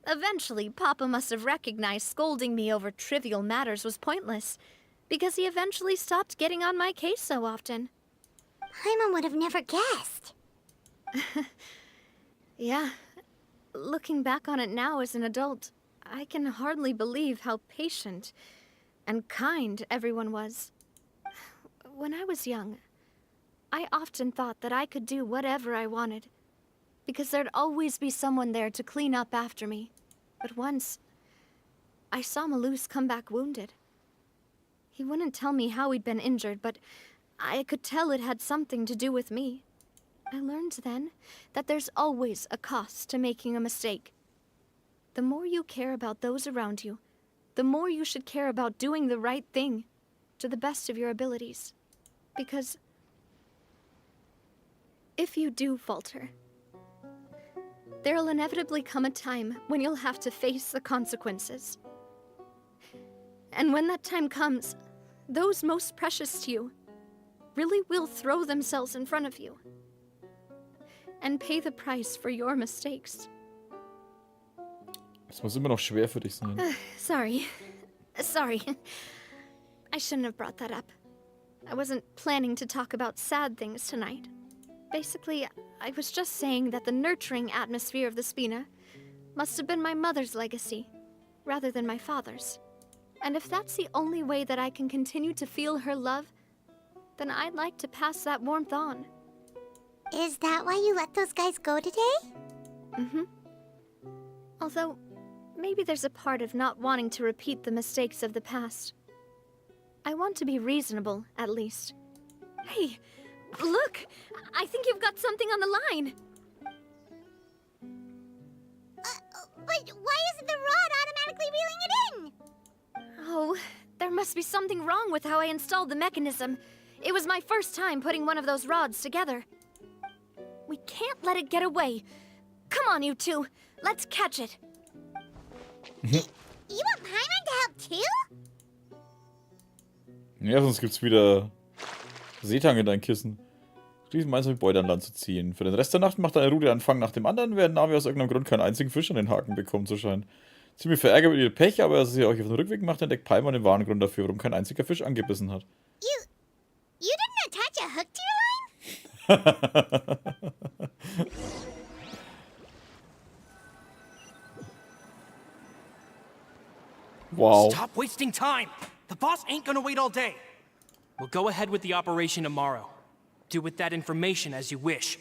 Eventually, Papa must have recognized scolding me over trivial matters was pointless, because he eventually stopped getting on my case so often. Paimon would have never guessed. Yeah. Looking back on it now as an adult, I can hardly believe how patient and kind everyone was. When I was young, I often thought that I could do whatever I wanted, because there'd always be someone there to clean up after me. But once, I saw Malouse come back wounded. He wouldn't tell me how he'd been injured, but I could tell it had something to do with me. I learned then that there's always a cost to making a mistake. The more you care about those around you, the more you should care about doing the right thing to the best of your abilities. Because if you do falter, there'll inevitably come a time when you'll have to face the consequences. And when that time comes, those most precious to you really will throw themselves in front of you and pay the price for your mistakes. Es muss immer noch schwer für dich sein. Sorry. I shouldn't have brought that up. I wasn't planning to talk about sad things tonight. Basically, I was just saying that the nurturing atmosphere of the Spina must have been my mother's legacy, rather than my father's. And if that's the only way that I can continue to feel her love, then I'd like to pass that warmth on. Is that why you let those guys go today? Mm-hmm. Although, maybe there's a part of not wanting to repeat the mistakes of the past. I want to be reasonable, at least. Hey, look! I think you've got something on the line! But why isn't the rod automatically reeling it in? Oh, there must be something wrong with how I installed the mechanism. It was my first time putting one of those rods together. We can't let it get away. Come on, you two. Let's catch it. You want Paimon to help too? Ja, sonst gibt's wieder Seetang in dein Kissen. Schließlich meinst du, mit Beute an Land zu ziehen. Für den Rest der Nacht macht deine Route einen Fang nach dem anderen, während Navi aus irgendeinem Grund keinen einzigen Fisch an den Haken bekommt, so scheint. Ziemlich verärgert mit ihr Pech, aber als sie euch auf den Rückweg macht, entdeckt Paimon den wahren Grund dafür, warum kein einziger Fisch angebissen hat. You didn't attach a hook to your line? Wow. Stop wasting time! The boss ain't gonna wait all day. We'll go ahead with the operation tomorrow. Do with that information as you wish.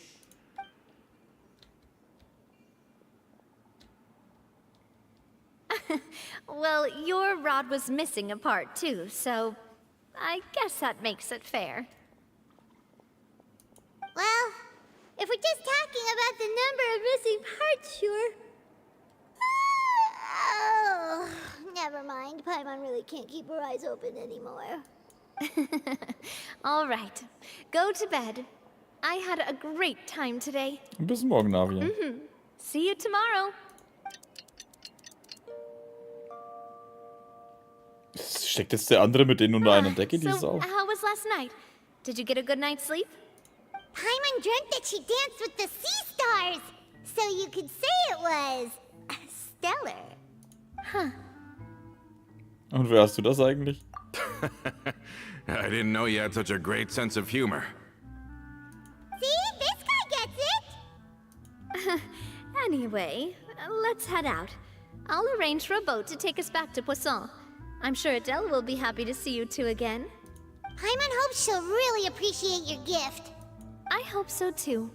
Well, your rod was missing a part too, so I guess that makes it fair. Well, if we're just talking about the number of missing parts, sure. Oh, never mind. Paimon really can't keep her eyes open anymore. All right, go to bed. I had a great time today. Bis morgen, Navi. See you tomorrow. Steckt jetzt der andere mit denen unter einer Decke, die Sau? How was last night? Did you get a good night's sleep? Paimon dreamt that she danced with the sea stars, so you could say it was stellar. Huh. Und wer hast du das eigentlich? I didn't know you had such a great sense of humor. See? This guy gets it! Anyway, let's head out. I'll arrange for a boat to take us back to Poisson. I'm sure Adele will be happy to see you two again. Paimon hopes she'll really appreciate your gift. I hope so too.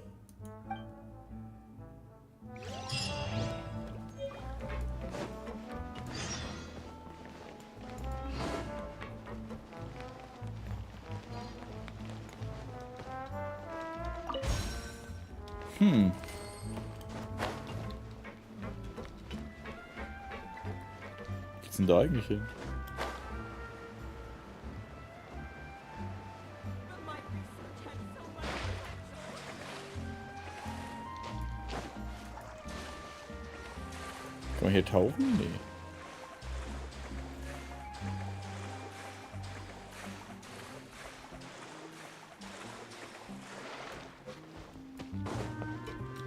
Wo geht's denn da eigentlich hin? Kann man hier tauchen? Nee.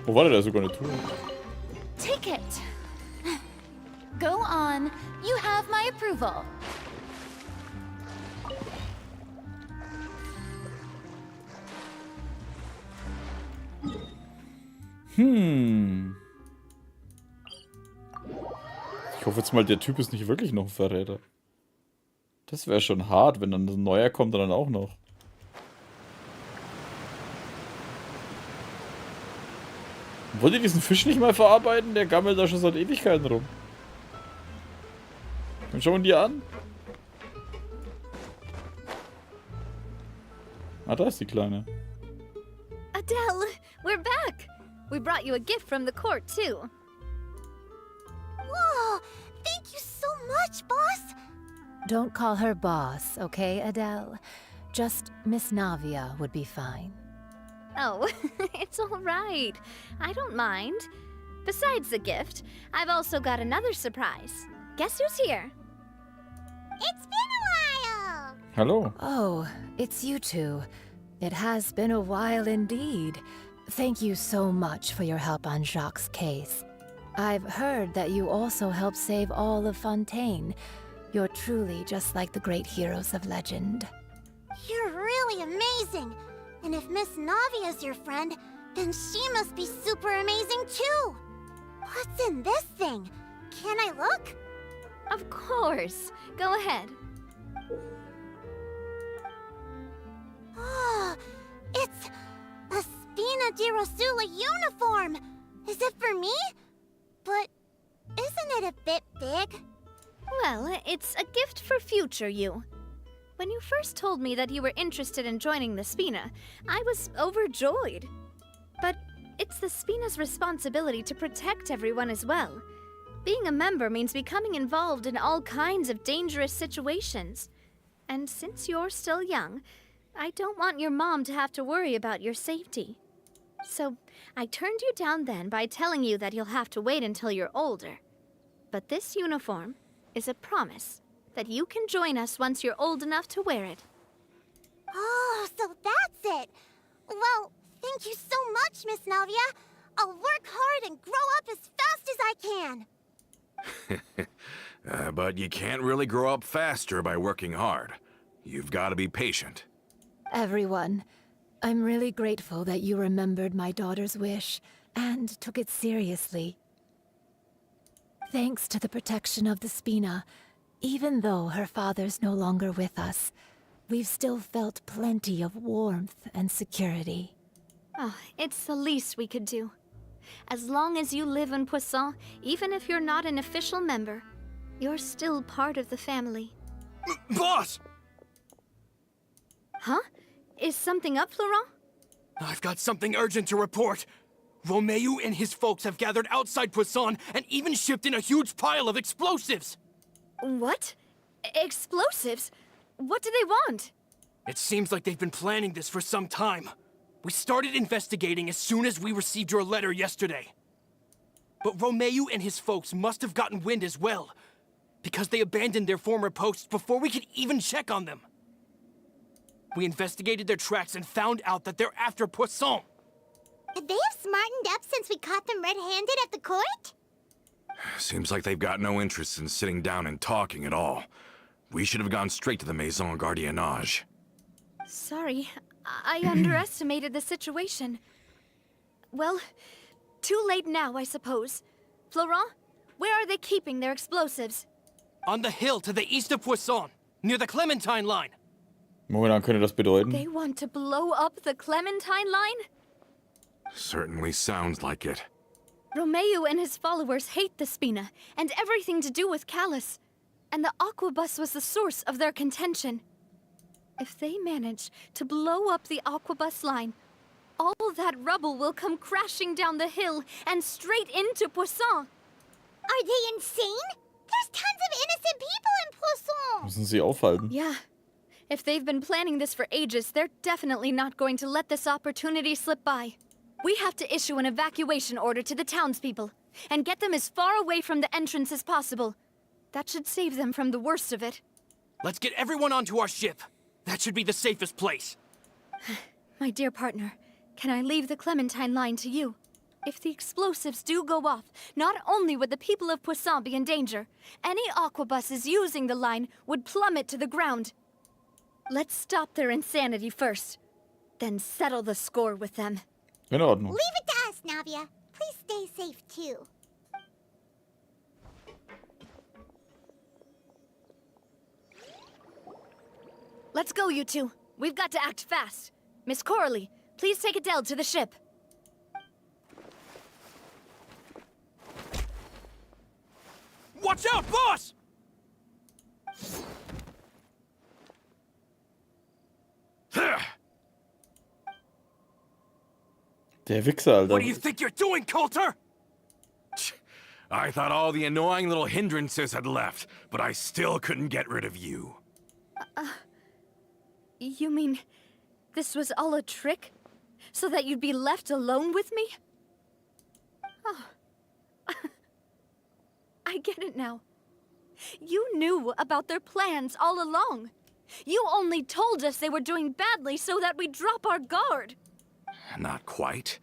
Oh, warte, da ist sogar eine Tour. Ticket. Go on. You have my approval. Ich hoffe jetzt mal, der Typ ist nicht wirklich noch ein Verräter. Das wäre schon hart, wenn dann ein neuer kommt und dann auch noch. Wollt ihr diesen Fisch nicht mal verarbeiten? Der gammelt da schon seit Ewigkeiten rum. Und schauen die an. Ah, da ist die Kleine. Adele, we're back! We brought you a gift from the court, too. Whoa! Thank you so much, boss! Don't call her boss, okay, Adele? Just Miss Navia would be fine. Oh, it's all right. I don't mind. Besides the gift, I've also got another surprise. Guess who's here? It's been a while! Hallo. Oh, it's you two. It has been a while indeed. Thank you so much for your help on Jacques' case. I've heard that you also helped save all of Fontaine. You're truly just like the great heroes of legend. You're really amazing! And if Miss Navia's your friend, then she must be super amazing too! What's in this thing? Can I look? Of course. Go ahead. Oh, it's a Spina di Rosula uniform! Is it for me? But isn't it a bit big? Well, it's a gift for future you. When you first told me that you were interested in joining the Spina, I was overjoyed. But it's the Spina's responsibility to protect everyone as well. Being a member means becoming involved in all kinds of dangerous situations. And since you're still young, I don't want your mom to have to worry about your safety. So I turned you down then by telling you that you'll have to wait until you're older. But this uniform is a promise that you can join us once you're old enough to wear it. Oh, so that's it! Well, thank you so much, Miss Navia. I'll work hard and grow up as fast as I can. But you can't really grow up faster by working hard. You've got to be patient. Everyone, I'm really grateful that you remembered my daughter's wish and took it seriously. Thanks to the protection of the Spina, even though her father's no longer with us, we've still felt plenty of warmth and security. Oh, it's the least we could do. As long as you live in Poisson, even if you're not an official member, you're still part of the family. Boss! Huh? Is something up, Florent? I've got something urgent to report. Romeu and his folks have gathered outside Poisson and even shipped in a huge pile of explosives. What? Explosives? What do they want? It seems like they've been planning this for some time. We started investigating as soon as we received your letter yesterday. But Romeu and his folks must have gotten wind as well, because they abandoned their former posts before we could even check on them. We investigated their tracks and found out that they're after Poisson. They have smartened up since we caught them red-handed at the court? Seems like they've got no interest in sitting down and talking at all. We should have gone straight to the Maison Gardiennage. Sorry, I underestimated the situation. Well, too late now, I suppose. Florent, where are they keeping their explosives? On the hill to the east of Poisson, near the Clementine line. Moment, könnte das bedeuten? They want to blow up the Clementine line? Certainly sounds like it. Romeu and his followers hate the Spina and everything to do with Callus. And the Aquabus was the source of their contention. If they manage to blow up the Aquabus line, all that rubble will come crashing down the hill and straight into Poisson. Are they insane? There's tons of innocent people in Poisson! Müssen sie aufhalten. Yeah. If they've been planning this for ages, they're definitely not going to let this opportunity slip by. We have to issue an evacuation order to the townspeople and get them as far away from the entrance as possible. That should save them from the worst of it. Let's get everyone onto our ship. That should be the safest place. My dear partner, can I leave the Clementine line to you? If the explosives do go off, not only would the people of Poisson be in danger, any aquabuses using the line would plummet to the ground. Let's stop their insanity first, then settle the score with them. In Ordnung. Leave it to us, Navia. Please stay safe, too. Let's go, you two. We've got to act fast. Miss Coralie, please take Adele to the ship. Watch out, boss! Der Wichser, Alter. What do you think you're doing, Coulter? I thought all the annoying little hindrances had left, but I still couldn't get rid of you. You mean this was all a trick? So that you'd be left alone with me? Oh. I get it now. You knew about their plans all along. You only told us they were doing badly so that we'd drop our guard. Not quite.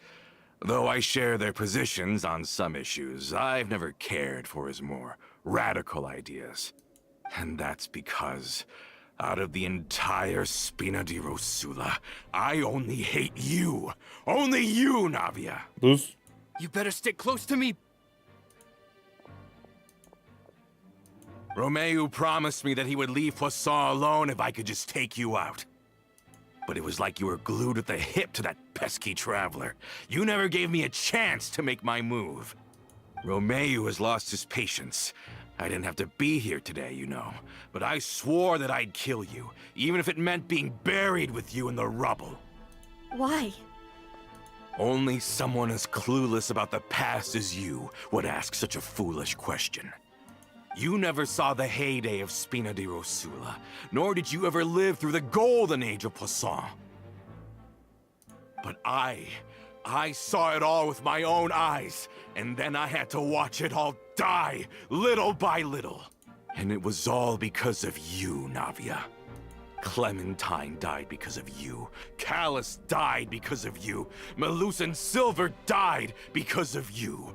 Though I share their positions on some issues, I've never cared for his more radical ideas. And that's because, out of the entire Spina di Rosula, I only hate you. Only you, Navia. Was? You better stick close to me. Romeu promised me that he would leave Poisson alone if I could just take you out. But it was like you were glued at the hip to that pesky traveler. You never gave me a chance to make my move. Romeu has lost his patience. I didn't have to be here today, you know. But I swore that I'd kill you, even if it meant being buried with you in the rubble. Why? Only someone as clueless about the past as you would ask such a foolish question. You never saw the heyday of Spina di Rosula, nor did you ever live through the golden age of Poisson. But I saw it all with my own eyes, and then I had to watch it all die, little by little. And it was all because of you, Navia. Clementine died because of you. Callus died because of you. Melus and Silver died because of you.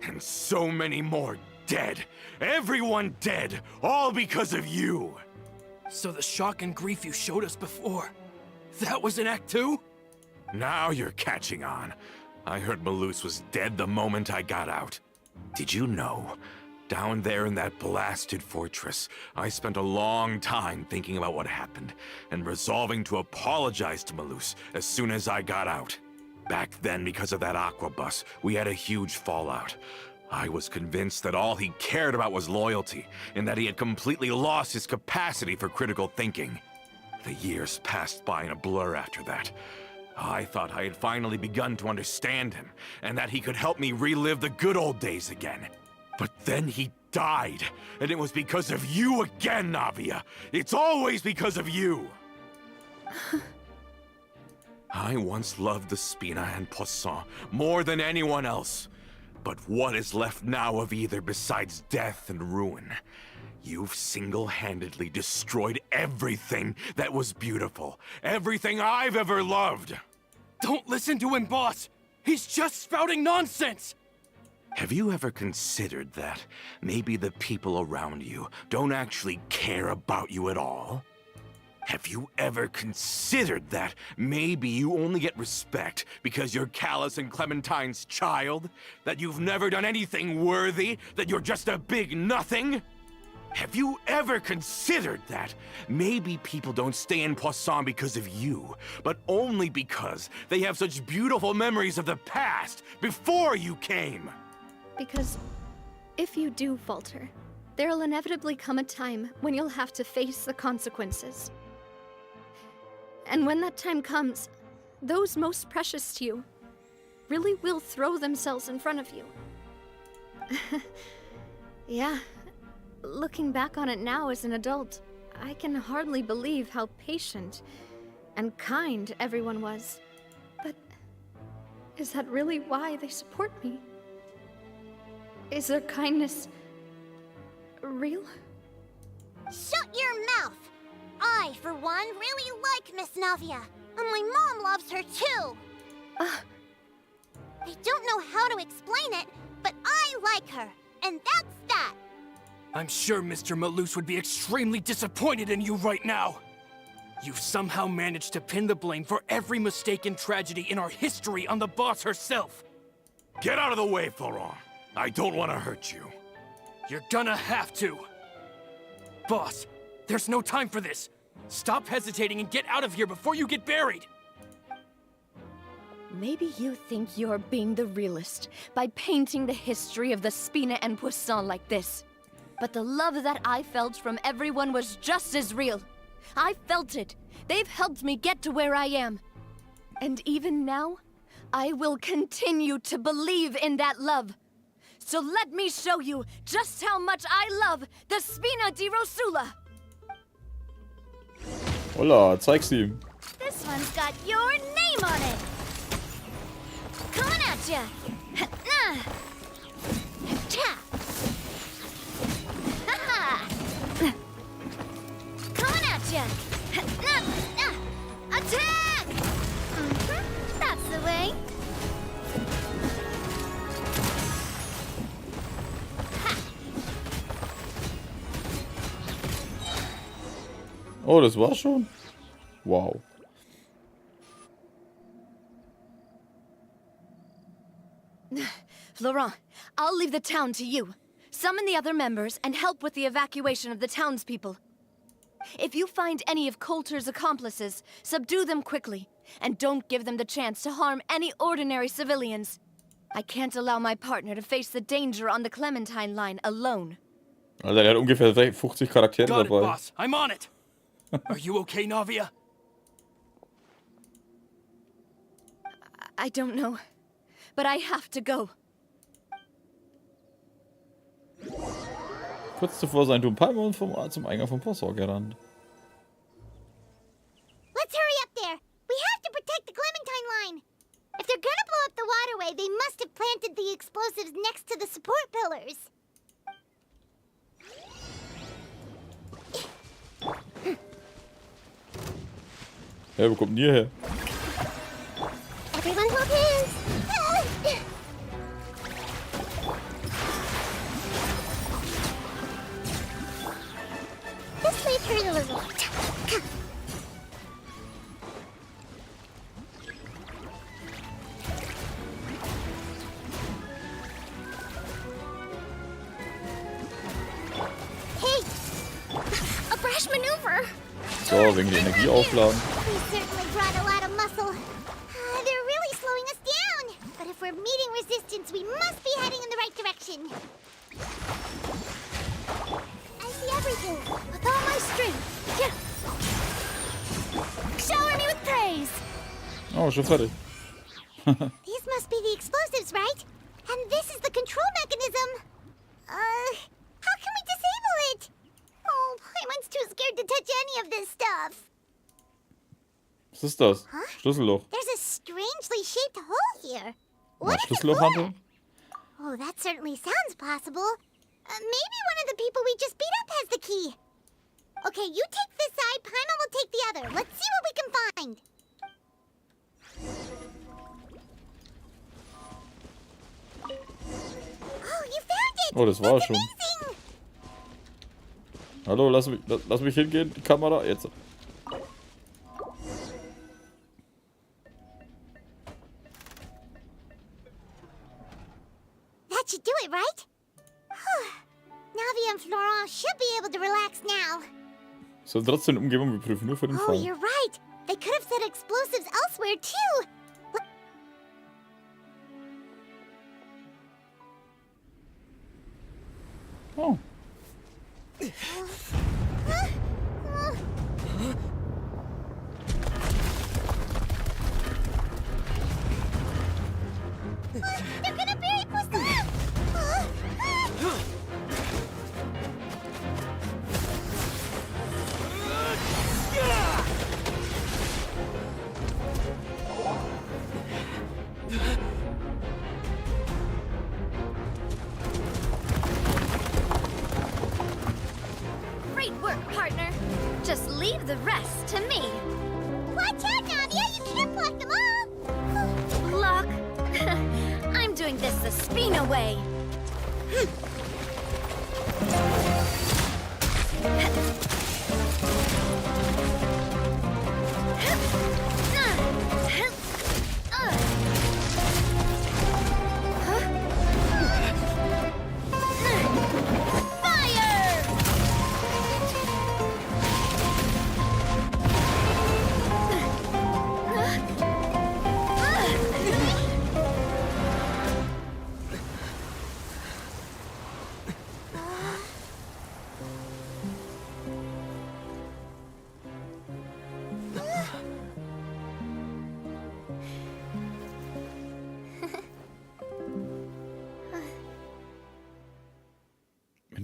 And so many more dead. Everyone dead, all because of you. So the shock and grief you showed us before, that was in Act 2? Now you're catching on. I heard Melus was dead the moment I got out. Did you know? Down there in that blasted fortress, I spent a long time thinking about what happened, and resolving to apologize to Melus as soon as I got out. Back then, because of that aqua bus, we had a huge fallout. I was convinced that all he cared about was loyalty, and that he had completely lost his capacity for critical thinking. The years passed by in a blur after that. I thought I had finally begun to understand him, and that he could help me relive the good old days again. But then he died, and it was because of you again, Navia. It's always because of you. I once loved the Spina and Poisson more than anyone else. But what is left now of either besides death and ruin? You've single-handedly destroyed everything that was beautiful. Everything I've ever loved. Don't listen to him, boss. He's just spouting nonsense. Have you ever considered that maybe the people around you don't actually care about you at all? Have you ever considered that maybe you only get respect because you're Callus and Clementine's child? That you've never done anything worthy? That you're just a big nothing? Have you ever considered that maybe people don't stay in Poisson because of you, but only because they have such beautiful memories of the past before you came? Because if you do falter, there'll inevitably come a time when you'll have to face the consequences. And when that time comes, those most precious to you really will throw themselves in front of you. Yeah, looking back on it now as an adult, I can hardly believe how patient and kind everyone was. But is that really why they support me? Is their kindness real? Shut your mouth! I, for one, really like Miss Navia, and my mom loves her too. I don't know how to explain it, but I like her, and that's that. I'm sure Mr. Melus would be extremely disappointed in you right now. You've somehow managed to pin the blame for every mistake and tragedy in our history on the boss herself. Get out of the way, Florent. I don't want to hurt you. You're gonna have to. Boss, there's no time for this. Stop hesitating and get out of here before you get buried. Maybe you think you're being the realist by painting the history of the Spina and Poisson like this. But the love that I felt from everyone was just as real. I felt it. They've helped me get to where I am. And even now, I will continue to believe in that love. So let me show you just how much I love the Spina di Rosula. Hola, zeig's ihm. This one's got your name on it. Coming at ya. Coming at ya. Attack! That's the way. Oh, das war's schon? Wow. Laurent, I'll leave the town to you. Summon the other members and help with the evacuation of the townspeople. If you find any of Coulter's accomplices, subdue them quickly, and don't give them the chance to harm any ordinary civilians. I can't allow my partner to face the danger on the Clementine line alone. Alter, der hat ungefähr 50 Charaktere Got it, dabei. boss. I'm on it. Are you okay, Navia? I don't know, but I have to go. Kurz zuvor seien Palmer zum Eingang vom Potsau gerannt. Let's hurry up there. We have to protect the Clementine line. If they're gonna blow up the waterway, they must have planted the explosives next to the support pillars. Ja, wo kommt denn ihr her? Everyone hold hands. This may hurt a little. Hey! A brash maneuver! So, wegen der Energie aufladen. We certainly brought a lot of muscle. They're really slowing us down. But if we're meeting resistance, we must be heading in the right direction. I see everything. With all my strength. Yeah. Shower me with praise. Oh, schon fertig. These must be the explosives, right? And this is the control mechanism. How can we disable it? Oh, Paimon's too scared to touch any of this stuff. Was ist das? Schlüsselloch. There's a strangely shaped hole here. What is it Schlüsselloch for? handeln? Oh, that certainly sounds possible. Maybe one of the people we just beat up has the key. Okay, you take this side, Paimon will take the other. Let's see what we can find. Oh, you found it! Oh, das war schon. Hallo, lass mich hingehen, die Kamera, jetzt. That should do it, right? Navi and Florent should be able to relax now. Soll trotzdem die Umgebung überprüfen, nur für den Oh, Fall. you're right. They could have set explosives elsewhere, too. Oh. They're gonna bury Poisson! Great work, partner. Just leave the rest to me. Watch out, Nadia! You can't block them all! Block? I'm doing this the Spina way.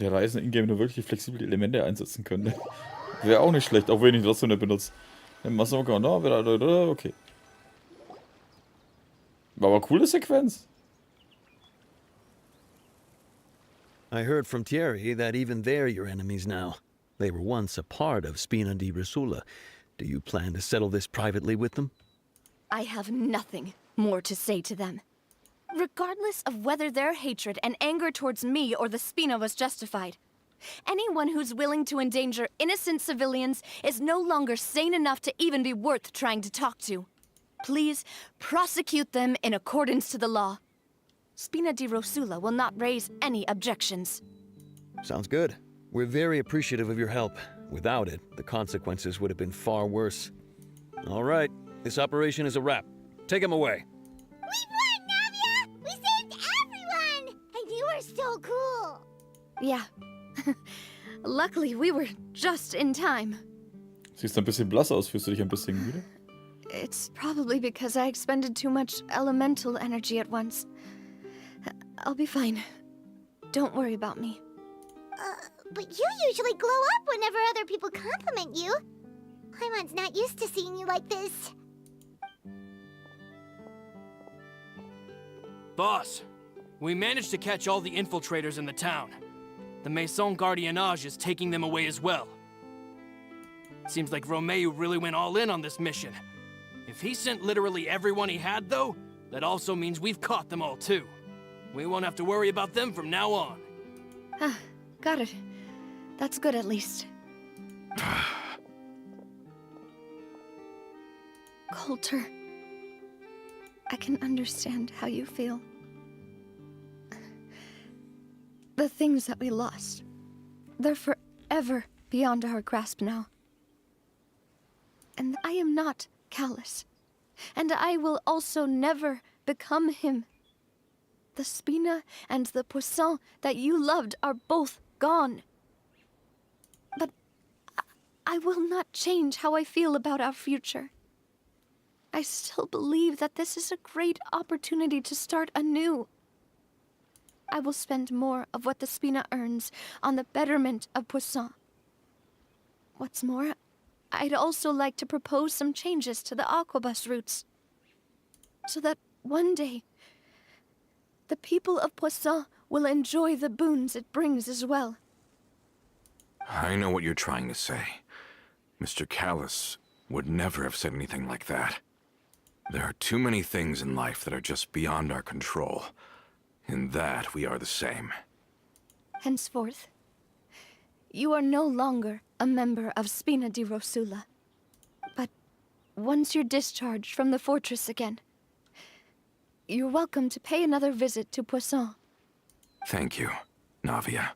der Reisende in-game nur wirklich flexible Elemente einsetzen könnte. Wäre auch nicht schlecht, auch wenn ich das so nicht benutze. Okay. War aber coole Sequenz. I heard from Thierry that even they're your enemies now. They were once a part of Spina di Rosula. Do you plan to settle this privately with them? I have nothing more to say to them. Regardless of whether their hatred and anger towards me or the Spina was justified, anyone who's willing to endanger innocent civilians is no longer sane enough to even be worth trying to talk to. Please prosecute them in accordance to the law. Spina di Rosula will not raise any objections. Sounds good. We're very appreciative of your help. Without it, the consequences would have been far worse. All right, this operation is a wrap. Take him away. We won, Navia! We saved everyone! And you were so cool! Yeah. Luckily, we were just in time. Siehst ein bisschen blass aus, fühlst du dich ein bisschen müde? It's probably because I expended too much elemental energy at once. I'll be fine. Don't worry about me. But you usually glow up whenever other people compliment you. Paimon's not used to seeing you like this. Boss, we managed to catch all the infiltrators in the town. The Maison Gardiennage is taking them away as well. Seems like Romeu really went all in on this mission. If he sent literally everyone he had, though, that also means we've caught them all, too. We won't have to worry about them from now on. Got it. That's good, at least. Coulter, I can understand how you feel. The things that we lost, they're forever beyond our grasp now. And I am not callous. And I will also never become him. The Spina and the Poisson that you loved are both gone. But I will not change how I feel about our future. I still believe that this is a great opportunity to start anew. I will spend more of what the Spina earns on the betterment of Poisson. What's more, I'd also like to propose some changes to the Aquabus routes, so that one day the people of Poisson will enjoy the boons it brings as well. I know what you're trying to say. Mr. Callis would never have said anything like that. There are too many things in life that are just beyond our control. In that, we are the same. Henceforth, you are no longer a member of Spina di Rosula. But once you're discharged from the fortress again, you're welcome to pay another visit to Poisson. Thank you, Navia.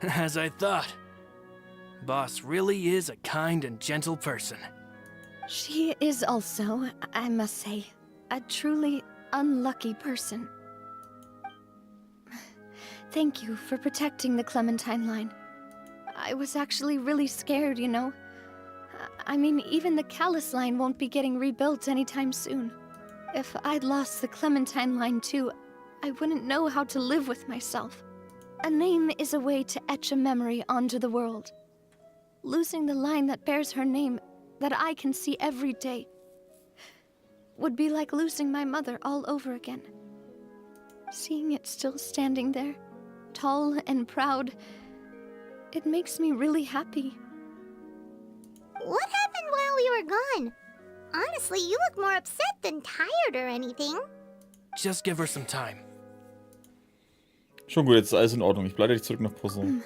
As I thought. Boss really is a kind and gentle person. She is also, I must say, a truly unlucky person. Thank you for protecting the Clementine line. I was actually really scared, you know. I mean, even the Callis line won't be getting rebuilt anytime soon. If I'd lost the Clementine line too, I wouldn't know how to live with myself. A name is a way to etch a memory onto the world. Losing the line that bears her name, that I can see every day, would be like losing my mother all over again. Seeing it still standing there, tall and proud, it makes me really happy. What happened while we were gone? Honestly, you look more upset than tired or anything. Just give her some time. Schon gut, jetzt ist alles in Ordnung. Ich leite dich zurück nach Poisson.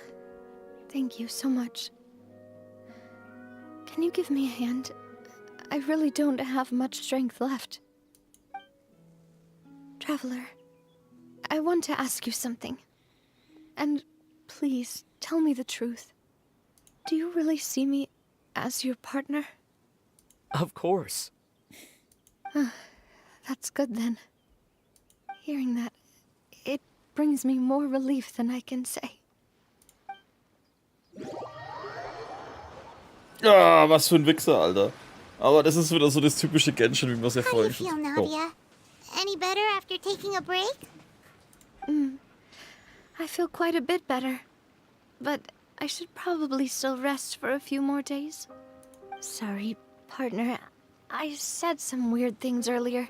Thank you so much. Can you give me a hand? I really don't have much strength left. Traveler, I want to ask you something. And please, tell me the truth. Do you really see me as your partner? Of course. That's good then. Hearing that, it brings me more relief than I can say. Ah, was für ein Wichser, Alter. Aber das ist wieder so das typische Genshin, wie man es ja How do you vorhin feel, schon... Navia? Any better after taking a break? I feel quite a bit better. But I should probably still rest for a few more days. Sorry, partner. I said some weird things earlier.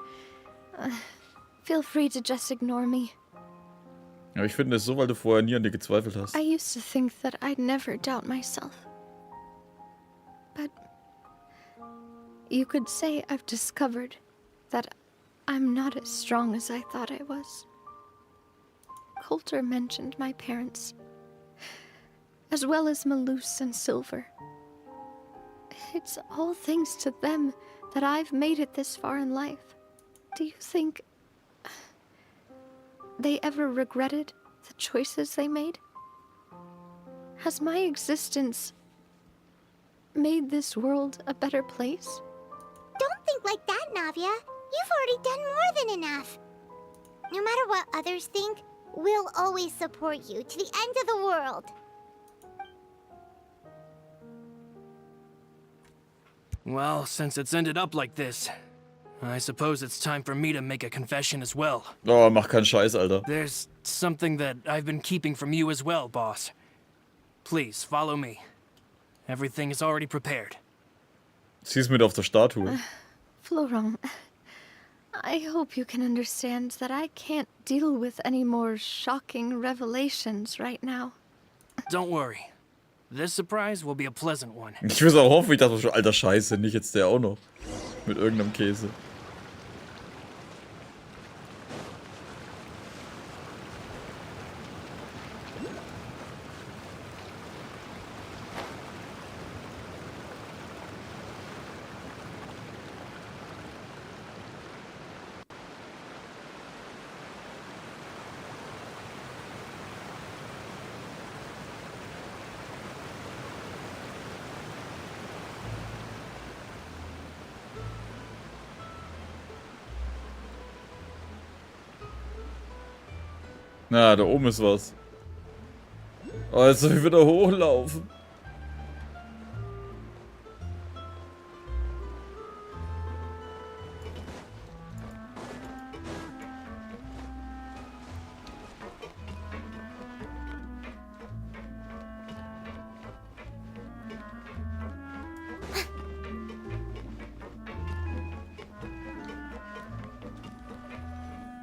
Feel free to just ignore me. Ja, ich finde es so, weil du vorher nie an dir gezweifelt hast. I used to think that I'd never doubt myself. But you could say I've discovered that I'm not as strong as I thought I was. Coulter mentioned my parents, as well as Malus and Silver. It's all thanks to them that I've made it this far in life. Do you think they ever regretted the choices they made? Has my existence made this world a better place? Don't think like that, Navia. You've already done more than enough. No matter what others think, we'll always support you to the end of the world. Well, since it's ended up like this, I suppose it's time for me to make a confession as well. Oh, mach keinen Scheiß, Alter. There's something that I've been keeping from you as well, boss. Please, follow me. Everything is already prepared. Sie ist mit auf der Statue. Florent, I hope you can understand that I can't deal with any more shocking revelations right now. Don't worry. This surprise will be a pleasant one. Ich muss auch hoffen, ich dachte schon, alter Scheiße, nicht jetzt der auch noch. Mit irgendeinem Käse. Na, da oben ist was. Oh, jetzt soll ich wieder hochlaufen.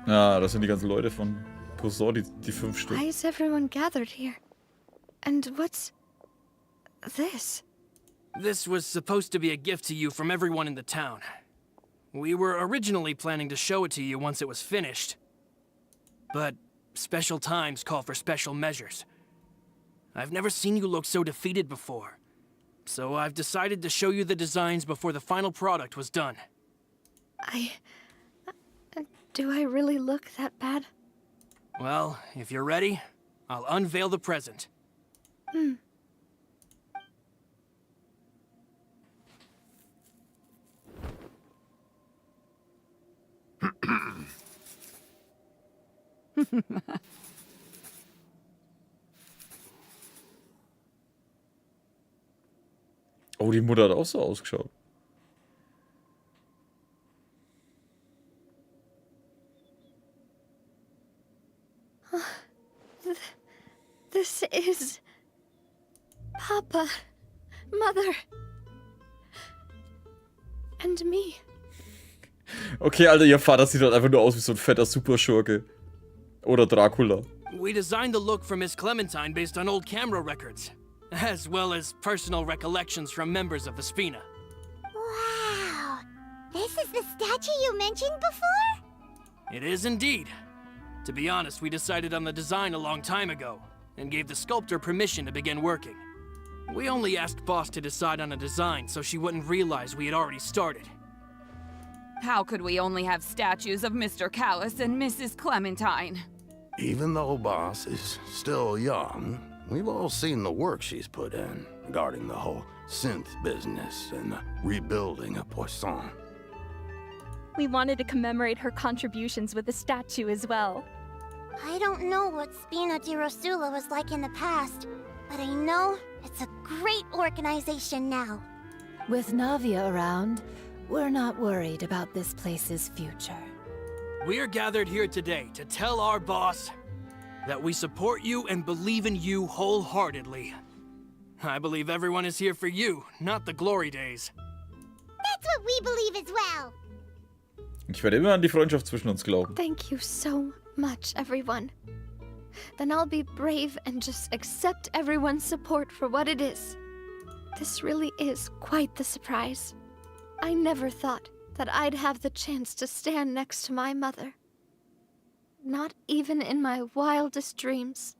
Ja, das sind die ganzen Leute von Cousin, die 5 Stück. Why is everyone gathered here? And what's this? This was supposed to be a gift to you from everyone in the town. We were originally planning to show it to you once it was finished. But special times call for special measures. I've never seen you look so defeated before. So I've decided to show you the designs before the final product was done. Do I really look that bad? Well, if you're ready, I'll unveil the present. Oh, die Mutter hat auch so ausgeschaut. This is Papa, Mother, and me. Okay, Alter, ihr Vater sieht halt einfach nur aus wie so ein fetter Superschurke. Oder Dracula. We designed the look for Miss Clementine based on old camera records, as well as personal recollections from members of the Spina. Wow! This is the statue you mentioned before? It is indeed. To be honest, we decided on the design a long time ago, and gave the sculptor permission to begin working. We only asked Boss to decide on a design so she wouldn't realize we had already started. How could we only have statues of Mr. Callis and Mrs. Clementine? Even though Boss is still young, we've all seen the work she's put in regarding the whole synth business and the rebuilding of Poisson. We wanted to commemorate her contributions with a statue as well. I don't know what Spina di Rosula was like in the past, but I know it's a great organization now. With Navia around, we're not worried about this place's future. We are gathered here today to tell our boss that we support you and believe in you wholeheartedly. I believe everyone is here for you, not the glory days. That's what we believe as well. Ich werde immer an die Freundschaft zwischen uns glauben. Thank you so much, everyone. Then I'll be brave and just accept everyone's support for what it is. This really is quite the surprise. I never thought that I'd have the chance to stand next to my mother. Not even in my wildest dreams.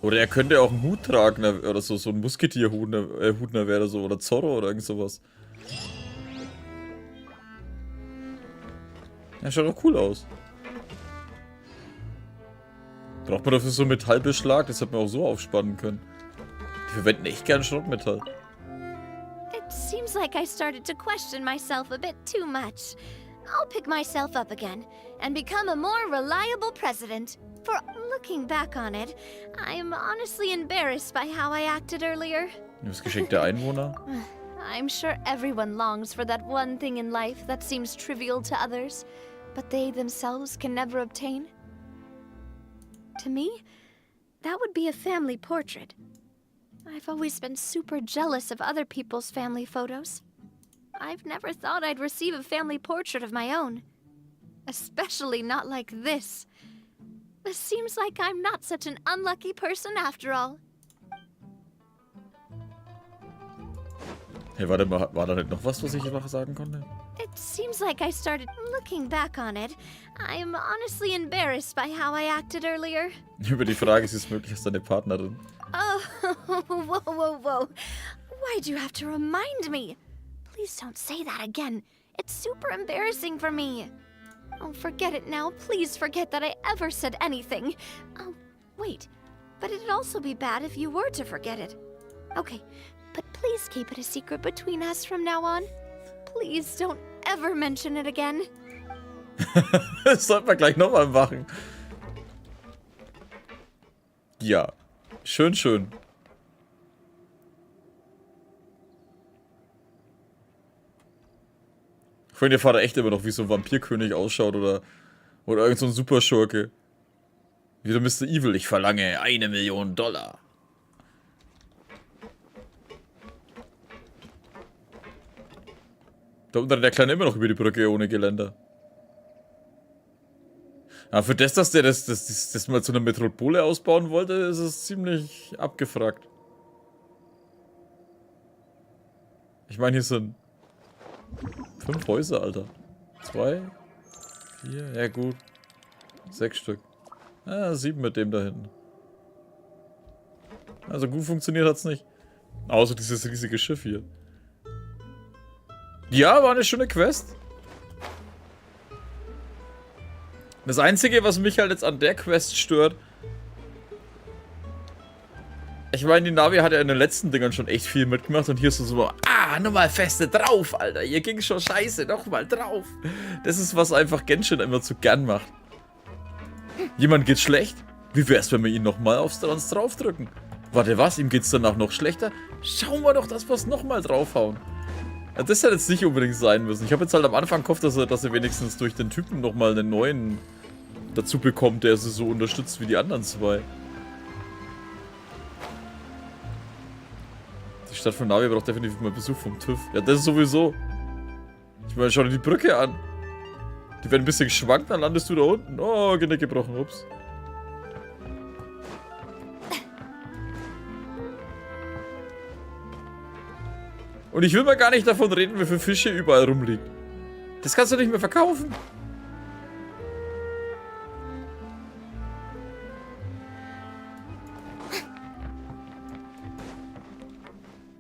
Oder er könnte auch einen Hut tragen, oder so ein Musketierhutner wäre so, oder Zorro oder irgend sowas. Ja, schaut doch cool aus. Braucht man dafür so Metallbeschlag? Das hätte man auch so aufspannen können. Die verwenden echt gern Schrottmetall. It seems like I started to question myself a bit too much. I'll pick myself up again and become a more reliable president. For looking back on it, I'm honestly embarrassed by how I acted earlier. Das Geschenk der Einwohner. I'm sure everyone longs for that one thing in life that seems trivial to others, but they themselves can never obtain. To me, that would be a family portrait. I've always been super jealous of other people's family photos. I've never thought I'd receive a family portrait of my own. Especially not like this. It seems like I'm not such an unlucky person after all. Hey, warte mal, war da nicht noch was ich noch sagen konnte? It seems like I started looking back on it. I'm honestly embarrassed by how I acted earlier. Über die Frage, ist es möglich, dass deine Partnerin... Oh, whoa. Why'd you have to remind me? Please don't say that again. It's super embarrassing for me. Oh, forget it now. Please forget that I ever said anything. Oh, wait. But it'd also be bad if you were to forget it. Okay, but please keep it a secret between us from now on. Please don't ever mention it again. Das sollten wir gleich nochmal machen. Ja, schön. Ich finde, der Vater echt immer noch wie so ein Vampirkönig ausschaut oder irgend so ein Superschurke. Wie der Mr. Evil, ich verlange $1 Million. Da unten rennt der Kleine immer noch über die Brücke ohne Geländer. Aber für das, dass der das mal zu einer Metropole ausbauen wollte, ist es ziemlich abgefragt. Ich meine, hier sind 5 Häuser, Alter. 2, 4, ja gut. 6 Stück. 7 mit dem da hinten. Also gut funktioniert hat's nicht. Außer dieses riesige Schiff hier. Ja, war eine schöne Quest. Das Einzige, was mich halt jetzt an der Quest stört... Ich meine, die Navi hat ja in den letzten Dingern schon echt viel mitgemacht und hier ist so, nochmal feste drauf, Alter. Hier ging schon scheiße, nochmal drauf. Das ist, was einfach Genshin immer zu gern macht. Jemand geht's schlecht? Wie wär's, wenn wir ihn nochmal aufs draufdrücken? Warte, was? Ihm geht's danach noch schlechter? Schauen wir doch, dass wir es nochmal draufhauen. Ja, das hätte jetzt nicht unbedingt sein müssen. Ich habe jetzt halt am Anfang gehofft, dass er wenigstens durch den Typen nochmal einen neuen dazu bekommt, der sie so unterstützt wie die anderen 2. Die Stadt von Navi braucht definitiv mal Besuch vom TÜV. Ja, das ist sowieso. Ich meine, schau dir die Brücke an. Die werden ein bisschen geschwankt, dann landest du da unten. Oh, Genick gebrochen, ups. Und ich will mal gar nicht davon reden, wie viele Fische überall rumliegen. Das kannst du nicht mehr verkaufen.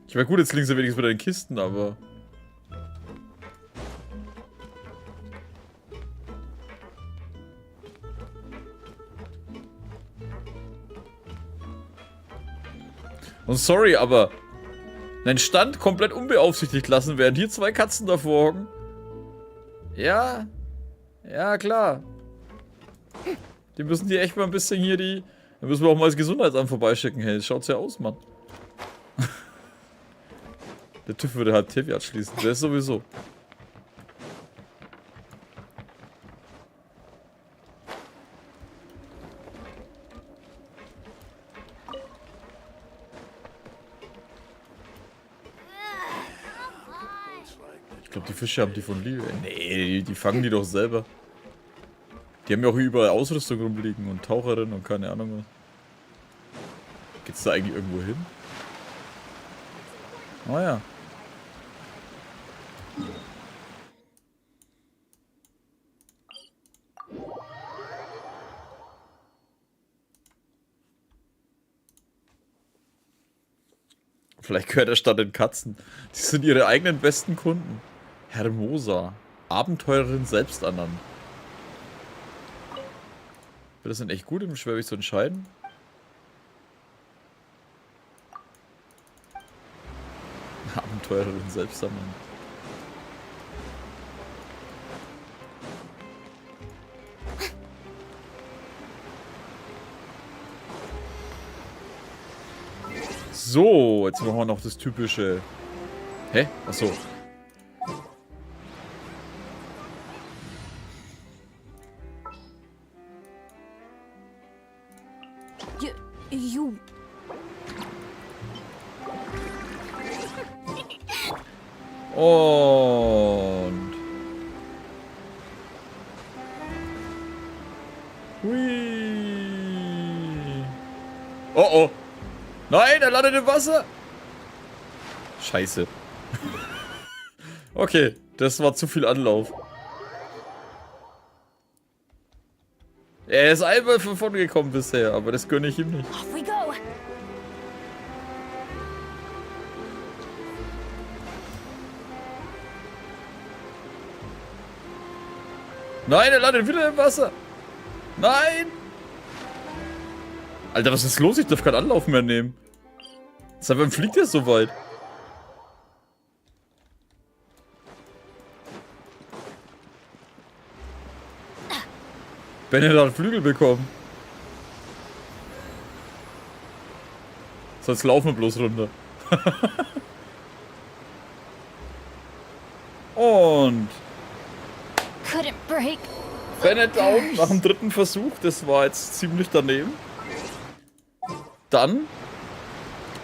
Ich meine, gut, jetzt liegen sie wenigstens bei den Kisten, aber... Und sorry, aber... Einen Stand komplett unbeaufsichtigt lassen, während hier 2 Katzen davor hocken. Ja. Ja, klar. Die müssen die echt mal ein bisschen hier Da müssen wir auch mal das Gesundheitsamt vorbeischicken. Hey, schaut's ja aus, Mann. Der TÜV würde halt TV schließen. Der ist sowieso. Ich glaube, die Fische haben die von Liebe. Nee, die fangen die doch selber. Die haben ja auch überall Ausrüstung rumliegen und Taucherin und keine Ahnung was. Geht's da eigentlich irgendwo hin? Oh ja. Vielleicht gehört der Stadt den Katzen. Die sind ihre eigenen besten Kunden. Hermosa. Abenteurerin, selbst, anderen. Wird das denn echt gut im Schwerweg zu entscheiden? Abenteurerin, selbst, anderen. So, jetzt machen wir noch das typische. Hä? Achso. You. Und. Hui. Oh oh. Nein, er landet im Wasser. Scheiße. Okay, das war zu viel Anlauf. Er ist einmal von gekommen bisher, aber das gönne ich ihm nicht. Off we go. Nein, er landet wieder im Wasser. Nein. Alter, was ist los? Ich darf keinen Anlauf mehr nehmen. Seit wann fliegt er so weit? Bennett hat Flügel bekommen. Sonst laufen wir bloß runter. Und Couldn't break. Bennett down nach dem dritten Versuch. Das war jetzt ziemlich daneben. Dann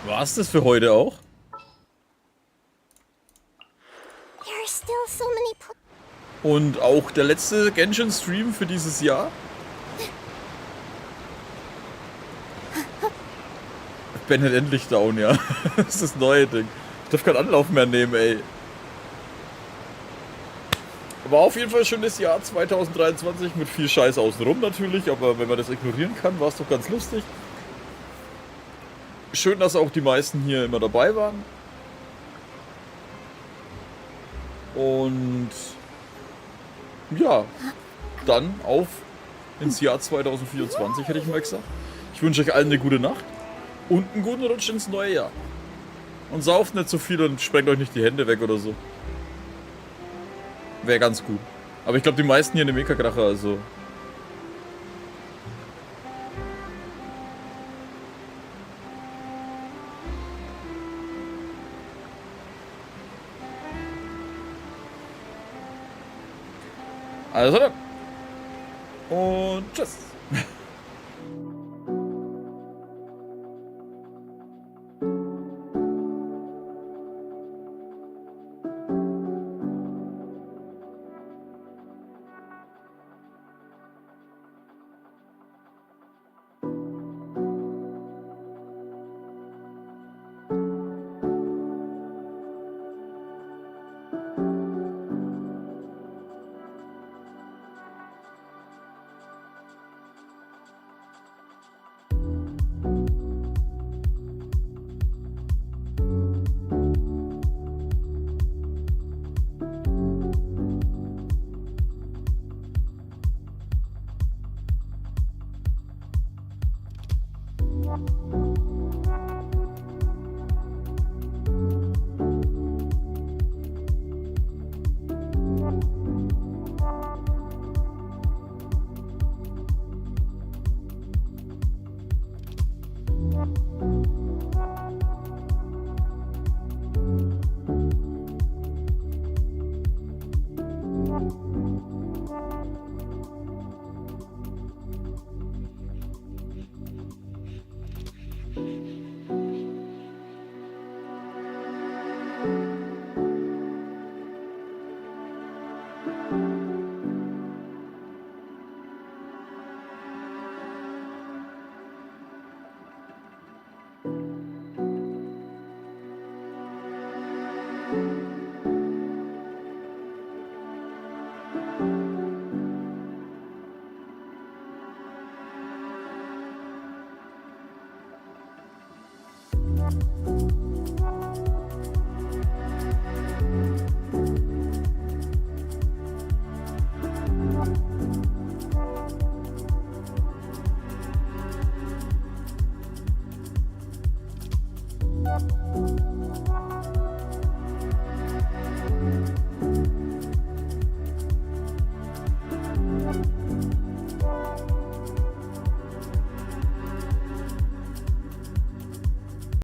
war es das für heute auch. There are still so many Und auch der letzte Genshin-Stream für dieses Jahr. Bennett endlich down, ja. Das ist das neue Ding. Ich darf keinen Anlauf mehr nehmen, ey. War auf jeden Fall ein schönes Jahr 2023 mit viel Scheiß außenrum natürlich, aber wenn man das ignorieren kann, war es doch ganz lustig. Schön, dass auch die meisten hier immer dabei waren. Und ja, dann auf ins Jahr 2024, hätte ich mal gesagt. Ich wünsche euch allen eine gute Nacht und einen guten Rutsch ins neue Jahr. Und sauft nicht so viel und sprengt euch nicht die Hände weg oder so. Wäre ganz gut. Aber ich glaube, die meisten hier eine Mega-Kracher, also. Also dann. Und tschüss.